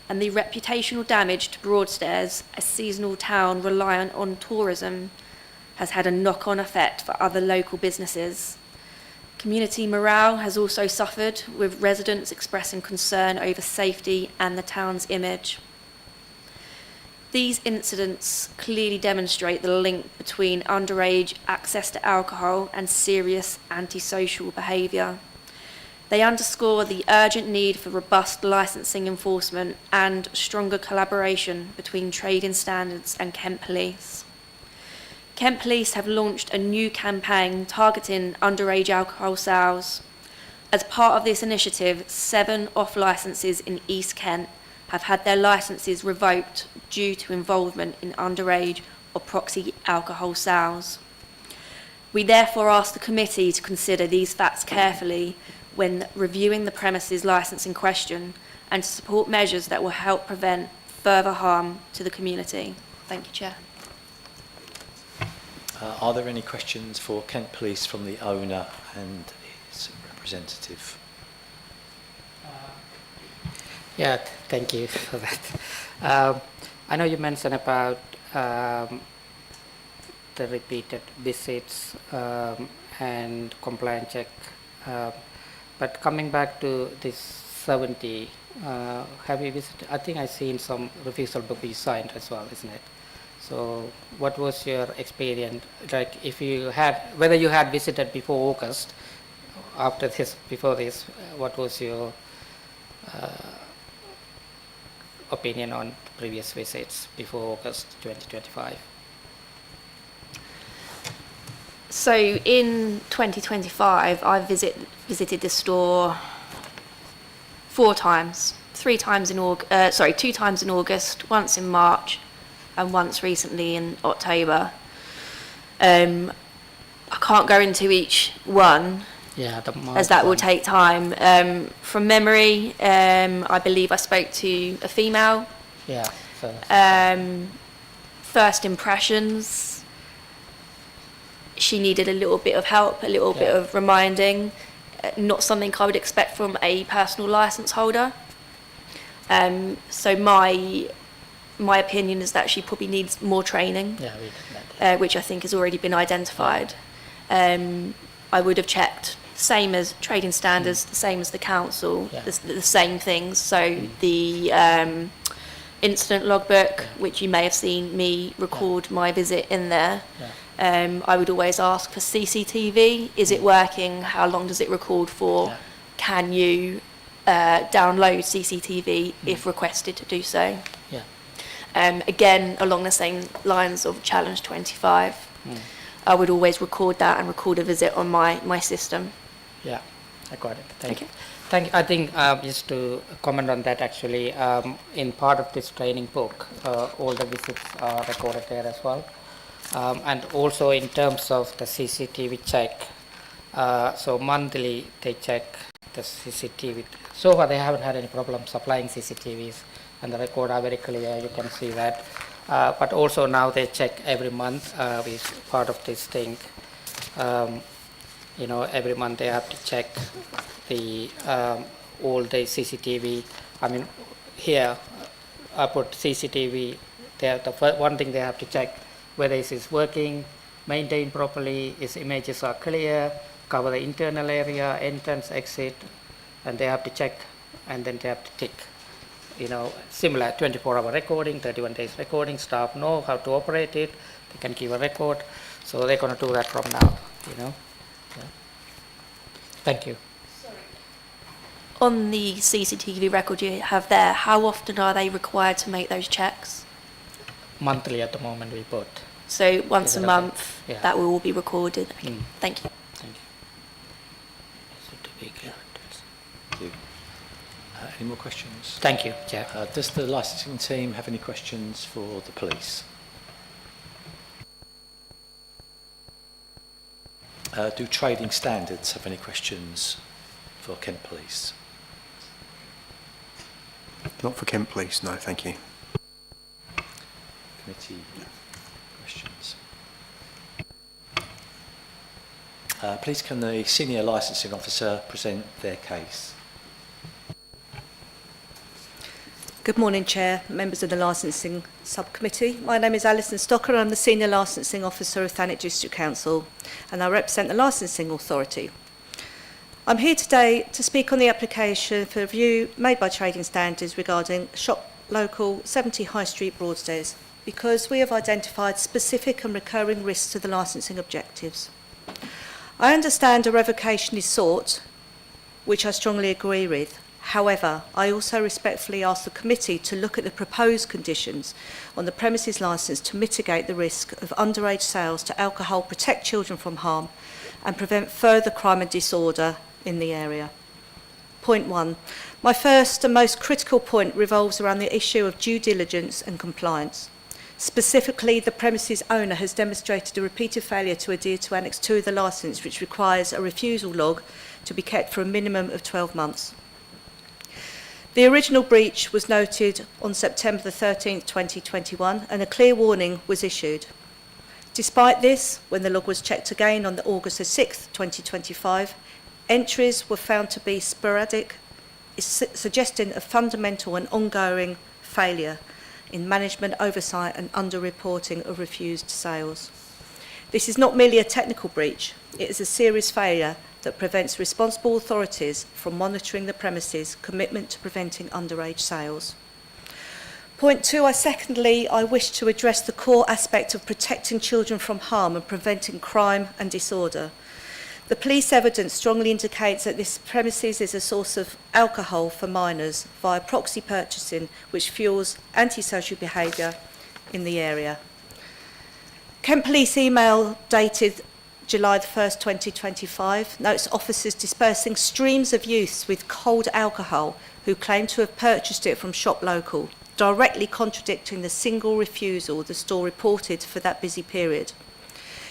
and the reputational damage to Broadstairs, a seasonal town reliant on tourism, has had a knock-on effect for other local businesses. Community morale has also suffered, with residents expressing concern over safety and the town's image. These incidents clearly demonstrate the link between underage access to alcohol and serious antisocial behaviour. They underscore the urgent need for robust licensing enforcement and stronger collaboration between trading standards and Kent Police. Kent Police have launched a new campaign targeting underage alcohol sales. As part of this initiative, 7 off-licences in East Kent have had their licences revoked due to involvement in underage or proxy alcohol sales. We therefore ask the committee to consider these facts carefully when reviewing the premises licence in question and to support measures that will help prevent further harm to the community. Thank you, Chair. Are there any questions for Kent Police from the owner and his representative? Yeah, thank you for that. I know you mentioned about the repeated visits and compliance check, but coming back to this 70, have you visited? I think I've seen some refusal book you signed as well, isn't it? So what was your experience, like if you had, whether you had visited before August, after this, before this, what was your opinion on previous visits before August 2025? So in 2025, I visited the store 4 times. 2 times in August, once in March, and once recently in October. I can't go into each one, Yeah, as that will take time. From memory, I believe I spoke to a female. Yeah. So, First impressions, she needed a little bit of help, a little bit of reminding. Not something I would expect from a personal license holder. So my opinion is that she probably needs more training, yeah, we did that. which I think has already been identified. I would have checked, same as trading standards, the same as the council, Yeah. the same things. So the incident logbook, which you may have seen me record my visit in there. Yeah. I would always ask for CCTV. Is it working? How long does it record for? Yeah. Can you download CCTV if requested to do so? Yeah. Again, along the same lines of Challenge 25, I would always record that and record a visit on my system. Yeah, I got it. Thank you. Okay. Thank you. I think just to comment on that, actually, in part of this training book, all the visits are recorded there as well. And also in terms of the CCTV check, so monthly they check the CCTV. So far they haven't had any problem supplying CCTVs, and the record are very clear, you can see that. But also now they check every month with part of this thing. You know, every month they have to check the all the CCTV. I mean, here I put CCTV. One thing they have to check whether it is working, maintained properly, its images are clear, cover the internal area, entrance, exit, and they have to check, and then they have to tick. You know, similar 24-hour recording, 31 days recording. Staff know how to operate it. They can give a record, so they're going to do that from now. You know. Yeah. Thank you. On the CCTV record you have there, how often are they required to make those checks? Monthly at the moment we put. So once Is a it okay? month, Yeah. that will all be recorded. Okay. Thank you. Thank you. Thank you. Any more questions? Thank you, Chair. Does the licensing team have any questions for the police? Do trading standards have any questions for Kent Police? Not for Kent Police, no, thank you. Committee questions? Please can the senior licensing officer present their case? Good morning, Chair, members of the Licensing Subcommittee. My name is Alison Stocker. I'm the Senior Licensing Officer of Thanet District Council, and I represent the Licensing Authority. I'm here today to speak on the application for review made by Trading Standards regarding Shop Local 70 High Street Broadstairs, because we have identified specific and recurring risks to the licensing objectives. I understand a revocation is sought, which I strongly agree with. However, I also respectfully ask the committee to look at the proposed conditions on the premises licence to mitigate the risk of underage sales to alcohol, protect children from harm and prevent further crime and disorder in the area. Point 1. My first and most critical point revolves around the issue of due diligence and compliance. Specifically, the premises owner has demonstrated a repeated failure to adhere to Annex 2 of the licence, which requires a refusal log to be kept for a minimum of 12 months. The original breach was noted on September the 13th, 2021, and a clear warning was issued. Despite this, when the log was checked again on August the 6th, 2025, entries were found to be sporadic, suggesting a fundamental and ongoing failure in management oversight and underreporting of refused sales. This is not merely a technical breach, it is a serious failure that prevents responsible authorities from monitoring the premises' commitment to preventing underage sales. Point 2, secondly, I wish to address the core aspect of protecting children from harm and preventing crime and disorder. The police evidence strongly indicates that this premises is a source of alcohol for minors via proxy purchasing, which fuels antisocial behaviour in the area. Kent Police email dated July the 1st, 2025, notes officers dispersing streams of youths with cold alcohol who claim to have purchased it from Shop Local, directly contradicting the single refusal the store reported for that busy period.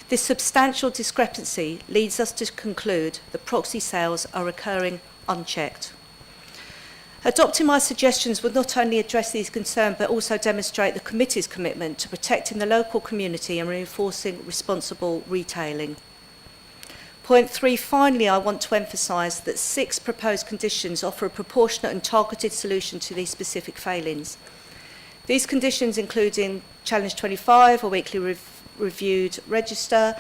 This substantial discrepancy leads us to conclude that proxy sales are occurring unchecked. Adopting my suggestions would not only address these concerns but also demonstrate the committee's commitment to protecting the local community and reinforcing responsible retailing. Point 3, finally, I want to emphasise that 6 proposed conditions offer a proportionate and targeted solution to these specific failings. These conditions, including Challenge 25, a weekly reviewed register,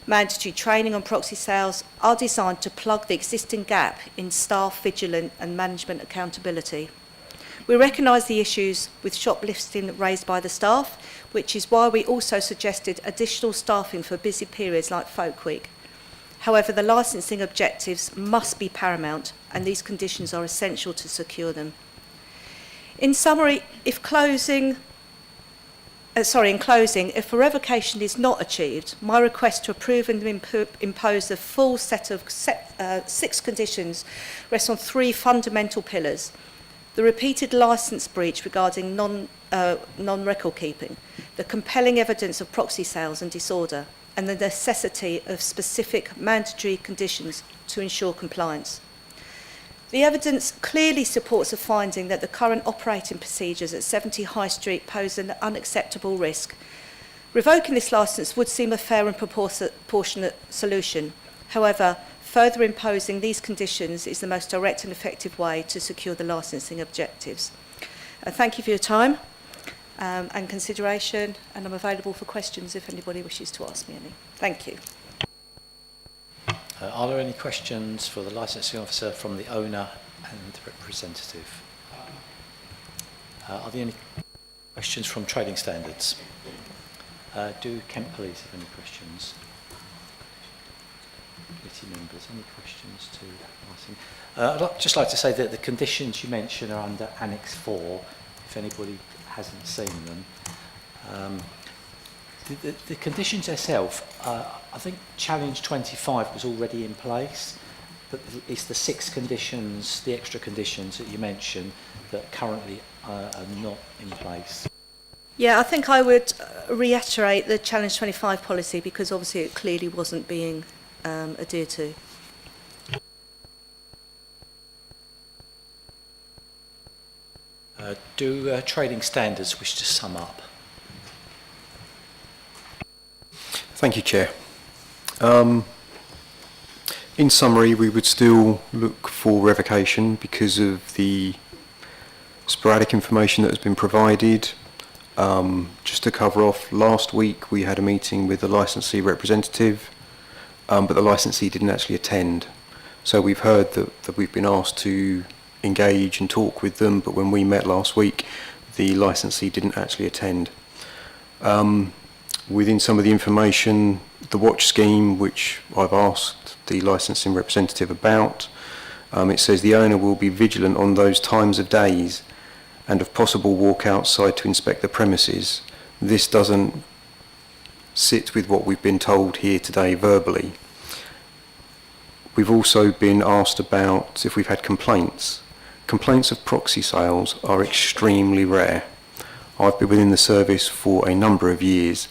mandatory training on proxy sales, are designed to plug the existing gap in staff vigilance and management accountability. We recognise the issues with shoplifting raised by the staff, which is why we also suggested additional staffing for busy periods like Folk Week. However, the licensing objectives must be paramount, and these conditions are essential to secure them. In summary, in closing, if a revocation is not achieved, my request to approve and impose the full set of 6 conditions rests on 3 fundamental pillars: the repeated licence breach regarding non-record keeping, the compelling evidence of proxy sales and disorder, and the necessity of specific mandatory conditions to ensure compliance. The evidence clearly supports the finding that the current operating procedures at 70 High Street pose an unacceptable risk. Revoking this licence would seem a fair and proportionate solution. However, further imposing these conditions is the most direct and effective way to secure the licensing objectives. Thank you for your time and consideration, and I'm available for questions if anybody wishes to ask me any. Thank you. Are there any questions for the licensing officer from the owner and the representative? Are there any questions from trading standards? Do Kent Police have any questions? Committee members, any questions to licensing? I'd just like to say that the conditions you mention are under Annex 4, if anybody hasn't seen them. The conditions themselves, I think Challenge 25 was already in place, but it's the 6 conditions, the extra conditions that you mentioned, that currently are not in place. Yeah, I think I would reiterate the Challenge 25 policy because obviously it clearly wasn't being adhered to. Do trading standards wish to sum up? Thank you, Chair. In summary, we would still look for revocation because of the sporadic information that has been provided. Just to cover off, last week we had a meeting with the licensee representative, but the licensee didn't actually attend. So we've heard that we've been asked to engage and talk with them, but when we met last week, the licensee didn't actually attend. Within some of the information, the watch scheme, which I've asked the licensing representative about, it says the owner will be vigilant on those times of days and if possible walk outside to inspect the premises. This doesn't sit with what we've been told here today verbally. We've also been asked about if we've had complaints. Complaints of proxy sales are extremely rare. I've been within the service for a number of years,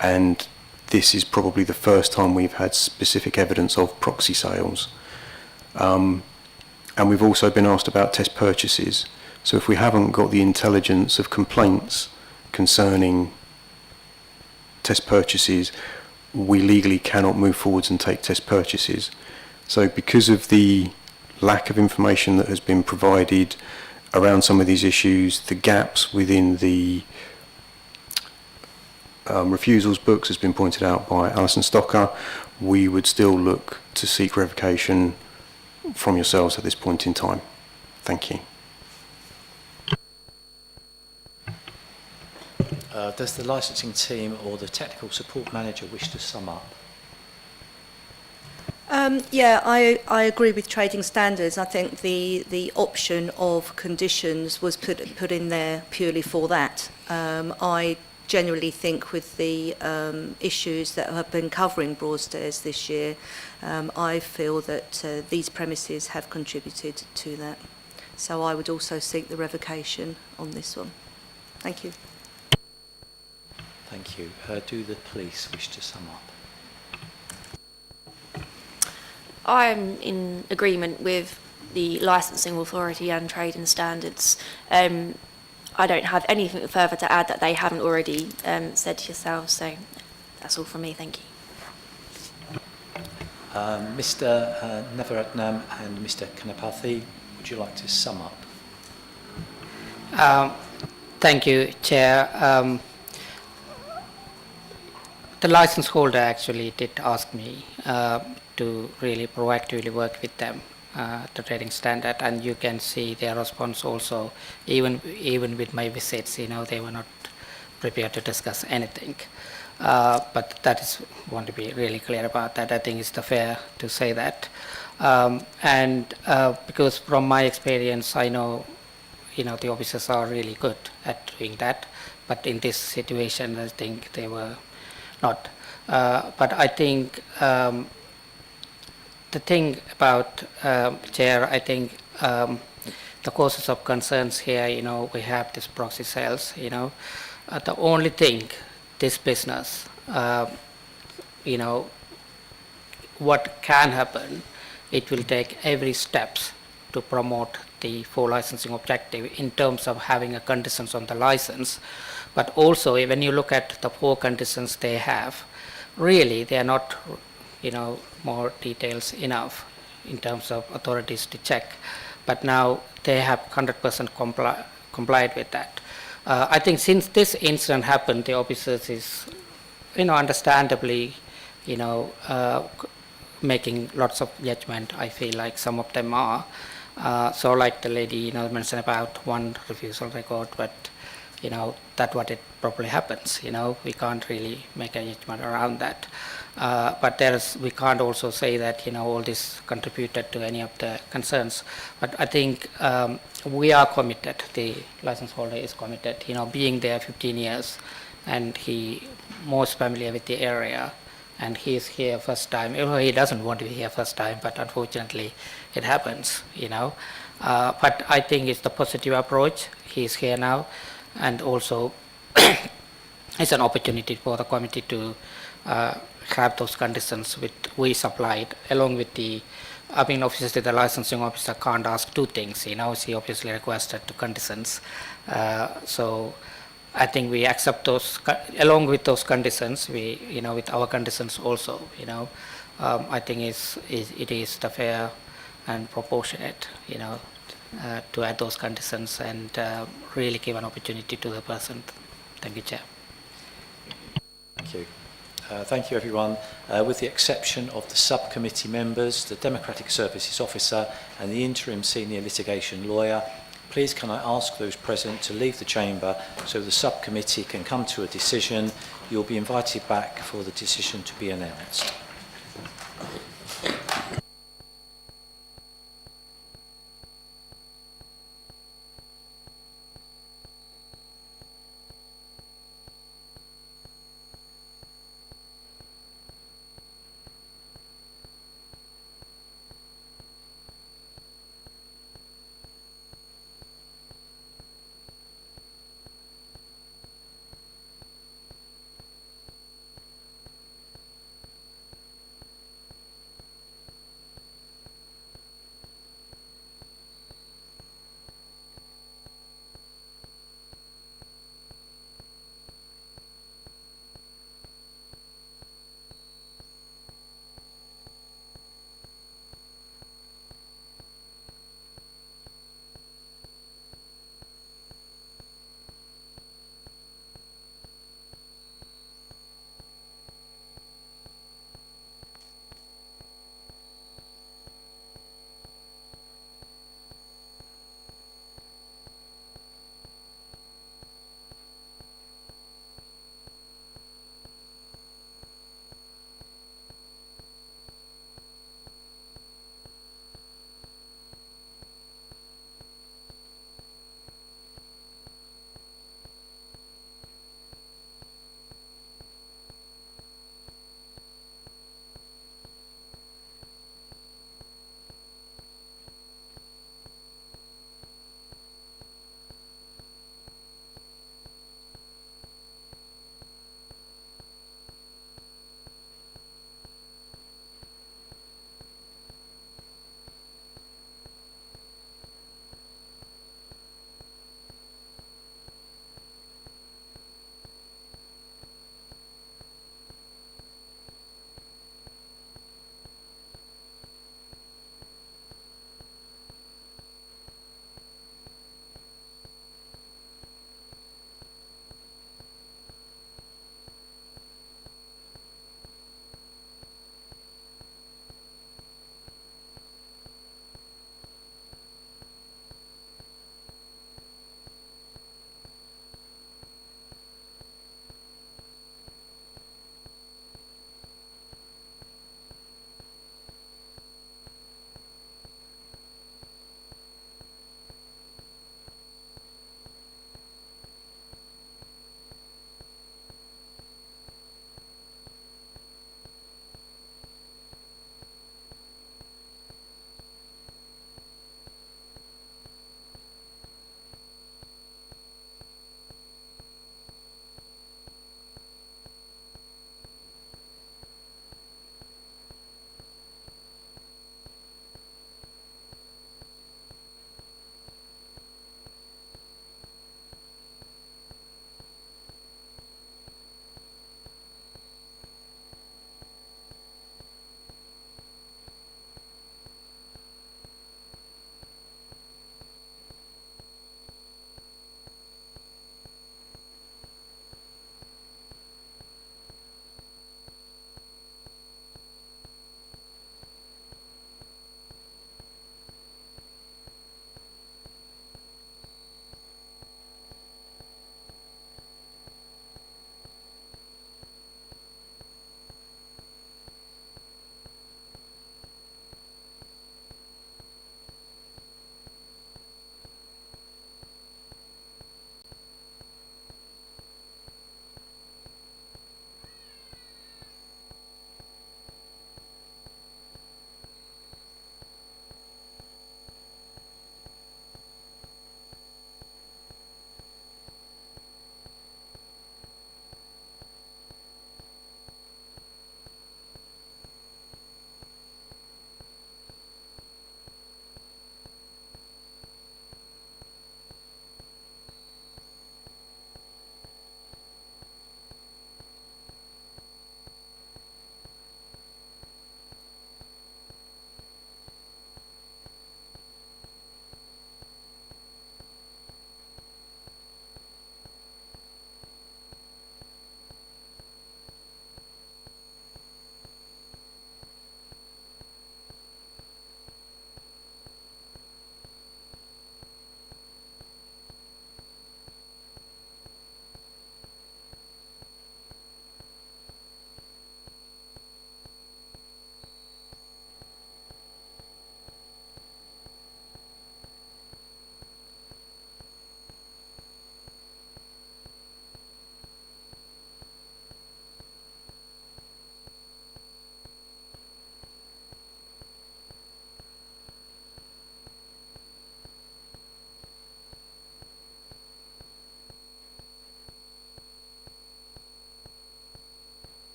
and this is probably the first time we've had specific evidence of proxy sales. And we've also been asked about test purchases. So if we haven't got the intelligence of complaints concerning test purchases, we legally cannot move forwards and take test purchases. So because of the lack of information that has been provided around some of these issues, the gaps within the refusals books has been pointed out by Alison Stocker, we would still look to seek revocation from yourselves at this point in time. Thank you. Does the licensing team or the technical support manager wish to sum up? Yeah, I agree with trading standards. I think the option of conditions was put in there purely for that. I generally think with the issues that have been covering Broadstairs this year, I feel that these premises have contributed to that. So I would also seek the revocation on this one. Thank you. Thank you. Do the police wish to sum up? I'm in agreement with the licensing authority and trading standards. I don't have anything further to add that they haven't already said to yourselves, so that's all from me, thank you. Mr. Nevaratnam and Mr. Kanapathy, would you like to sum up? Thank you, Chair. The license holder actually did ask me to really proactively work with them, the trading standard, and you can see their response also. Even with my visits, they were not prepared to discuss anything. But that is want to be really clear about that. I think it's fair to say that, because from my experience, I know the officers are really good at doing that. But in this situation, I think they were not. But I think the thing about Chair, I think the causes of concerns here, we have this proxy sales. The only thing this business, what can happen, it will take every steps to promote the full licensing objective in terms of having a conditions on the license. But also, when you look at the 4 conditions they have, really they are not, more details enough in terms of authorities to check. But now they have 100% complied with that. I think since this incident happened, the officers is, understandably, making lots of judgment. I feel like some of them are. So like the lady, mentioned about one refusal record, but, that's what it probably happens. We can't really make a judgment around that. But we can't also say that, all this contributed to any of the concerns. But I think we are committed, the license holder is committed, being there 15 years, and he most familiar with the area, and he is here first time. He doesn't want to be here first time, but unfortunately it happens, But I think it's the positive approach. He is here now, and also it's an opportunity for the committee to have those conditions which we supplied, along with obviously the licensing officer can't ask 2 things, she obviously requested 2 conditions. So I think we accept those, along with those conditions, we, with our conditions also, I think it is the fair and proportionate, to add those conditions and really give an opportunity to the person. Thank you, Chair. Thank you. Thank you, everyone. With the exception of the subcommittee members, the Democratic Services Officer and the interim senior litigation lawyer, please can I ask those present to leave the chamber so the subcommittee can come to a decision. You'll be invited back for the decision to be announced.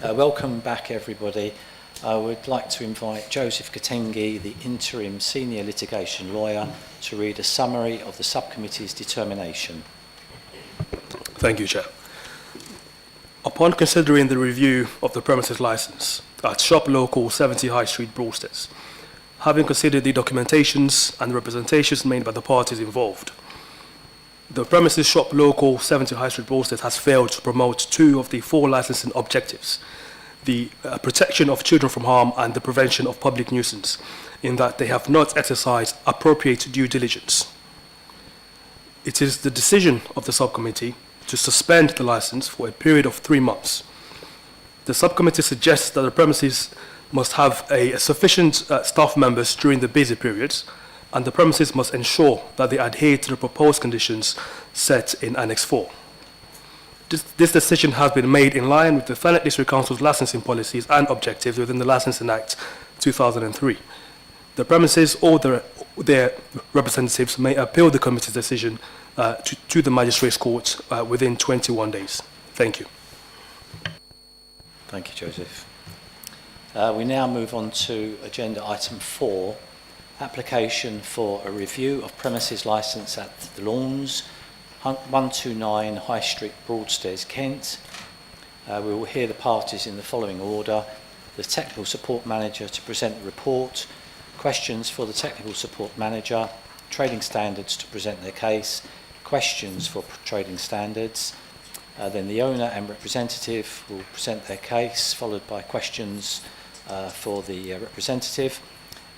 Welcome back, everybody. I would like to invite Joseph Katengi, the interim senior litigation lawyer, to read a summary of the subcommittee's determination. Thank you, Chair. Upon considering the review of the premises licence at Shop Local 70 High Street, Broadstairs, having considered the documentations and representations made by the parties involved, the premises Shop Local 70 High Street, Broadstairs has failed to promote 2 of the 4 licensing objectives: the protection of children from harm and the prevention of public nuisance, in that they have not exercised appropriate due diligence. It is the decision of the subcommittee to suspend the licence for a period of 3 months. The subcommittee suggests that the premises must have a sufficient staff members during the busy periods, and the premises must ensure that they adhere to the proposed conditions set in Annex 4. This decision has been made in line with the Thanet District Council's licensing policies and objectives within the Licensing Act 2003. The premises or their representatives may appeal the committee's decision to the Magistrates' Court within 21 days. Thank you. Thank you, Joseph. We now move on to agenda item 4, application for a review of premises licence at the Lawns, 129 High Street, Broadstairs, Kent. We will hear the parties in the following order: the Technical Support Manager to present the report, questions for the Technical Support Manager, Trading Standards to present their case, questions for Trading Standards, then the owner and representative will present their case, followed by questions for the representative,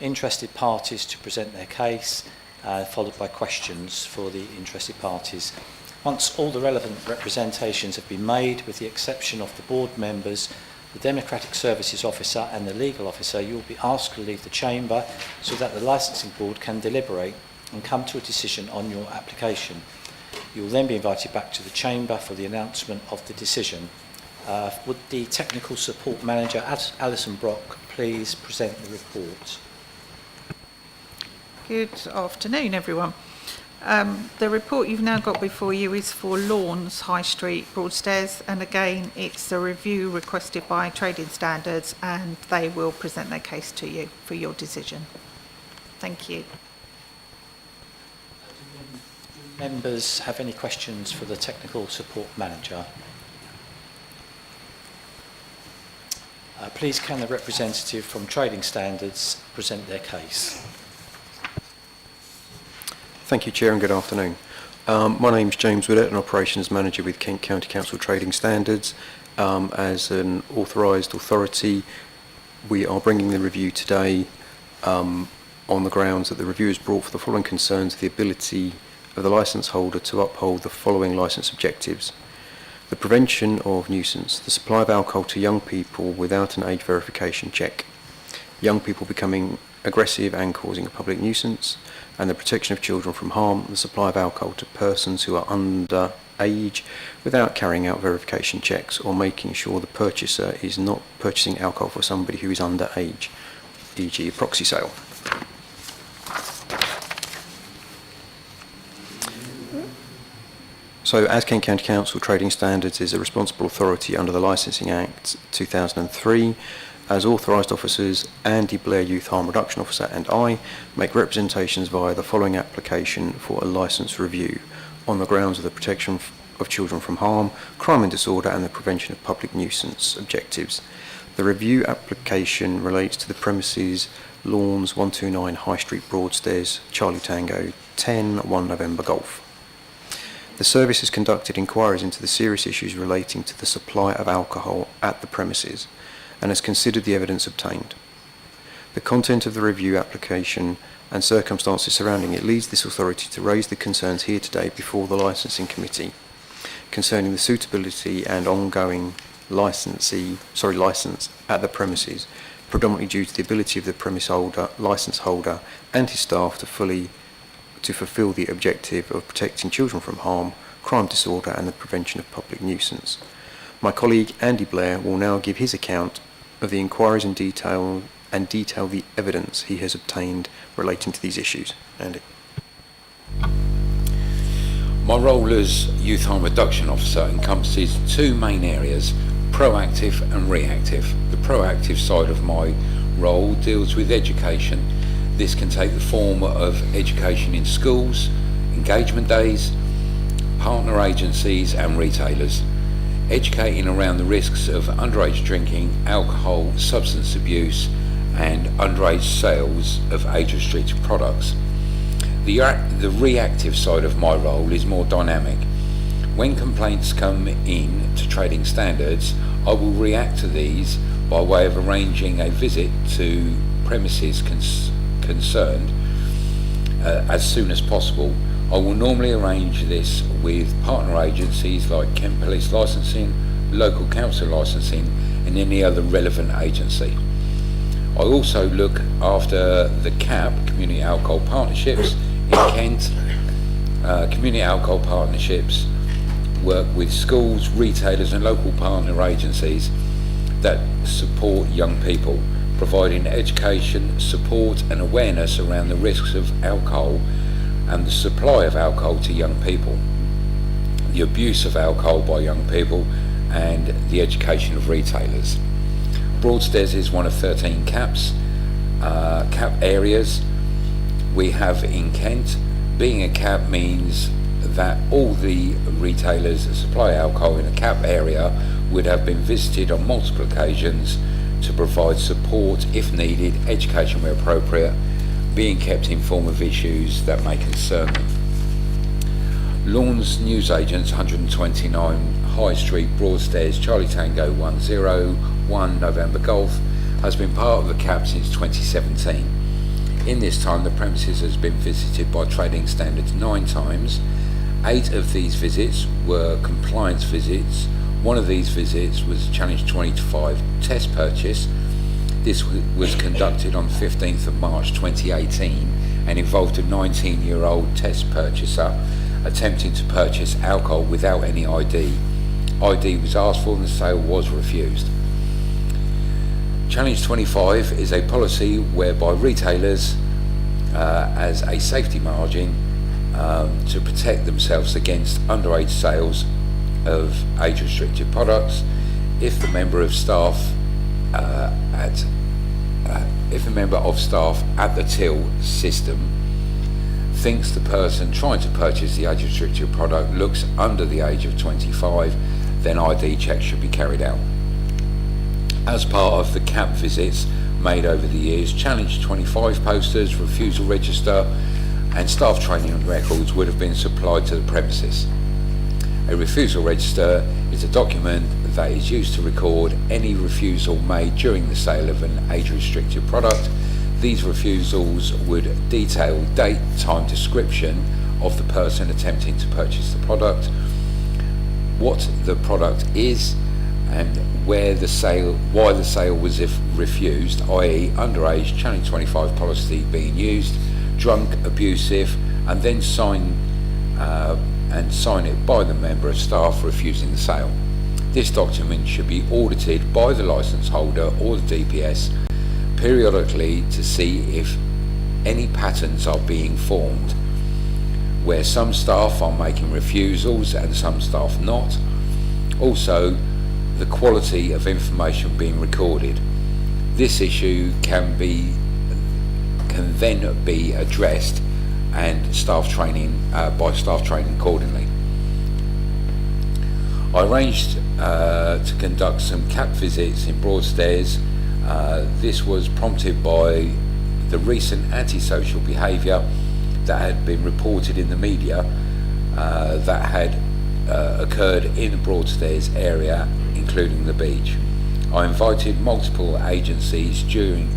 interested parties to present their case, followed by questions for the interested parties. Once all the relevant representations have been made, with the exception of the board members, the Democratic Services Officer and the Legal Officer, you will be asked to leave the chamber so that the Licensing Board can deliberate and come to a decision on your application. You will then be invited back to the chamber for the announcement of the decision. Would the Technical Support Manager, Alison Brock, please present the report? Good afternoon, everyone. The report you've now got before you is for Lawns, High Street, Broadstairs, and again it's a review requested by Trading Standards, and they will present their case to you for your decision. Thank you. Members have any questions for the Technical Support Manager? Please can the representative from Trading Standards present their case? Thank you, Chair, and good afternoon. My name is James Willett, an Operations Manager with Kent County Council Trading Standards. As an authorised authority, we are bringing the review today on the grounds that the review is brought for the following concerns: the ability of the licence holder to uphold the following licence objectives: the prevention of nuisance, the supply of alcohol to young people without an age verification check, young people becoming aggressive and causing a public nuisance, and the protection of children from harm, the supply of alcohol to persons who are under age without carrying out verification checks or making sure the purchaser is not purchasing alcohol for somebody who is under age, e.g. a proxy sale. So, as Kent County Council Trading Standards is a responsible authority under the Licensing Act 2003, as authorised officers, Andy Blair, Youth Harm Reduction Officer, and I make representations via the following application for a licence review on the grounds of the protection of children from harm, crime and disorder, and the prevention of public nuisance objectives. The review application relates to the premises Lawns, 129 High Street, Broadstairs, Charlie Tango 10, 1 November Golf. The service has conducted inquiries into the serious issues relating to the supply of alcohol at the premises and has considered the evidence obtained. The content of the review application and circumstances surrounding it leads this authority to raise the concerns here today before the Licensing Committee concerning the suitability and ongoing licence at the premises, predominantly due to the ability of the licence holder and his staff to fulfil the objective of protecting children from harm, crime, disorder, and the prevention of public nuisance. My colleague Andy Blair will now give his account of the inquiries in detail the evidence he has obtained relating to these issues. Andy. My role as Youth Harm Reduction Officer encompasses 2 main areas: proactive and reactive. The proactive side of my role deals with education. This can take the form of education in schools, engagement days, partner agencies and retailers, educating around the risks of underage drinking, alcohol, substance abuse and underage sales of age-restricted products. The reactive side of my role is more dynamic. When complaints come in to trading standards, I will react to these by way of arranging a visit to premises concerned as soon as possible. I will normally arrange this with partner agencies like Kent Police Licensing, local council licensing and any other relevant agency. I also look after the CAP, Community Alcohol Partnerships in Kent. Community Alcohol Partnerships work with schools, retailers and local partner agencies that support young people, providing education, support and awareness around the risks of alcohol and the supply of alcohol to young people, the abuse of alcohol by young people and the education of retailers. Broadstairs is one of 13 CAP areas we have in Kent. Being a CAP means that all the retailers that supply alcohol in a CAP area would have been visited on multiple occasions to provide support if needed, education where appropriate, being kept informed of issues that may concern them. Lawns Newsagents, 129 High Street, Broadstairs, Charlie Tango 101 November Golf, has been part of the CAP since 2017. In this time, the premises has been visited by Trading Standards 9 times. 8 of these visits were compliance visits. One of these visits was a Challenge 25 test purchase. This was conducted on 15th of March 2018 and involved a 19-year-old test purchaser attempting to purchase alcohol without any ID. ID was asked for and the sale was refused. Challenge 25 is a policy whereby retailers, as a safety margin, to protect themselves against underage sales of age-restricted products, if a member of staff at the till system thinks the person trying to purchase the age-restricted product looks under the age of 25, then ID checks should be carried out. As part of the CAP visits made over the years, Challenge 25 posters, refusal register and staff training records would have been supplied to the premises. A refusal register is a document that is used to record any refusal made during the sale of an age-restricted product. These refusals would detail date, time, description of the person attempting to purchase the product, what the product is, and why the sale was refused, i.e. underage, Challenge 25 policy being used, drunk, abusive, and then sign it by the member of staff refusing the sale. This document should be audited by the licence holder or the DPS periodically to see if any patterns are being formed, where some staff are making refusals and some staff not. Also, the quality of information being recorded. This issue can then be addressed and staff training accordingly. I arranged to conduct some CAP visits in Broadstairs. This was prompted by the recent antisocial behaviour that had been reported in the media that had occurred in the Broadstairs area, including the beach. I invited multiple agencies due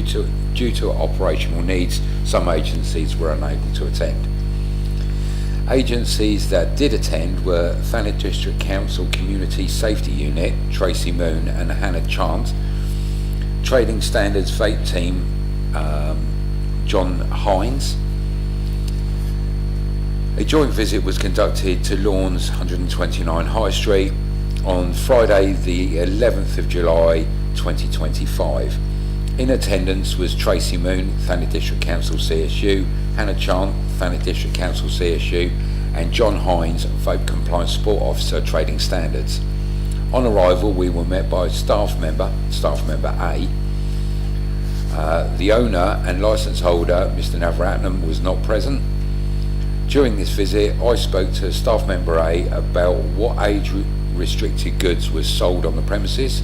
to operational needs. Some agencies were unable to attend. Agencies that did attend were Thanet District Council Community Safety Unit, Tracy Moon and Hannah Chant, Trading Standards Vape Team, John Hines. A joint visit was conducted to Lawns 129 High Street on Friday the 11th of July 2025. In attendance was Tracy Moon, Thanet District Council CSU, Hannah Chant, Thanet District Council CSU, and John Hines, Vape Compliance Support Officer, Trading Standards. On arrival, we were met by staff member A. The owner and licence holder, Mr. Navaratnam, was not present. During this visit, I spoke to staff member A about what age-restricted goods were sold on the premises,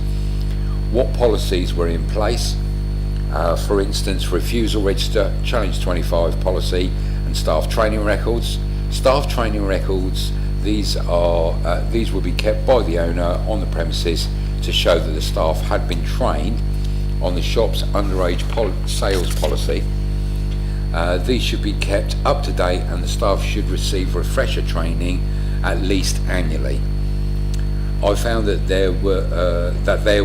what policies were in place, for instance, refusal register, challenge 25 policy, and staff training records. Staff training records, these will be kept by the owner on the premises to show that the staff had been trained on the shop's underage sales policy. These should be kept up to date, and the staff should receive refresher training at least annually. I found that there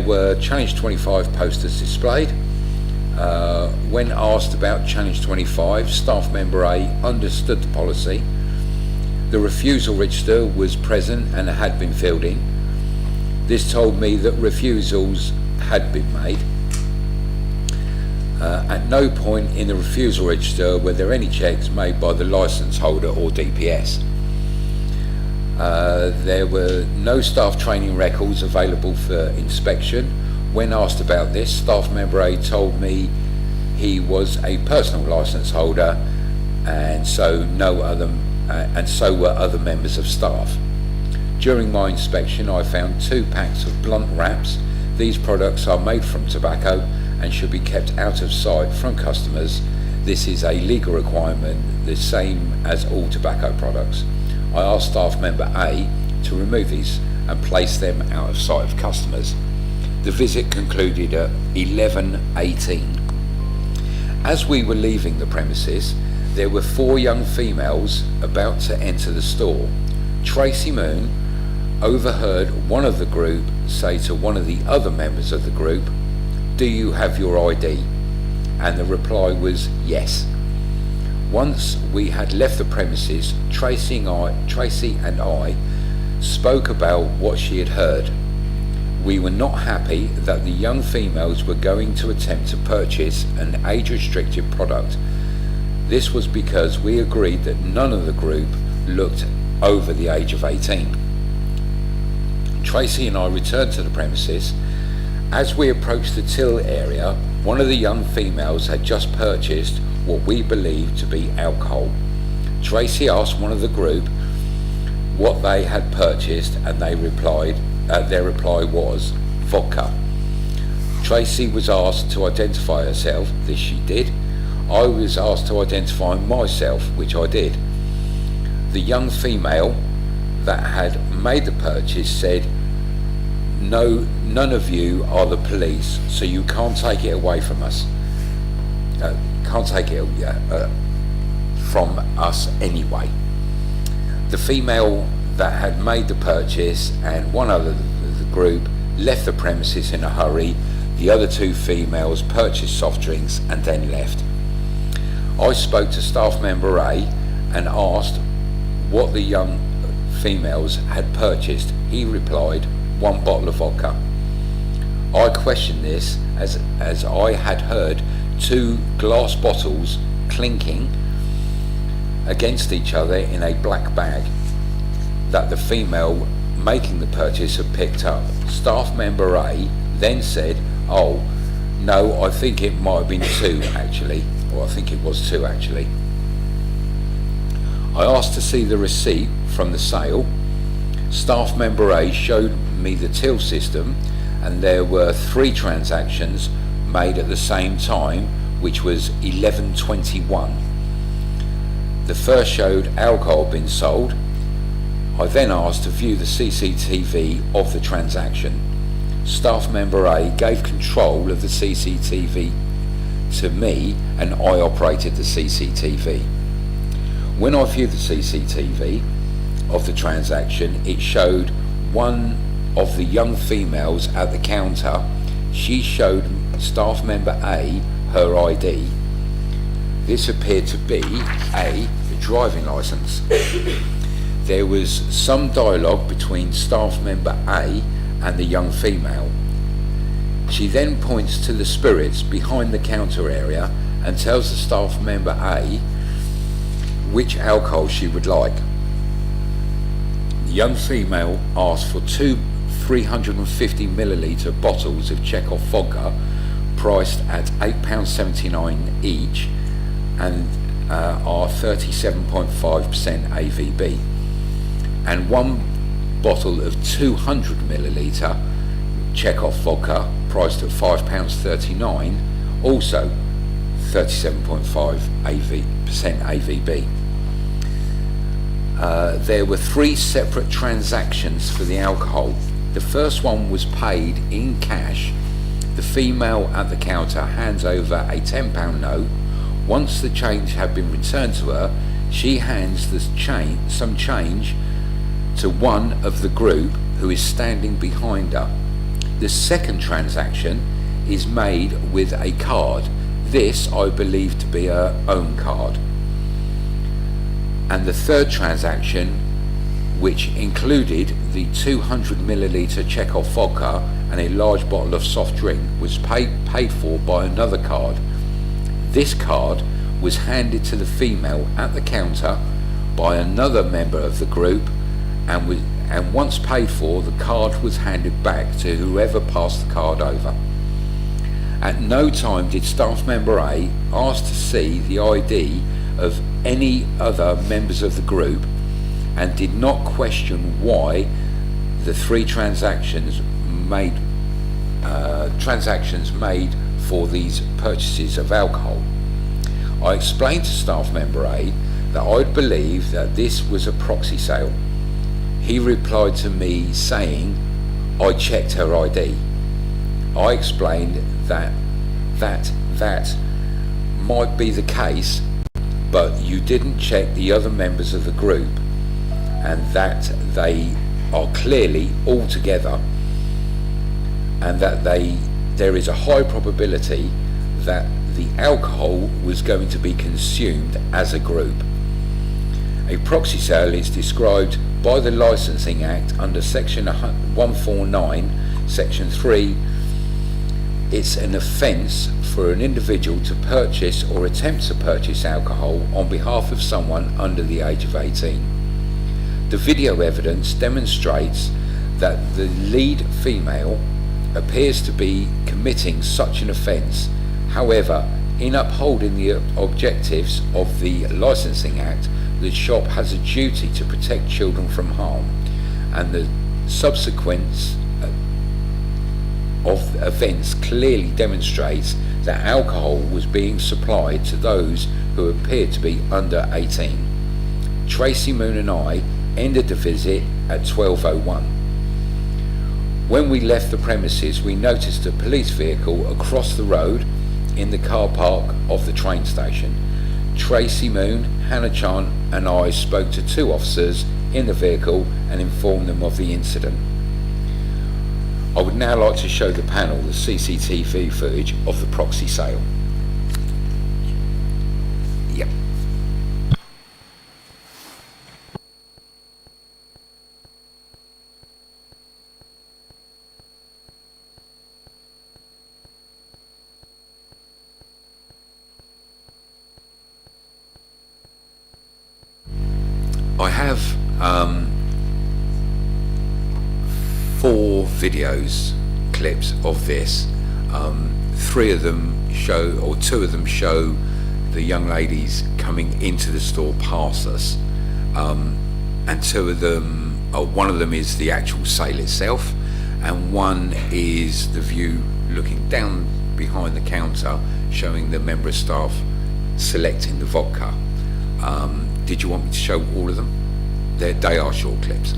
were Challenge 25 posters displayed. When asked about Challenge 25, staff member A understood the policy. The refusal register was present and had been filled in. This told me that refusals had been made. At no point in the refusal register were there any checks made by the licence holder or DPS. There were no staff training records available for inspection. When asked about this, staff member A told me he was a personal licence holder, and so were other members of staff. During my inspection, I found 2 packs of blunt wraps. These products are made from tobacco and should be kept out of sight from customers. This is a legal requirement, the same as all tobacco products. I asked staff member A to remove these and place them out of sight of customers. The visit concluded at 11:18. As we were leaving the premises, there were 4 young females about to enter the store. Tracy Moon overheard one of the group say to one of the other members of the group, "Do you have your ID?" And the reply was yes. Once we had left the premises, Tracy and I spoke about what she had heard. We were not happy that the young females were going to attempt to purchase an age-restricted product. This was because we agreed that none of the group looked over the age of 18. Tracy and I returned to the premises. As we approached the till area, one of the young females had just purchased what we believed to be alcohol. Tracy asked one of the group what they had purchased, and their reply was vodka. Tracy was asked to identify herself. This she did. I was asked to identify myself, which I did. The young female that had made the purchase said, "No, none of you are the police, so you can't take it away from us. Can't take it from us anyway." The female that had made the purchase and one other of the group left the premises in a hurry. The other 2 females purchased soft drinks and then left. I spoke to staff member A and asked what the young females had purchased. He replied, 1 bottle of vodka. I questioned this as I had heard 2 glass bottles clinking against each other in a black bag that the female making the purchase had picked up. Staff member A then said, "Oh, no, I think it might have been 2 actually," or I think it was 2 actually. I asked to see the receipt from the sale. Staff member A showed me the till system, and there were 3 transactions made at the same time, which was 11:21. The first showed alcohol being sold. I then asked to view the CCTV of the transaction. Staff member A gave control of the CCTV to me, and I operated the CCTV. When I viewed the CCTV of the transaction, it showed one of the young females at the counter. She showed staff member A her ID. This appeared to be a driving licence. There was some dialogue between staff member A and the young female. She then points to the spirits behind the counter area and tells the staff member A which alcohol she would like. The young female asked for two 350 millilitre bottles of Chekhov vodka priced at £8.79 each and are 37.5% AVB, and one bottle of 200 millilitre Chekhov vodka priced at £5.39, also 37.5% AVB. There were 3 separate transactions for the alcohol. The first one was paid in cash. The female at the counter hands over a £10 note. Once the change had been returned to her, she hands some change to one of the group who is standing behind her. The second transaction is made with a card. This I believe to be her own card. And the third transaction, which included the 200 millilitre Chekhov vodka and a large bottle of soft drink, was paid for by another card. This card was handed to the female at the counter by another member of the group, and once paid for, the card was handed back to whoever passed the card over. At no time did staff member A ask to see the ID of any other members of the group, and did not question why the 3 transactions made for these purchases of alcohol. I explained to staff member A that I believe that this was a proxy sale. He replied to me saying I checked her ID. I explained that might be the case, but you didn't check the other members of the group, and that they are clearly all together, and that there is a high probability that the alcohol was going to be consumed as a group. A proxy sale is described by the Licensing Act under section 149, section 3. It's an offence for an individual to purchase or attempt to purchase alcohol on behalf of someone under the age of 18. The video evidence demonstrates that the lead female appears to be committing such an offence. However, in upholding the objectives of the Licensing Act, the shop has a duty to protect children from harm, and the subsequence of events clearly demonstrates that alcohol was being supplied to those who appeared to be under 18. Tracy Moon and I ended the visit at 12:01. When we left the premises, we noticed a police vehicle across the road in the car park of the train station. Tracy Moon, Hannah Chan and I spoke to 2 officers in the vehicle and informed them of the incident. I would now like to show the panel the CCTV footage of the proxy sale. Yep. I have 4 videos clips of this. 3 of them show, or 2 of them show the young ladies coming into the store past us, and 2 of them, one of them is the actual sale itself, and one is the view looking down behind the counter showing the member of staff selecting the vodka. Did you want me to show all of them? They are short clips.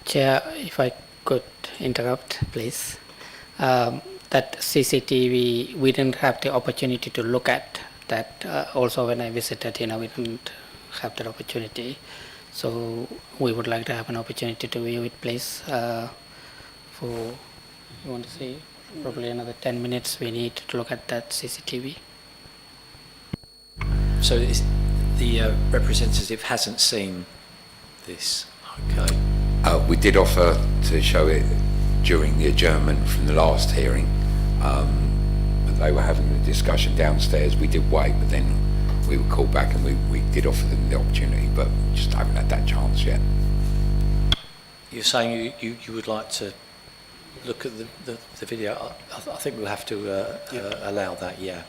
Chair, if I could interrupt, please. That CCTV, we didn't have the opportunity to look at that. Also, when I visited, we didn't have that opportunity. So we would like to have an opportunity to view it, please. For, you want to see, probably another 10 minutes we need to look at that CCTV. So the representative hasn't seen this. Okay. We did offer to show it during the adjournment from the last hearing, but they were having a discussion downstairs. We did wait, but then we were called back and we did offer them the opportunity, but just haven't had that chance yet. You're saying you would like to look at the video. I think we'll have to allow that, yeah.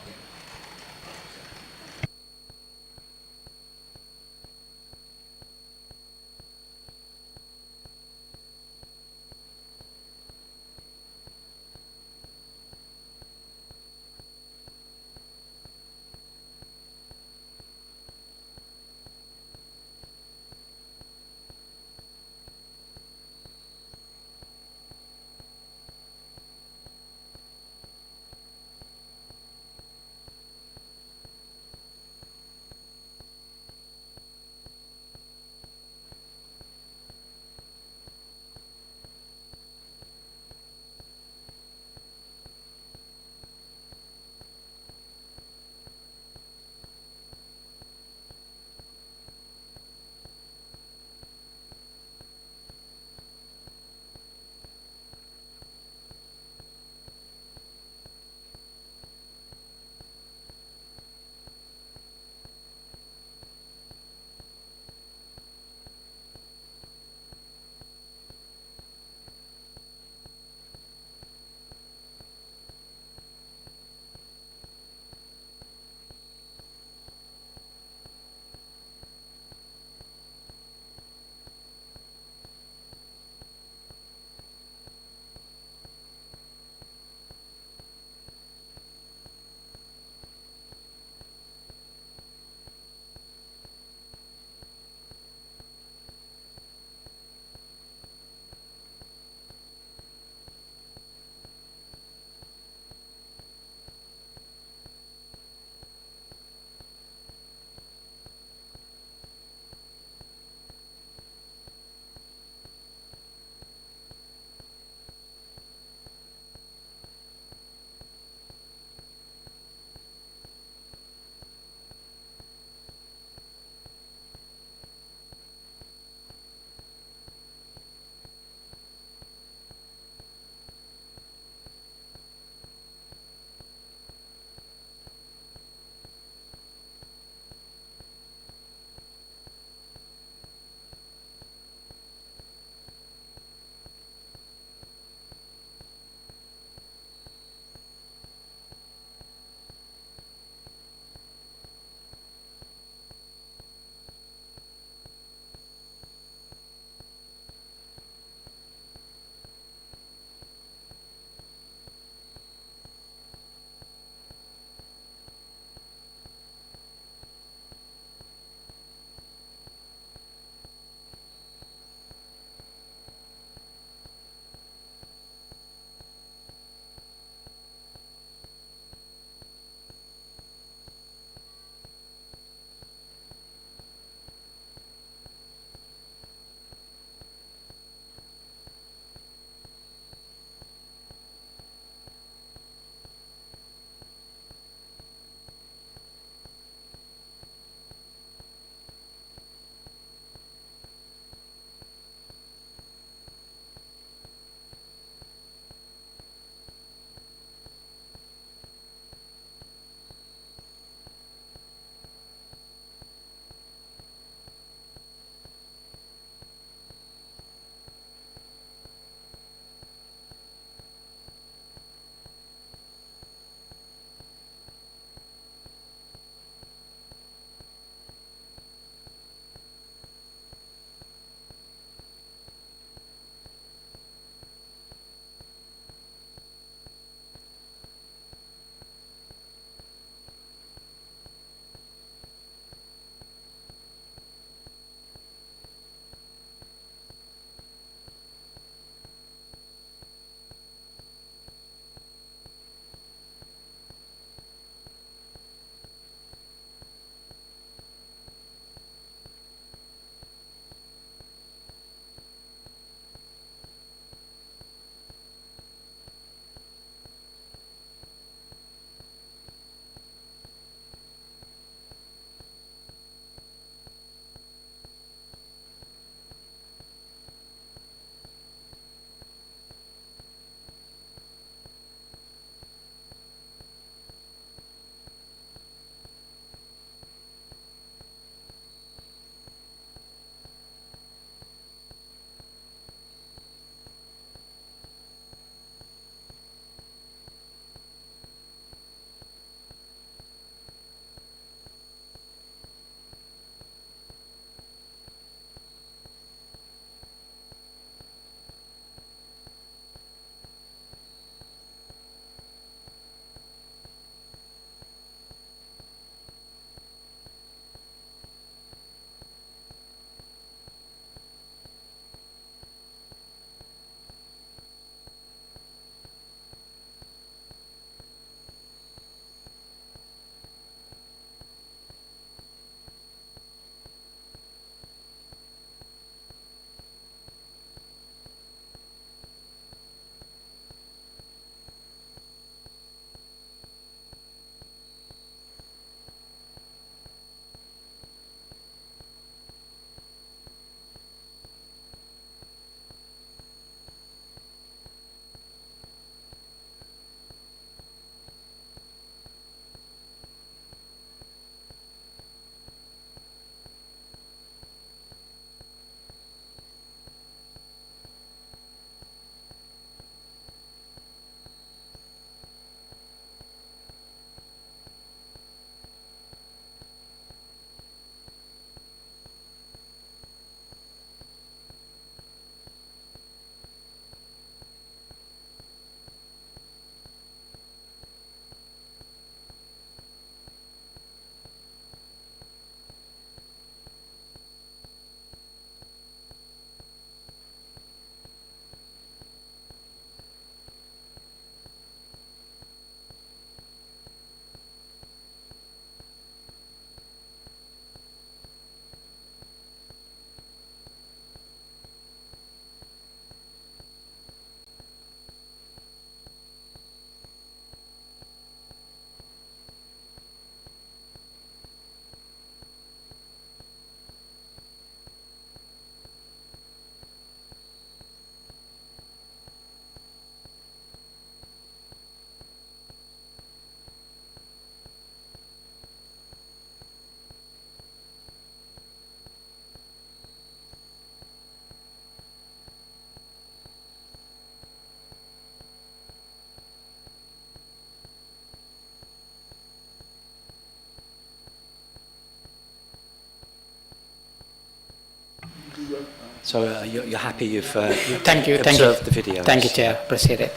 So you're happy you've Thank you. observed the video? Thank you, Chair. Appreciate it.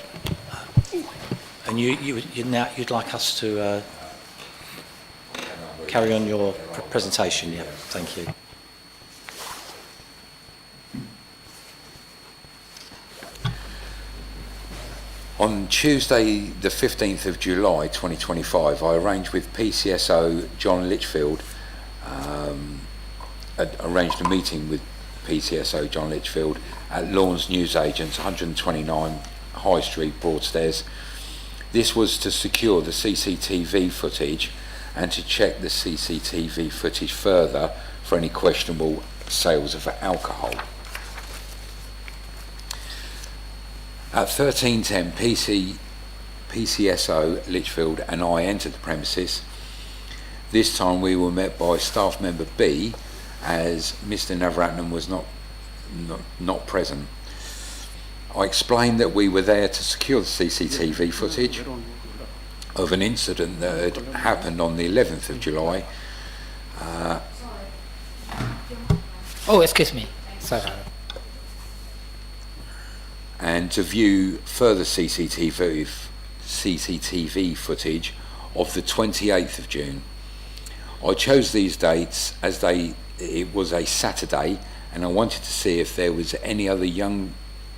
And you'd like us to carry on your presentation? Yeah, thank you. On Tuesday, the 15th of July 2025, I arranged with PCSO John Litchfield, arranged a meeting with PCSO John Litchfield at Lawns Newsagents, 129 High Street, Broadstairs. This was to secure the CCTV footage and to check the CCTV footage further for any questionable sales of alcohol. At 13:10, PCSO Litchfield and I entered the premises. This time we were met by staff member B, as Mr. Navaratnam was not present. I explained that we were there to secure the CCTV footage of an incident that had happened on the 11th of July. Oh, excuse me. Sorry. And to view further CCTV footage of the 28th of June. I chose these dates as it was a Saturday, and I wanted to see if there was any other young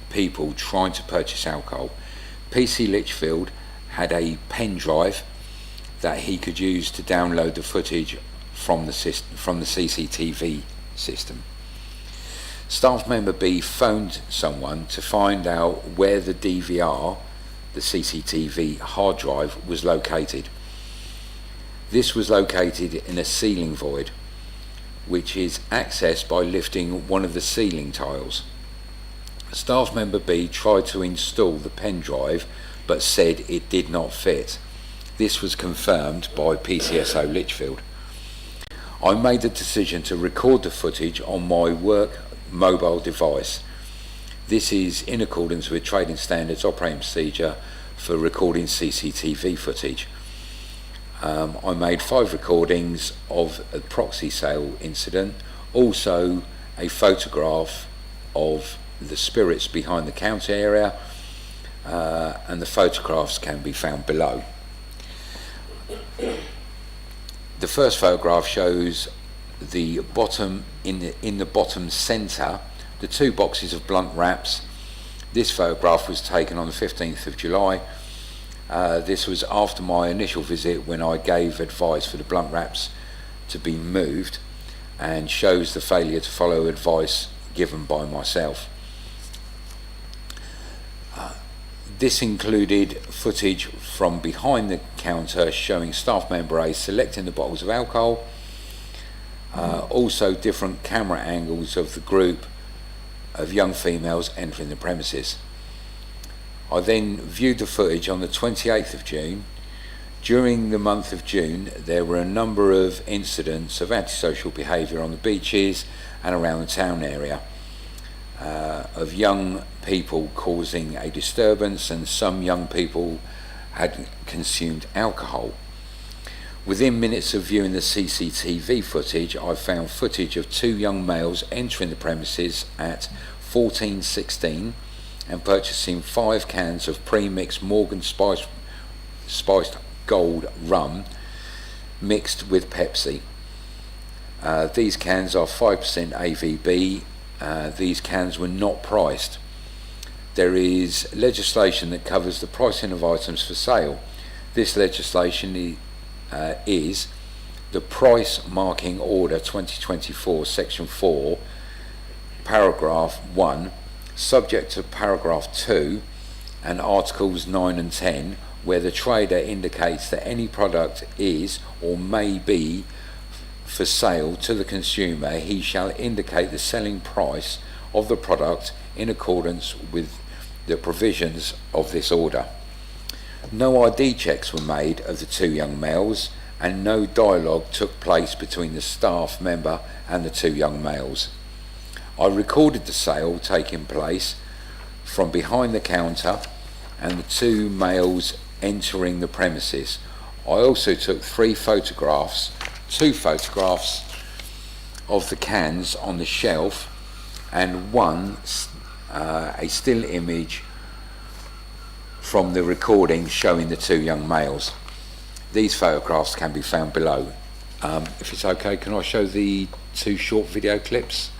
people trying to purchase alcohol. PC Litchfield had a pen drive that he could use to download the footage from the CCTV system. Staff member B phoned someone to find out where the DVR, the CCTV hard drive, was located. This was located in a ceiling void, which is accessed by lifting one of the ceiling tiles. Staff member B tried to install the pen drive but said it did not fit. This was confirmed by PCSO Litchfield. I made the decision to record the footage on my work mobile device. This is in accordance with Trading Standards Operating Procedure for recording CCTV footage. I made 5 recordings of a proxy sale incident, also a photograph of the spirits behind the counter area, and the photographs can be found below. The first photograph shows the bottom in the bottom centre the 2 boxes of blunt wraps. This photograph was taken on the 15th of July. This was after my initial visit, when I gave advice for the blunt wraps to be moved, and shows the failure to follow advice given by myself. This included footage from behind the counter showing staff member A selecting the bottles of alcohol, also different camera angles of the group of young females entering the premises. I then viewed the footage on the 28th of June. During the month of June, there were a number of incidents of antisocial behaviour on the beaches and around the town area, of young people causing a disturbance, and some young people had consumed alcohol. Within minutes of viewing the CCTV footage, I found footage of 2 young males entering the premises at 14:16 and purchasing 5 cans of pre-mixed Morgan spiced gold rum mixed with Pepsi. These cans are 5% AVB. These cans were not priced. There is legislation that covers the pricing of items for sale. This legislation is the Price Marking Order 2024, Section 4, Paragraph 1, subject to Paragraph 2 and Articles 9 and 10, where the trader indicates that any product is or may be for sale to the consumer, he shall indicate the selling price of the product in accordance with the provisions of this order. No ID checks were made of the 2 young males, and no dialogue took place between the staff member and the 2 young males. I recorded the sale taking place from behind the counter and the 2 males entering the premises. I also took 2 photographs of the cans on the shelf and one a still image from the recording showing the two young males. These photographs can be found below. If it's okay, can I show the two short video clips?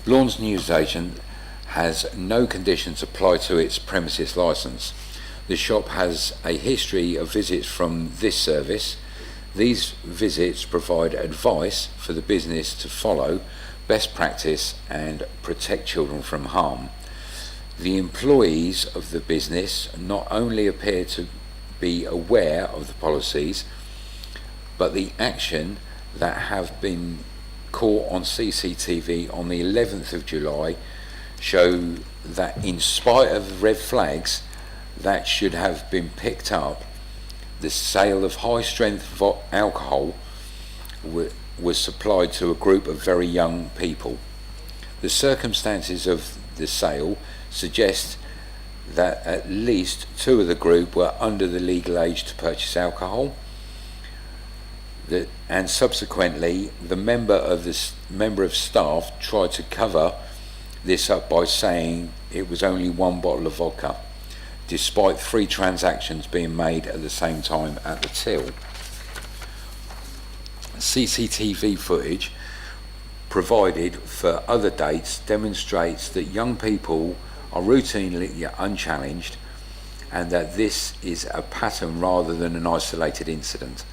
Lawns Newsagent has no conditions applied to its premises licence. The shop has a history of visits from this service. These visits provide advice for the business to follow, best practice and protect children from harm. The employees of the business not only appear to be aware of the policies, but the action that have been caught on CCTV on the 11th of July show that in spite of red flags that should have been picked up, the sale of high strength alcohol was supplied to a group of very young people. The circumstances of the sale suggest that at least two of the group were under the legal age to purchase alcohol, and subsequently the member of staff tried to cover this up by saying it was only one bottle of vodka, despite 3 transactions being made at the same time at the till. CCTV footage provided for other dates demonstrates that young people are routinely unchallenged and that this is a pattern rather than an isolated incident.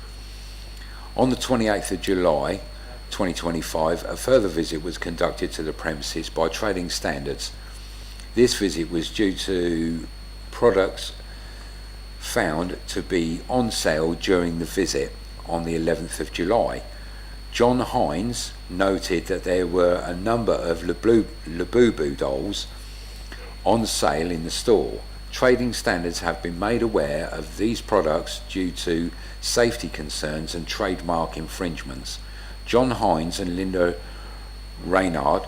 On the 28th of July 2025, a further visit was conducted to the premises by Trading Standards. This visit was due to products found to be on sale during the visit on the 11th of July. John Hines noted that there were a number of Labubu dolls on sale in the store. Trading Standards have been made aware of these products due to safety concerns and trademark infringements. John Hines and Linda Reynard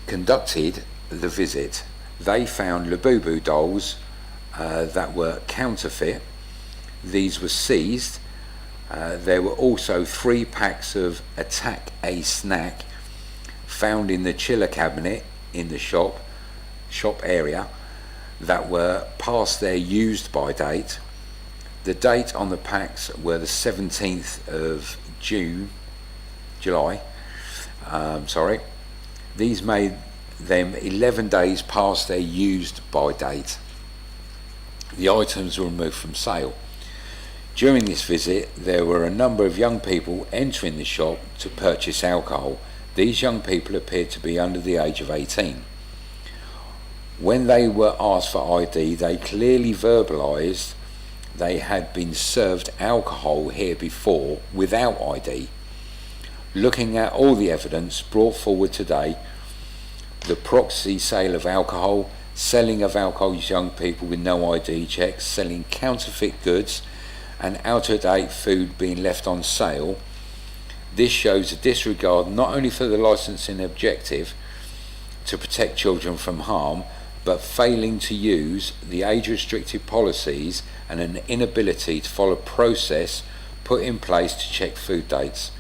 conducted the visit. They found Labubu dolls that were counterfeit. These were seized. There were also 3 packs of Attack A Snack found in the chiller cabinet in the shop area that were past their used by date. The date on the packs were the 17th of July. These made them 11 days past their used by date. The items were removed from sale. During this visit, there were a number of young people entering the shop to purchase alcohol. These young people appeared to be under the age of 18. When they were asked for ID, they clearly verbalised they had been served alcohol here before without ID. Looking at all the evidence brought forward today, the proxy sale of alcohol, selling of alcohol to young people with no ID checks, selling counterfeit goods and out-of-date food being left on sale, this shows a disregard not only for the licensing objective to protect children from harm, but failing to use the age-restricted policies and an inability to follow process put in place to check food dates.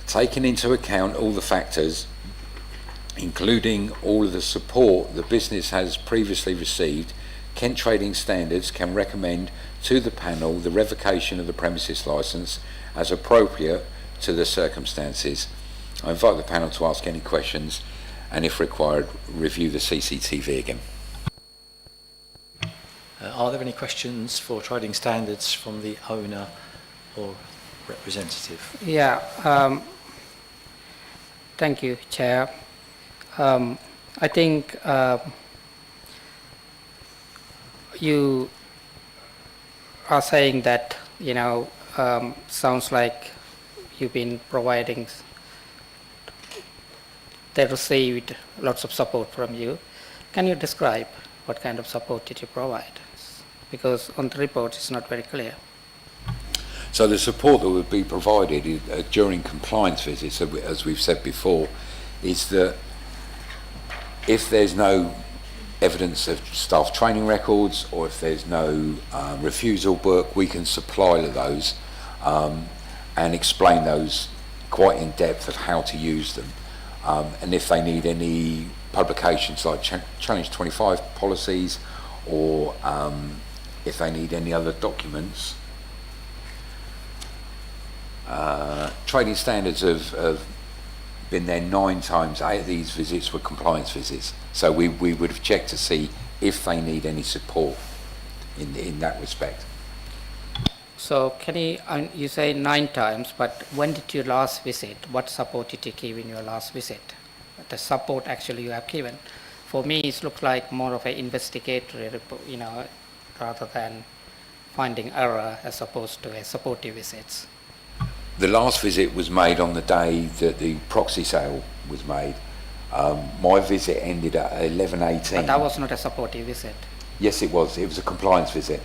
Taking into account all the factors, including all of the support the business has previously received, Kent Trading Standards can recommend to the panel the revocation of the premises licence as appropriate to the circumstances. I invite the panel to ask any questions and, if required, review the CCTV again. Are there any questions for Trading Standards from the owner or representative? Yeah, thank you, Chair. I think you are saying that, sounds like you've been providing, they received lots of support from you. Can you describe what kind of support did you provide? Because on the report it's not very clear. So the support that would be provided during compliance visits, as we've said before, is that if there's no evidence of staff training records or if there's no refusal book, we can supply those and explain those quite in depth of how to use them. And if they need any publications like Challenge 25 policies, or if they need any other documents, Trading Standards have been there 9 times. 8 of these visits were compliance visits, so we would have checked to see if they need any support in that respect. So can you say 9 times, but when did you last visit? What support did you give in your last visit? The support actually you have given. For me, it looks like more of an investigatory report, rather than finding error as opposed to a supportive visits. The last visit was made on the day that the proxy sale was made. My visit ended at 11:18. But that was not a supportive visit. Yes, it was. It was a compliance visit.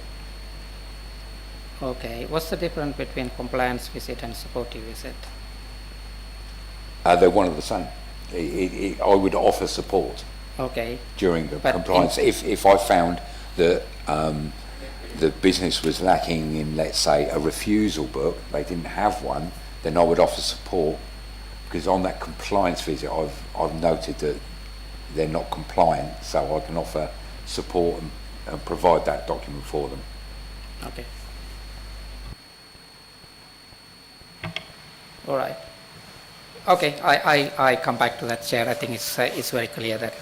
Okay. What's the difference between compliance visit and supportive visit? They're one and the same. I would offer support. Okay. During the compliance, if I found that the business was lacking in, let's say, a refusal book, they didn't have one, then I would offer support, because on that compliance visit I've noted that they're not compliant, so I can offer support and provide that document for them. Okay. All right. Okay, I come back to that, Chair. I think it's very clear that,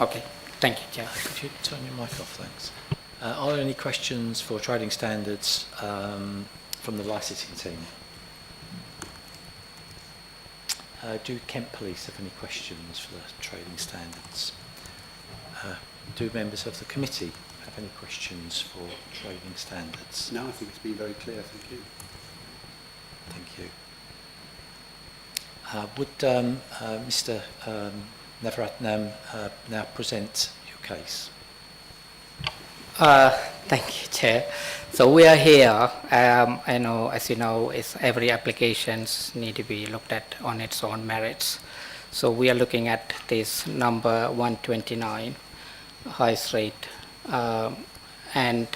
okay, thank you, Chair. Could you turn your mic off, thanks. Are there any questions for Trading Standards from the licensing team? Do Kent Police have any questions for the Trading Standards? Do members of the committee have any questions for Trading Standards? No, I think it's been very clear, thank you. Thank you. Would Mr. Navaratnam now present your case? Thank you, Chair. So we are here. I know, as you know, every applications need to be looked at on its own merits. So we are looking at this number 129 High Street, and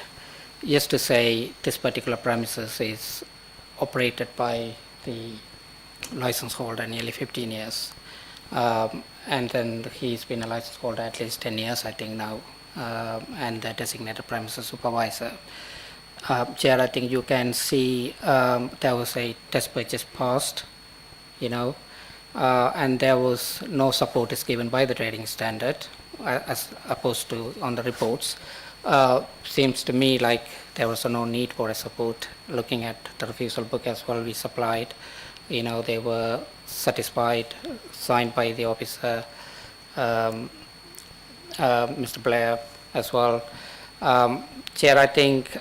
just to say this particular premises is operated by the license holder nearly 15 years, and then he's been a license holder at least 10 years, I think now, and the designated premises supervisor. Chair, I think you can see there was a test purchase passed, and there was no support is given by the trading standard as opposed to on the reports. Seems to me like there was no need for a support. Looking at the refusal book as well we supplied, they were satisfied, signed by the officer, Mr. Blair as well. Chair, I think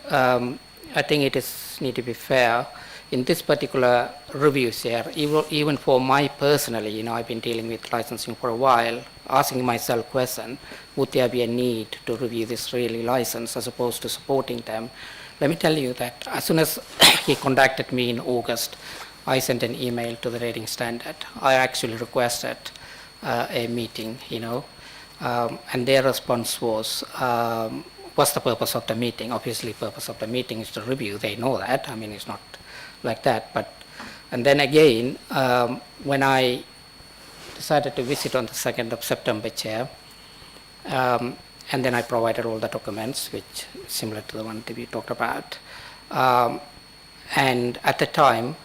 it is need to be fair. In this particular review, Chair, even for my personally, I've been dealing with licensing for a while, asking myself question, would there be a need to review this really license as opposed to supporting them? Let me tell you that as soon as he contacted me in August, I sent an email to the rating standard. I actually requested a meeting, and their response was, what's the purpose of the meeting? Obviously, purpose of the meeting is to review. They know that. I mean, it's not like that. And then again, when I decided to visit on the 2nd of September, Chair, and then I provided all the documents, which similar to the one that we talked about. And at the time,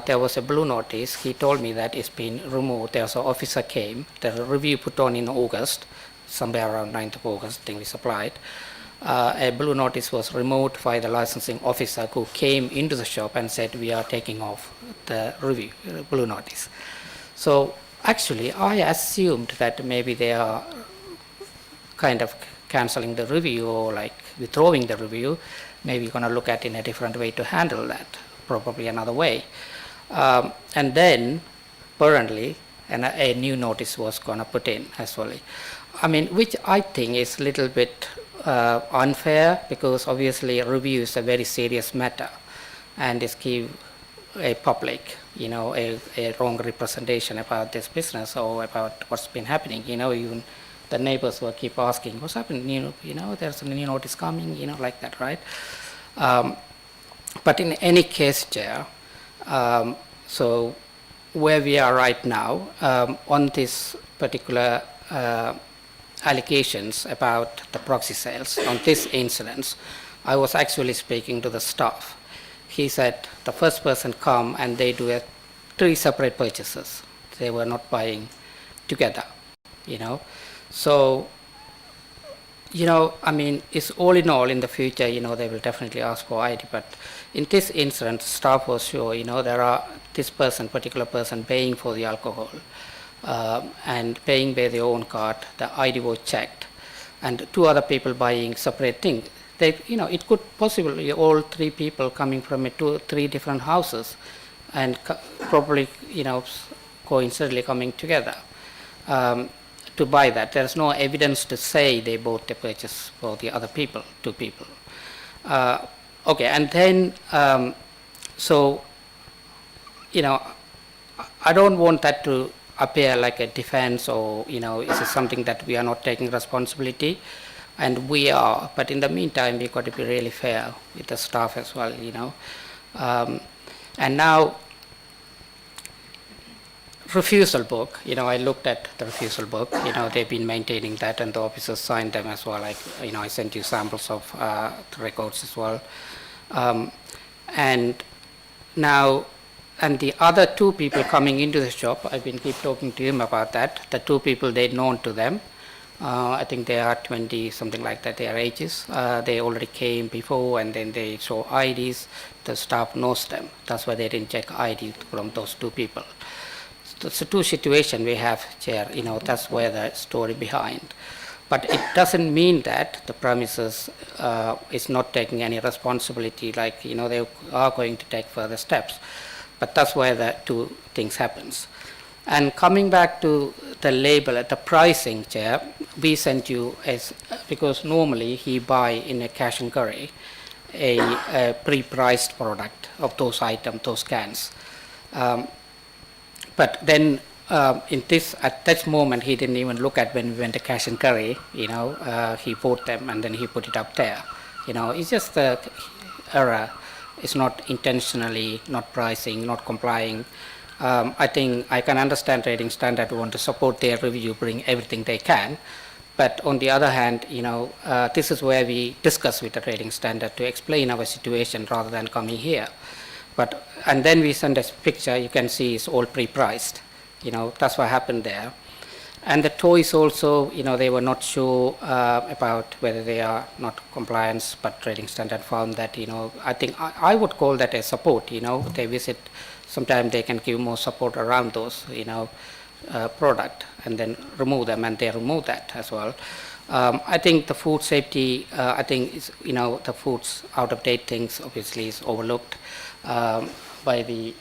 there was a blue notice. He told me that it's been removed. There was an officer came. The review put on in August, somewhere around 9th of August, I think we supplied. A blue notice was removed by the licensing officer who came into the shop and said, we are taking off the review, blue notice. So actually, I assumed that maybe they are kind of cancelling the review or like withdrawing the review. Maybe going to look at in a different way to handle that, probably another way. And then, apparently, a new notice was going to put in as well. I mean, which I think is a little bit unfair, because obviously a review is a very serious matter and it's give a public, a wrong representation about this business or about what's been happening. Even the neighbors will keep asking, what's happening? There's a new notice coming, like that, right? But in any case, Chair, so where we are right now, on this particular allegations about the proxy sales, on this incident, I was actually speaking to the staff. He said the first person come and they do 3 separate purchases. They were not buying together, So, I mean, it's all in all in the future, they will definitely ask for ID, but in this incident, staff was sure, there are this particular person paying for the alcohol, and paying by their own card, the ID was checked, and 2 other people buying separate things. It could possibly all 3 people coming from 3 different houses, and probably, coincidentally coming together to buy that. There's no evidence to say they bought the purchase for the other people, 2 people. Okay, and then, so, I don't want that to appear like a defense or, is it something that we are not taking responsibility? And we are, but in the meantime, we've got to be really fair with the staff as well, And now, refusal book, I looked at the refusal book, they've been maintaining that and the officers signed them as well. I sent you samples of the records as well. And now, and the other 2 people coming into the shop, I've been keep talking to him about that. The 2 people, they're known to them. I think they are 20, something like that, their ages. They already came before and then they show IDs. The staff knows them. That's why they didn't check ID from those 2 people. So it's a 2 situation we have, Chair, that's where the story behind. But it doesn't mean that the premises is not taking any responsibility, like, they are going to take further steps. But that's where the 2 things happens. And coming back to the label, the pricing, Chair, we sent you, because normally he buy in a cash and carry, a pre-priced product of those items, those cans. But then at this moment, he didn't even look at when we went to cash and carry, he bought them and then he put it up there. It's just the error. It's not intentionally not pricing, not complying. I think I can understand rating standard want to support their review, bring everything they can. But on the other hand, this is where we discuss with the rating standard to explain our situation rather than coming here. And then we send a picture, you can see it's all pre-priced. That's what happened there. And the toys also, they were not sure about whether they are not compliance, but rating standard found that, I think I would call that a support, they visit, sometimes they can give more support around those, product and then remove them, and they remove that as well. I think the food safety, I think is, the food's out of date things obviously is overlooked by the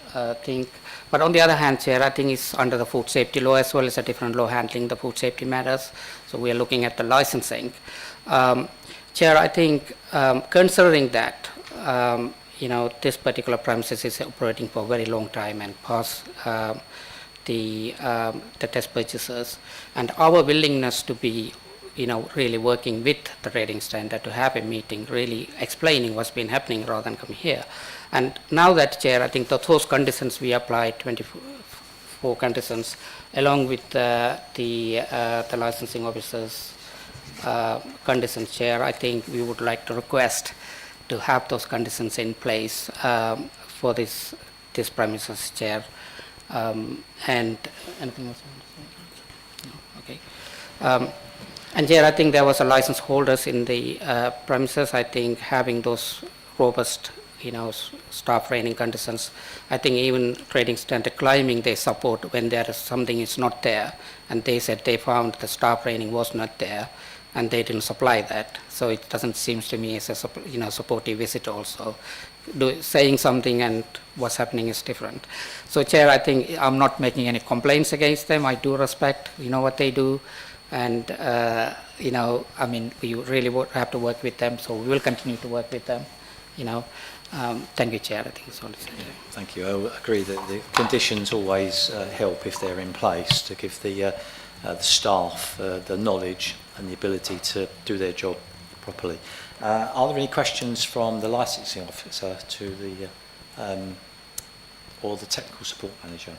thing. But on the other hand, Chair, I think it's under the food safety law as well as a different law handling the food safety matters. So we are looking at the licensing. Chair, I think considering that, this particular premises is operating for a very long time and past the test purchasers, and our willingness to be really working with the rating standard to have a meeting, really explaining what's been happening rather than come here. And now that, Chair, I think those conditions we applied, 24 conditions, along with the licensing officers' conditions, Chair, I think we would like to request to have those conditions in place for this premises, Chair. And anything else you want to say? No? Okay. And Chair, I think there was a license holders in the premises. I think having those robust, staff training conditions. I think even trading standard climbing they support when there is something is not there, and they said they found the staff training was not there, and they didn't supply that. So it doesn't seem to me as a supportive visit also. Saying something and what's happening is different. So Chair, I think I'm not making any complaints against them. I do respect what they do. And, I mean, we really would have to work with them, so we will continue to work with them, Thank you, Chair. I think it's all I said. Thank you. I agree that the conditions always help if they're in place to give the staff the knowledge and the ability to do their job properly. Are there any questions from the licensing officer to the or the technical support manager?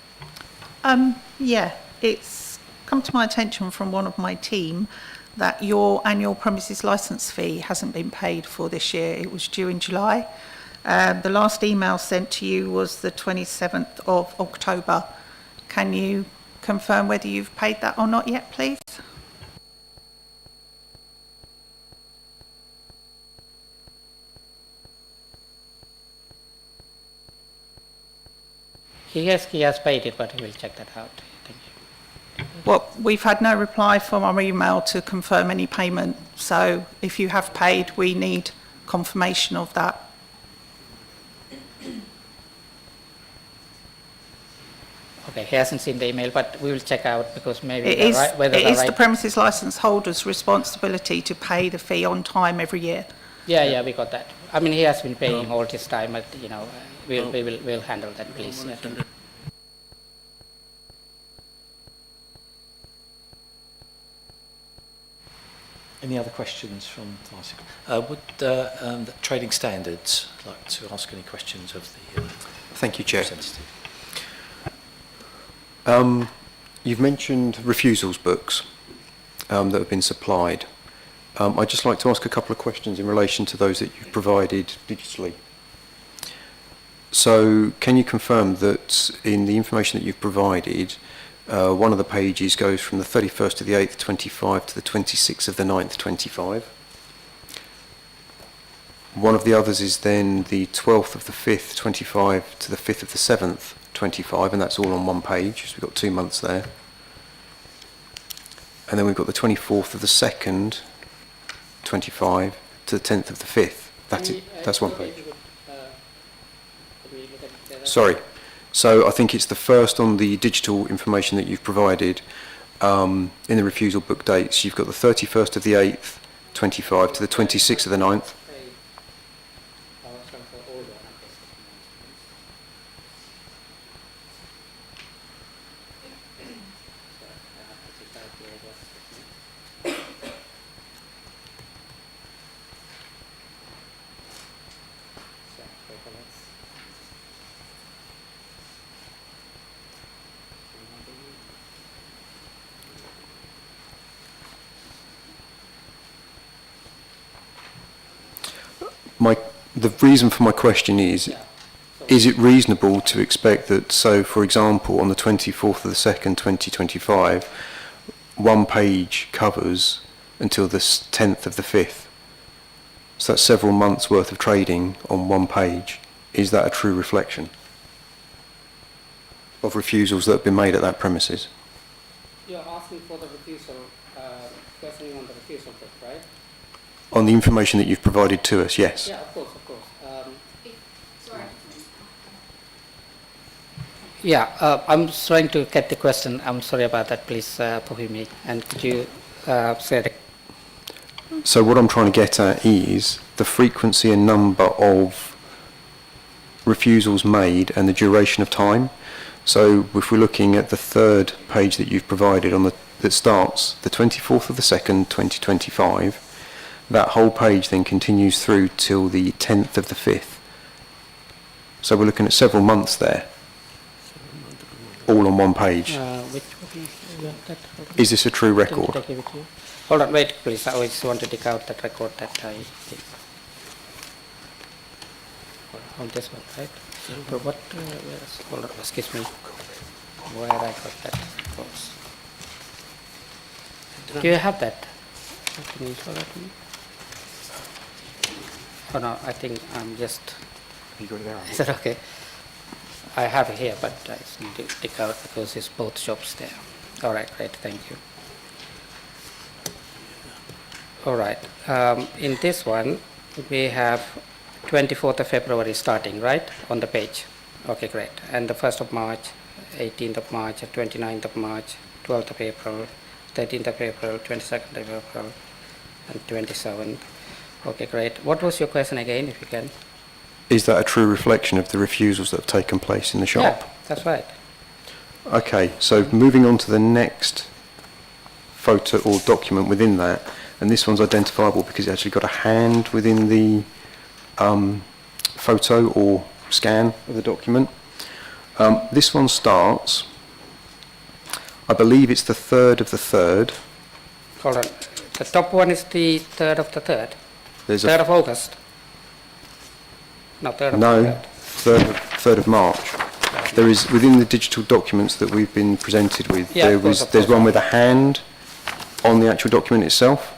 Yeah, it's come to my attention from one of my team that your annual premises licence fee hasn't been paid for this year. It was due in July. The last email sent to you was the 27th of October. Can you confirm whether you've paid that or not yet, please? He has paid it, but he will check that out. Thank you. Well, we've had no reply from our email to confirm any payment. So if you have paid, we need confirmation of that. Okay, he hasn't seen the email, but we will check out because maybe It is, whether it is the premises licence holder's responsibility to pay the fee on time every year. Yeah, we got that. I mean, he has been paying all this time, but we'll handle that, please. Yeah. Any other questions from the Vice? Would the trading standards like to ask any questions of the Thank you, Chair. representative? You've mentioned refusals books that have been supplied. I'd just like to ask a couple of questions in relation to those that you've provided digitally. So, can you confirm that in the information that you've provided, one of the pages goes from the 31st of the 8th, 25 to the 26th of the 9th, 25? One of the others is then the 12th of the 5th, 25 to the 5th of the 7th, 25, and that's all on one page, so we've got 2 months there. And then we've got the 24th of the 2nd, 25 to the 10th of the 5th. That's it. That's one page. Sorry. So I think it's the first on the digital information that you've provided in the refusal book dates. You've got the 31st of the 8th, 25 to the 26th of the 9th. The reason for my question is it reasonable to expect that, so for example, on the 24th of the 2nd, 2025, one page covers until the 10th of the 5th? So that's several months worth of trading on one page. Is that a true reflection of refusals that have been made at that premises? You're asking for the refusal questioning on the refusal test, right? On the information that you've provided to us, yes. Yeah, of course, of course. Sorry. I'm trying to get the question. I'm sorry about that. Please forgive me. And could you say the... So what I'm trying to get at is the frequency and number of refusals made and the duration of time. So if we're looking at the third page that you've provided on that starts the 24th of the 2nd, 2025, that whole page then continues through till the 10th of the 5th. So we're looking at several months there, all on one page. which one is that? Is this a true record? Did I give it to you? Hold on, wait, please. I just want to dig out that record that I did. On this one, right? But what, hold on, excuse me. Where I got that course? Do you have that? Can you show that to me? Oh no, I think I'm just... You got it there. Is that okay? I have it here, but I just need to dig out because it's both shops there. All right, great, thank you. All right, in this one, we have 24th of February starting, right, on the page. Okay, great. And the 1st of March, 18th of March, 29th of March, 12th of April, 13th of April, 22nd of April, and 27th. Okay, great. What was your question again, if you can? Is that a true reflection of the refusals that have taken place in the shop? Yeah, that's right. Okay, so moving on to the next photo or document within that, and this one's identifiable because it actually got a hand within the photo or scan of the document. This one starts, I believe it's the 3rd of the 3rd. Hold on. The top one is the 3rd of the 3rd. There's 3rd of August. No, 3rd of No, the 3rd. 3rd of March. There is, within the digital documents that we've been presented with, Yeah, of course, of there's course. one with a hand on the actual document itself.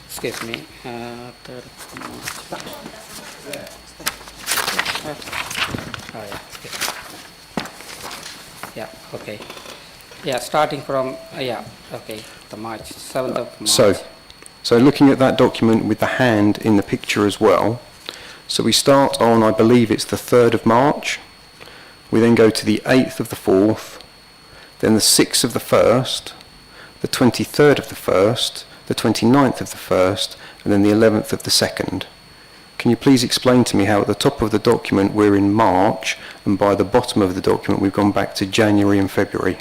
Excuse me. 3rd of March. Oh, yeah. Yeah, okay. Yeah, starting from, yeah, okay, the March, 7th of March. So looking at that document with the hand in the picture as well, so we start on, I believe it's the 3rd of March, we then go to the 8th of the 4th, then the 6th of the 1st, the 23rd of the 1st, the 29th of the 1st, and then the 11th of the 2nd. Can you please explain to me how at the top of the document we're in March, and by the bottom of the document we've gone back to January and February?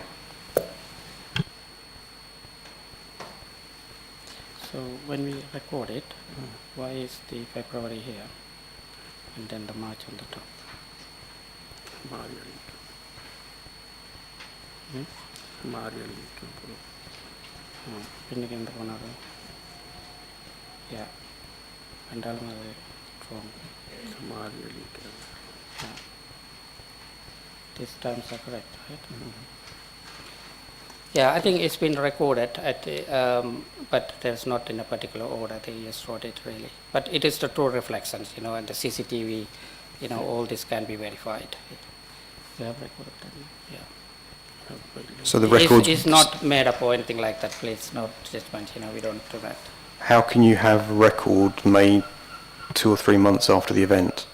So when we record it, why is the February here and then the March on the top? Pinning the one yeah, and from yeah. These times are correct, right? Yeah, I think it's been recorded at the, but there's not in a particular order. They just wrote it really. But it is the true reflections, you know, and the CCTV, you know, all this can be verified. You have recorded that? Yeah. So the record It's not made up or anything like that, please, no judgment, you know, we don't do that. How can you have a record made 2 or 3 months after the event?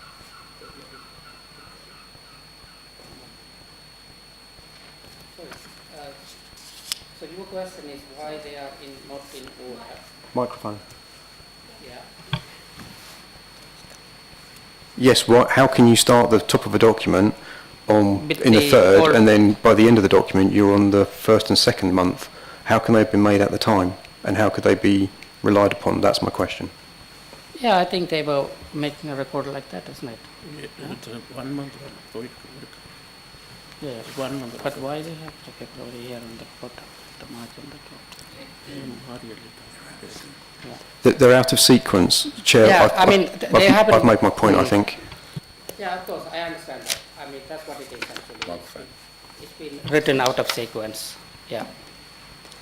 So your question is why they are not in order? Microphone. Yeah. Yes, how can you start the top of a document on With in the the 3rd, or- and then by the end of the document you're on the 1st and 2nd month? How can they have been made at the time, and how could they be relied upon? That's my question. Yeah, I think they were making a record like that, isn't it? Yeah, 1 month. Yeah, 1 month. But why they have the February here on the bottom, the March on the top? Yeah. They're out of sequence, Chair. Yeah, I mean, they haven't... I've made my point, I think. Yeah, of course, I understand that. I mean, that's what it is actually. It's been written out of sequence, yeah.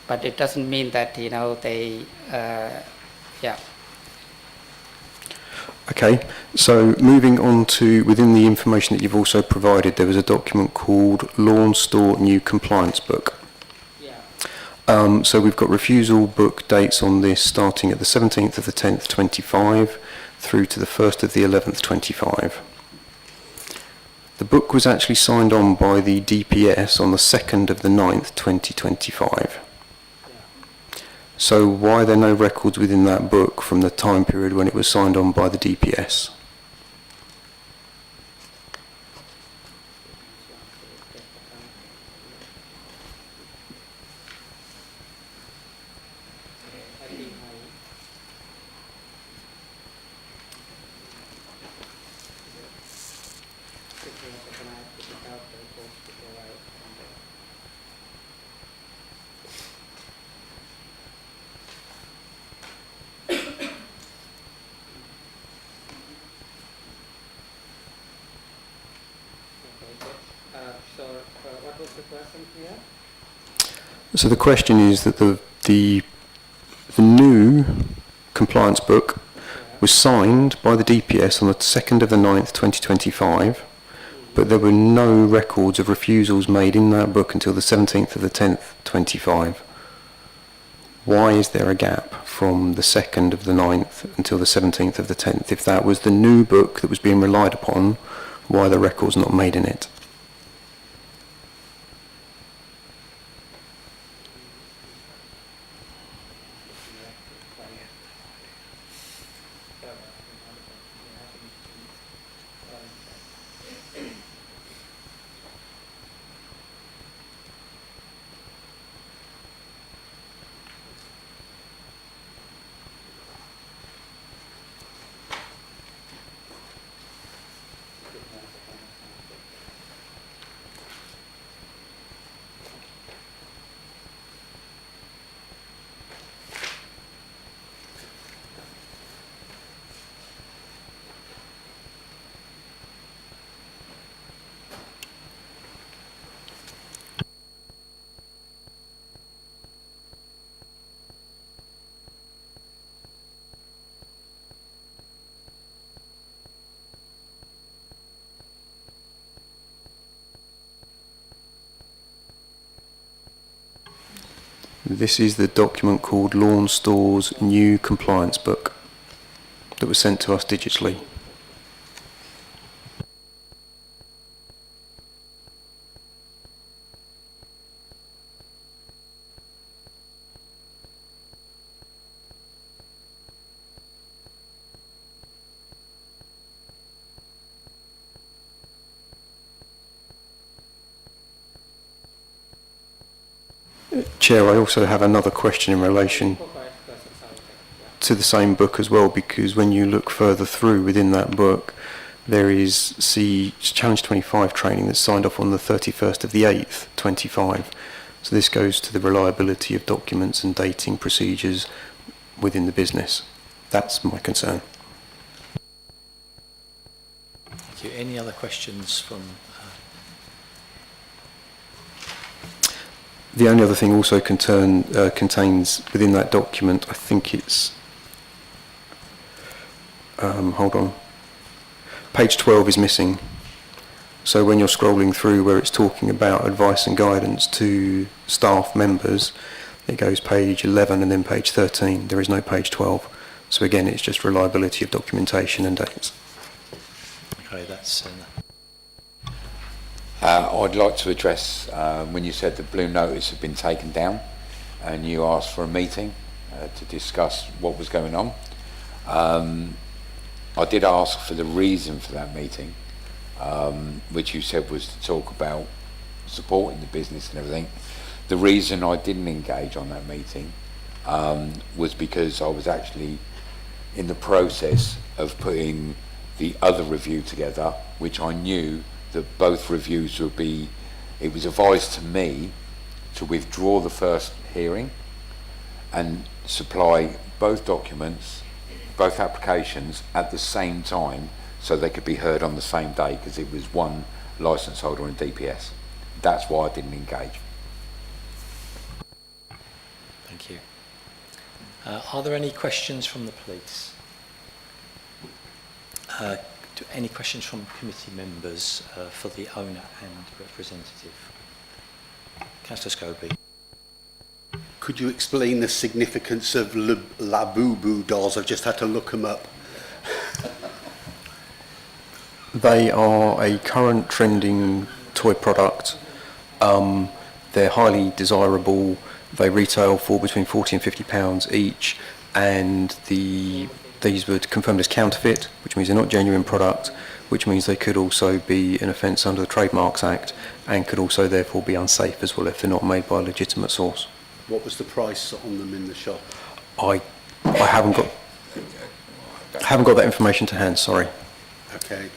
But it doesn't mean that, you know, they, yeah. Okay, so moving on to, within the information that you've also provided, there was a document called Lawn Store New Compliance Book. Yeah. So we've got refusal book dates on this starting at the 17th of the 10th, 25, through to the 1st of the 11th, 25. The book was actually signed on by the DPS on the 2nd of the 9th, 2025. So why are there no records within that book from the time period when it was signed on by the DPS? What was the question here? So the question is that the new compliance book was signed by the DPS on the 2nd of the 9th, 2025, but there were no records of refusals made in that book until the 17th of the 10th, 25. Why is there a gap from the 2nd of the 9th until the 17th of the 10th? If that was the new book that was being relied upon, why are the records not made in it? This is the document called Lawn Store's New Compliance Book that was sent to us digitally. Chair, I also have another question in relation to the same book as well, because when you look further through within that book, there is Challenge 25 training that's signed off on the 31st of the 8th, 25. So this goes to the reliability of documents and dating procedures within the business. That's my concern. Thank you. Any other questions from... The only other thing also contains within that document, I think it's, hold on, page 12 is missing. So when you're scrolling through where it's talking about advice and guidance to staff members, it goes page 11 and then page 13. There is no page 12. So again, it's just reliability of documentation and dates. Okay, that's... I'd like to address when you said the blue notice had been taken down and you asked for a meeting to discuss what was going on. I did ask for the reason for that meeting, which you said was to talk about supporting the business and everything. The reason I didn't engage on that meeting was because I was actually in the process of putting the other review together, which I knew that both reviews would be, it was advised to me to withdraw the first hearing and supply both documents, both applications at the same time so they could be heard on the same day, because it was one licence holder and DPS. That's why I didn't engage. Thank you. Are there any questions from the police? Any questions from committee members for the owner and representative? Councillor Scobie. Could you explain the significance of Labubu dolls? I've just had to look them up. They are a current trending toy product. They're highly desirable. They retail for between £40 and £50 each, and these were confirmed as counterfeit, which means they're not genuine product, which means they could also be an offence under the Trademarks Act and could also therefore be unsafe as well if they're not made by a legitimate source. What was the price on them in the shop? I haven't got that information to hand, sorry. Okay.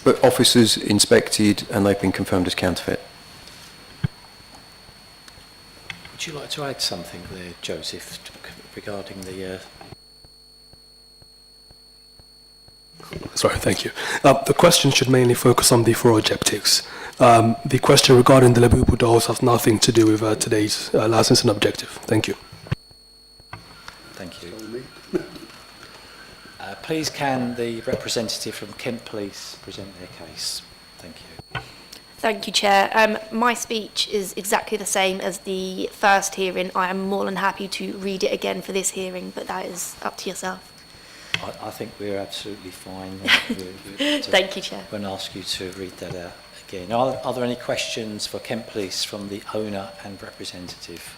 But officers inspected and they've been confirmed as counterfeit. Would you like to add something there, Joseph, regarding the... Sorry, thank you. The question should mainly focus on the 4 objectives. The question regarding the Labubu dolls has nothing to do with today's license and objective. Thank you. Thank you. Please can the representative from Kent Police present their case? Thank you. Thank you, Chair. My speech is exactly the same as the first hearing. I am more than happy to read it again for this hearing, but that is up to yourself. I think we're absolutely fine. Thank you, Chair. I'm going to ask you to read that out again. Are there any questions for Kent Police from the owner and representative?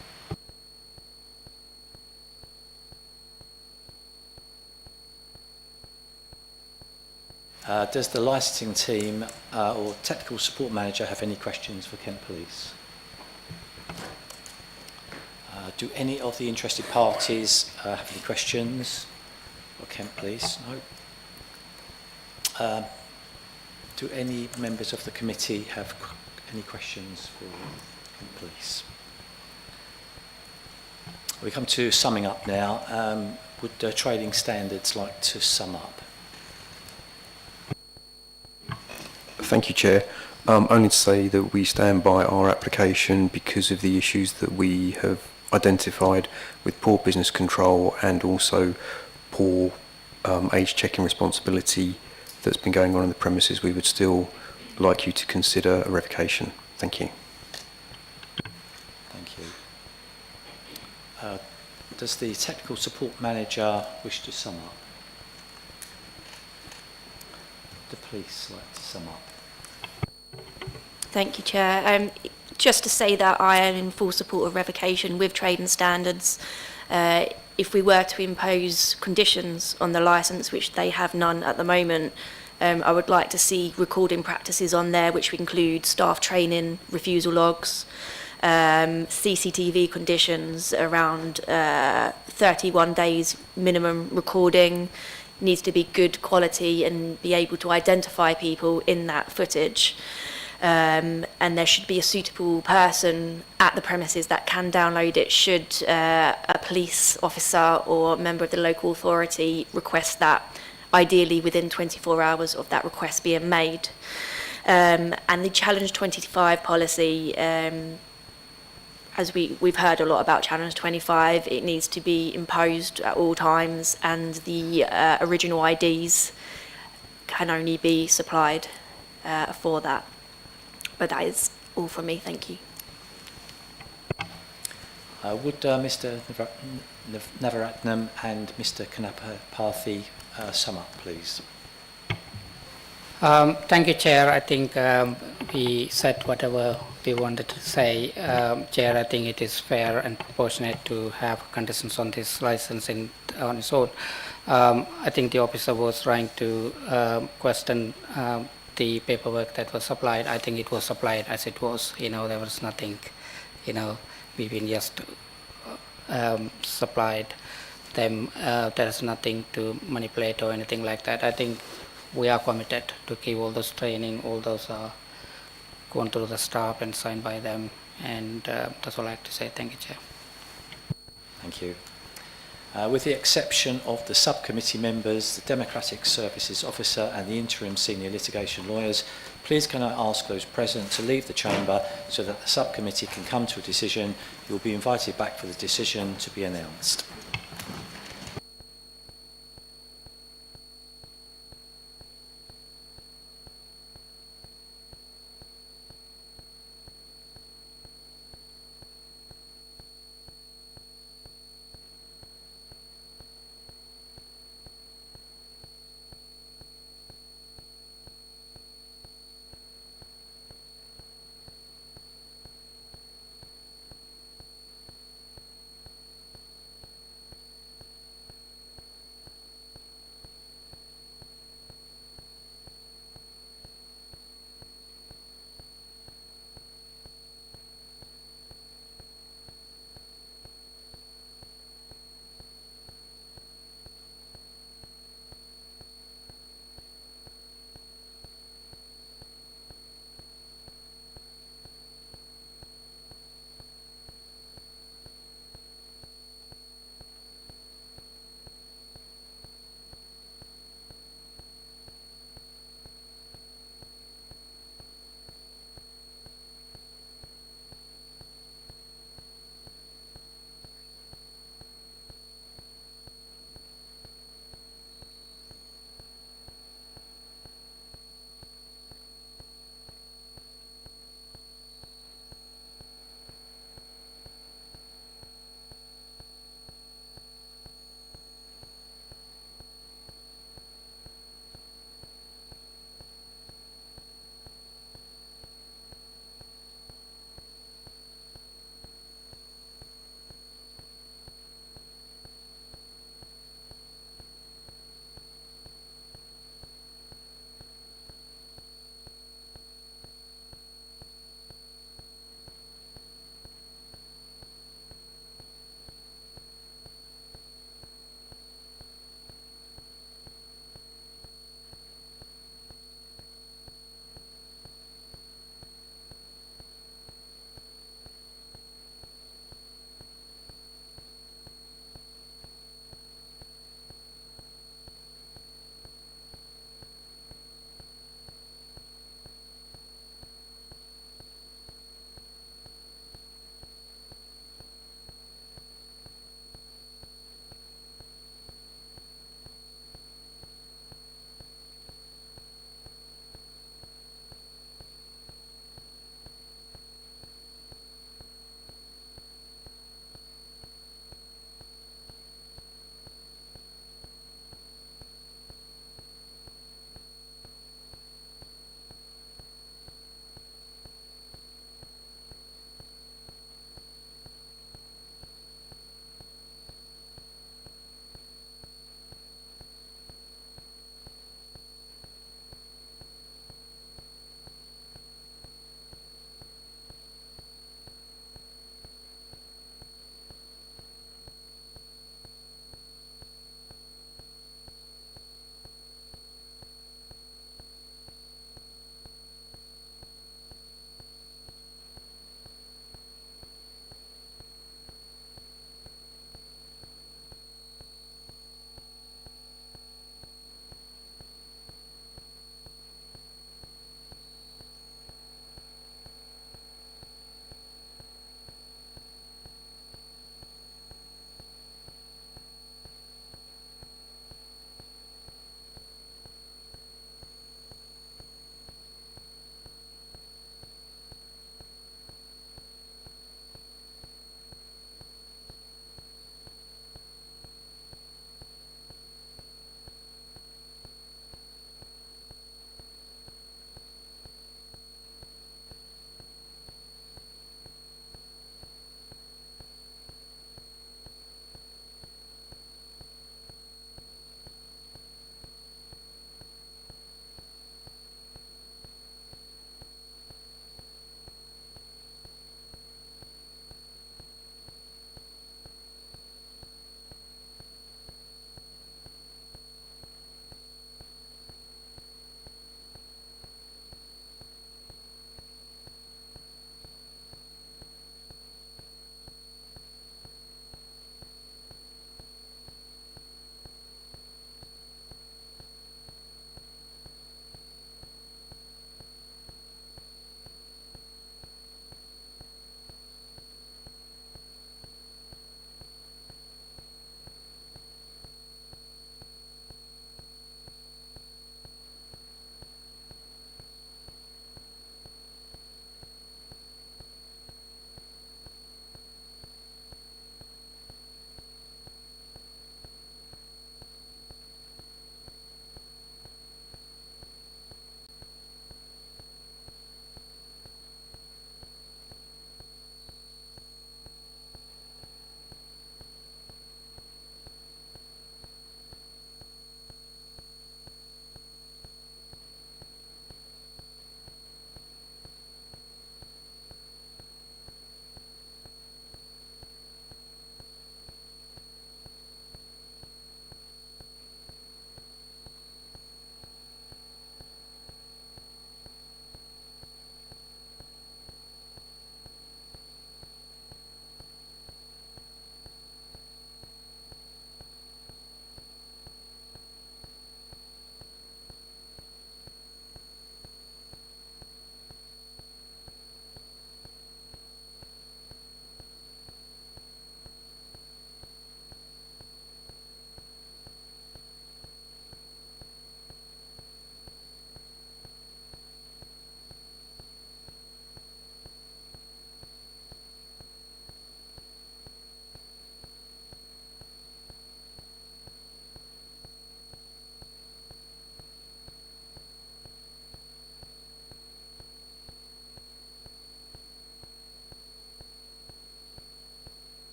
Does the licensing team or technical support manager have any questions for Kent Police? Do any of the interested parties have any questions for Kent Police? No. Do any members of the committee have any questions for Kent Police? We come to summing up now. Would trading standards like to sum up? Thank you, Chair. Only to say that we stand by our application because of the issues that we have identified with poor business control and also poor age checking responsibility that's been going on in the premises. We would still like you to consider a revocation. Thank you. Thank you. Does the technical support manager wish to sum up? The police like to sum up? Thank you, Chair. Just to say that I am in full support of revocation with trading standards. If we were to impose conditions on the licence, which they have none at the moment, I would like to see recording practices on there, which would include staff training, refusal logs, CCTV conditions around 31 days minimum recording, needs to be good quality and be able to identify people in that footage. And there should be a suitable person at the premises that can download it should a police officer or member of the local authority request that, ideally within 24 hours of that request being made. And the Challenge 25 policy, as we've heard a lot about Challenge 25, it needs to be imposed at all times, and the original IDs can only be supplied for that. But that is all from me, thank you. Would Mr Navaratnam and Mr Kanapathy sum up, please? Thank you, Chair. I think we said whatever we wanted to say. Chair, I think it is fair and proportionate to have conditions on this license on its own. I think the officer was trying to question the paperwork that was supplied. I think it was supplied as it was. There was nothing, we've been just supplied them. There's nothing to manipulate or anything like that. I think we are committed to give all those training, all those are gone through the staff and signed by them, and that's all I have to say. Thank you, Chair. Thank you. With the exception of the subcommittee members, the Democratic Services Officer and the interim senior litigation lawyers, please can I ask those present to leave the chamber so that the subcommittee can come to a decision. You will be invited back for the decision to be announced.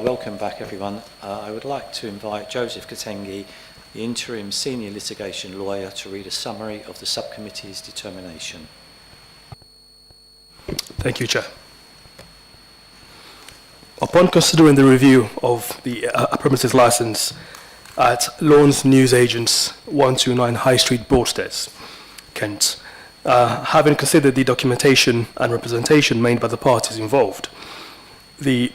Welcome back, everyone. I would like to invite Joseph Katengi, the interim senior litigation lawyer, to read a summary of the subcommittee's determination. Thank you, Chair. Upon considering the review of the premises licence at Lawns Newsagents 129 High Street, Broadstairs, Kent, having considered the documentation and representation made by the parties involved, the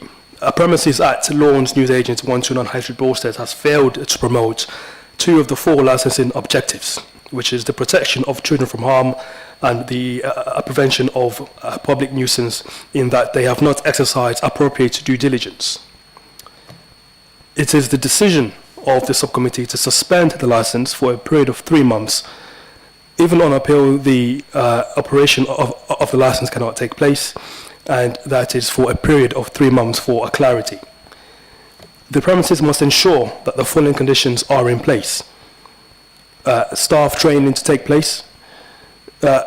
premises at Lawns Newsagents 129 High Street, Broadstairs has failed to promote two of the four licensing objectives, which is the protection of children from harm and the prevention of public nuisance, in that they have not exercised appropriate due diligence. It is the decision of the subcommittee to suspend the license for a period of 3 months. Even on appeal, the operation of the license cannot take place, and that is for a period of 3 months for a clarity. The premises must ensure that the following conditions are in place. Staff training to take place,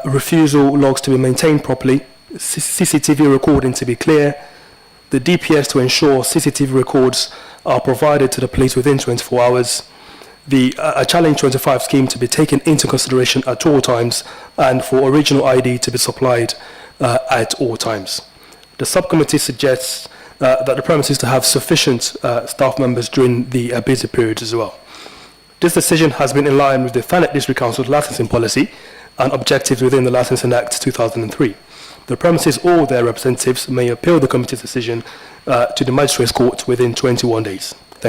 refusal logs to be maintained properly, CCTV recording to be clear, the DPS to ensure CCTV records are provided to the police within 24 hours, the Challenge 25 scheme to be taken into consideration at all times, and for original ID to be supplied at all times. The subcommittee suggests that the premises to have sufficient staff members during the busy periods as well. This decision has been in line with the Thanet District Council's licensing policy and objectives within the Licensing Act 2003. The premises or their representatives may appeal the committee's decision to the Magistrates Court within 21 days.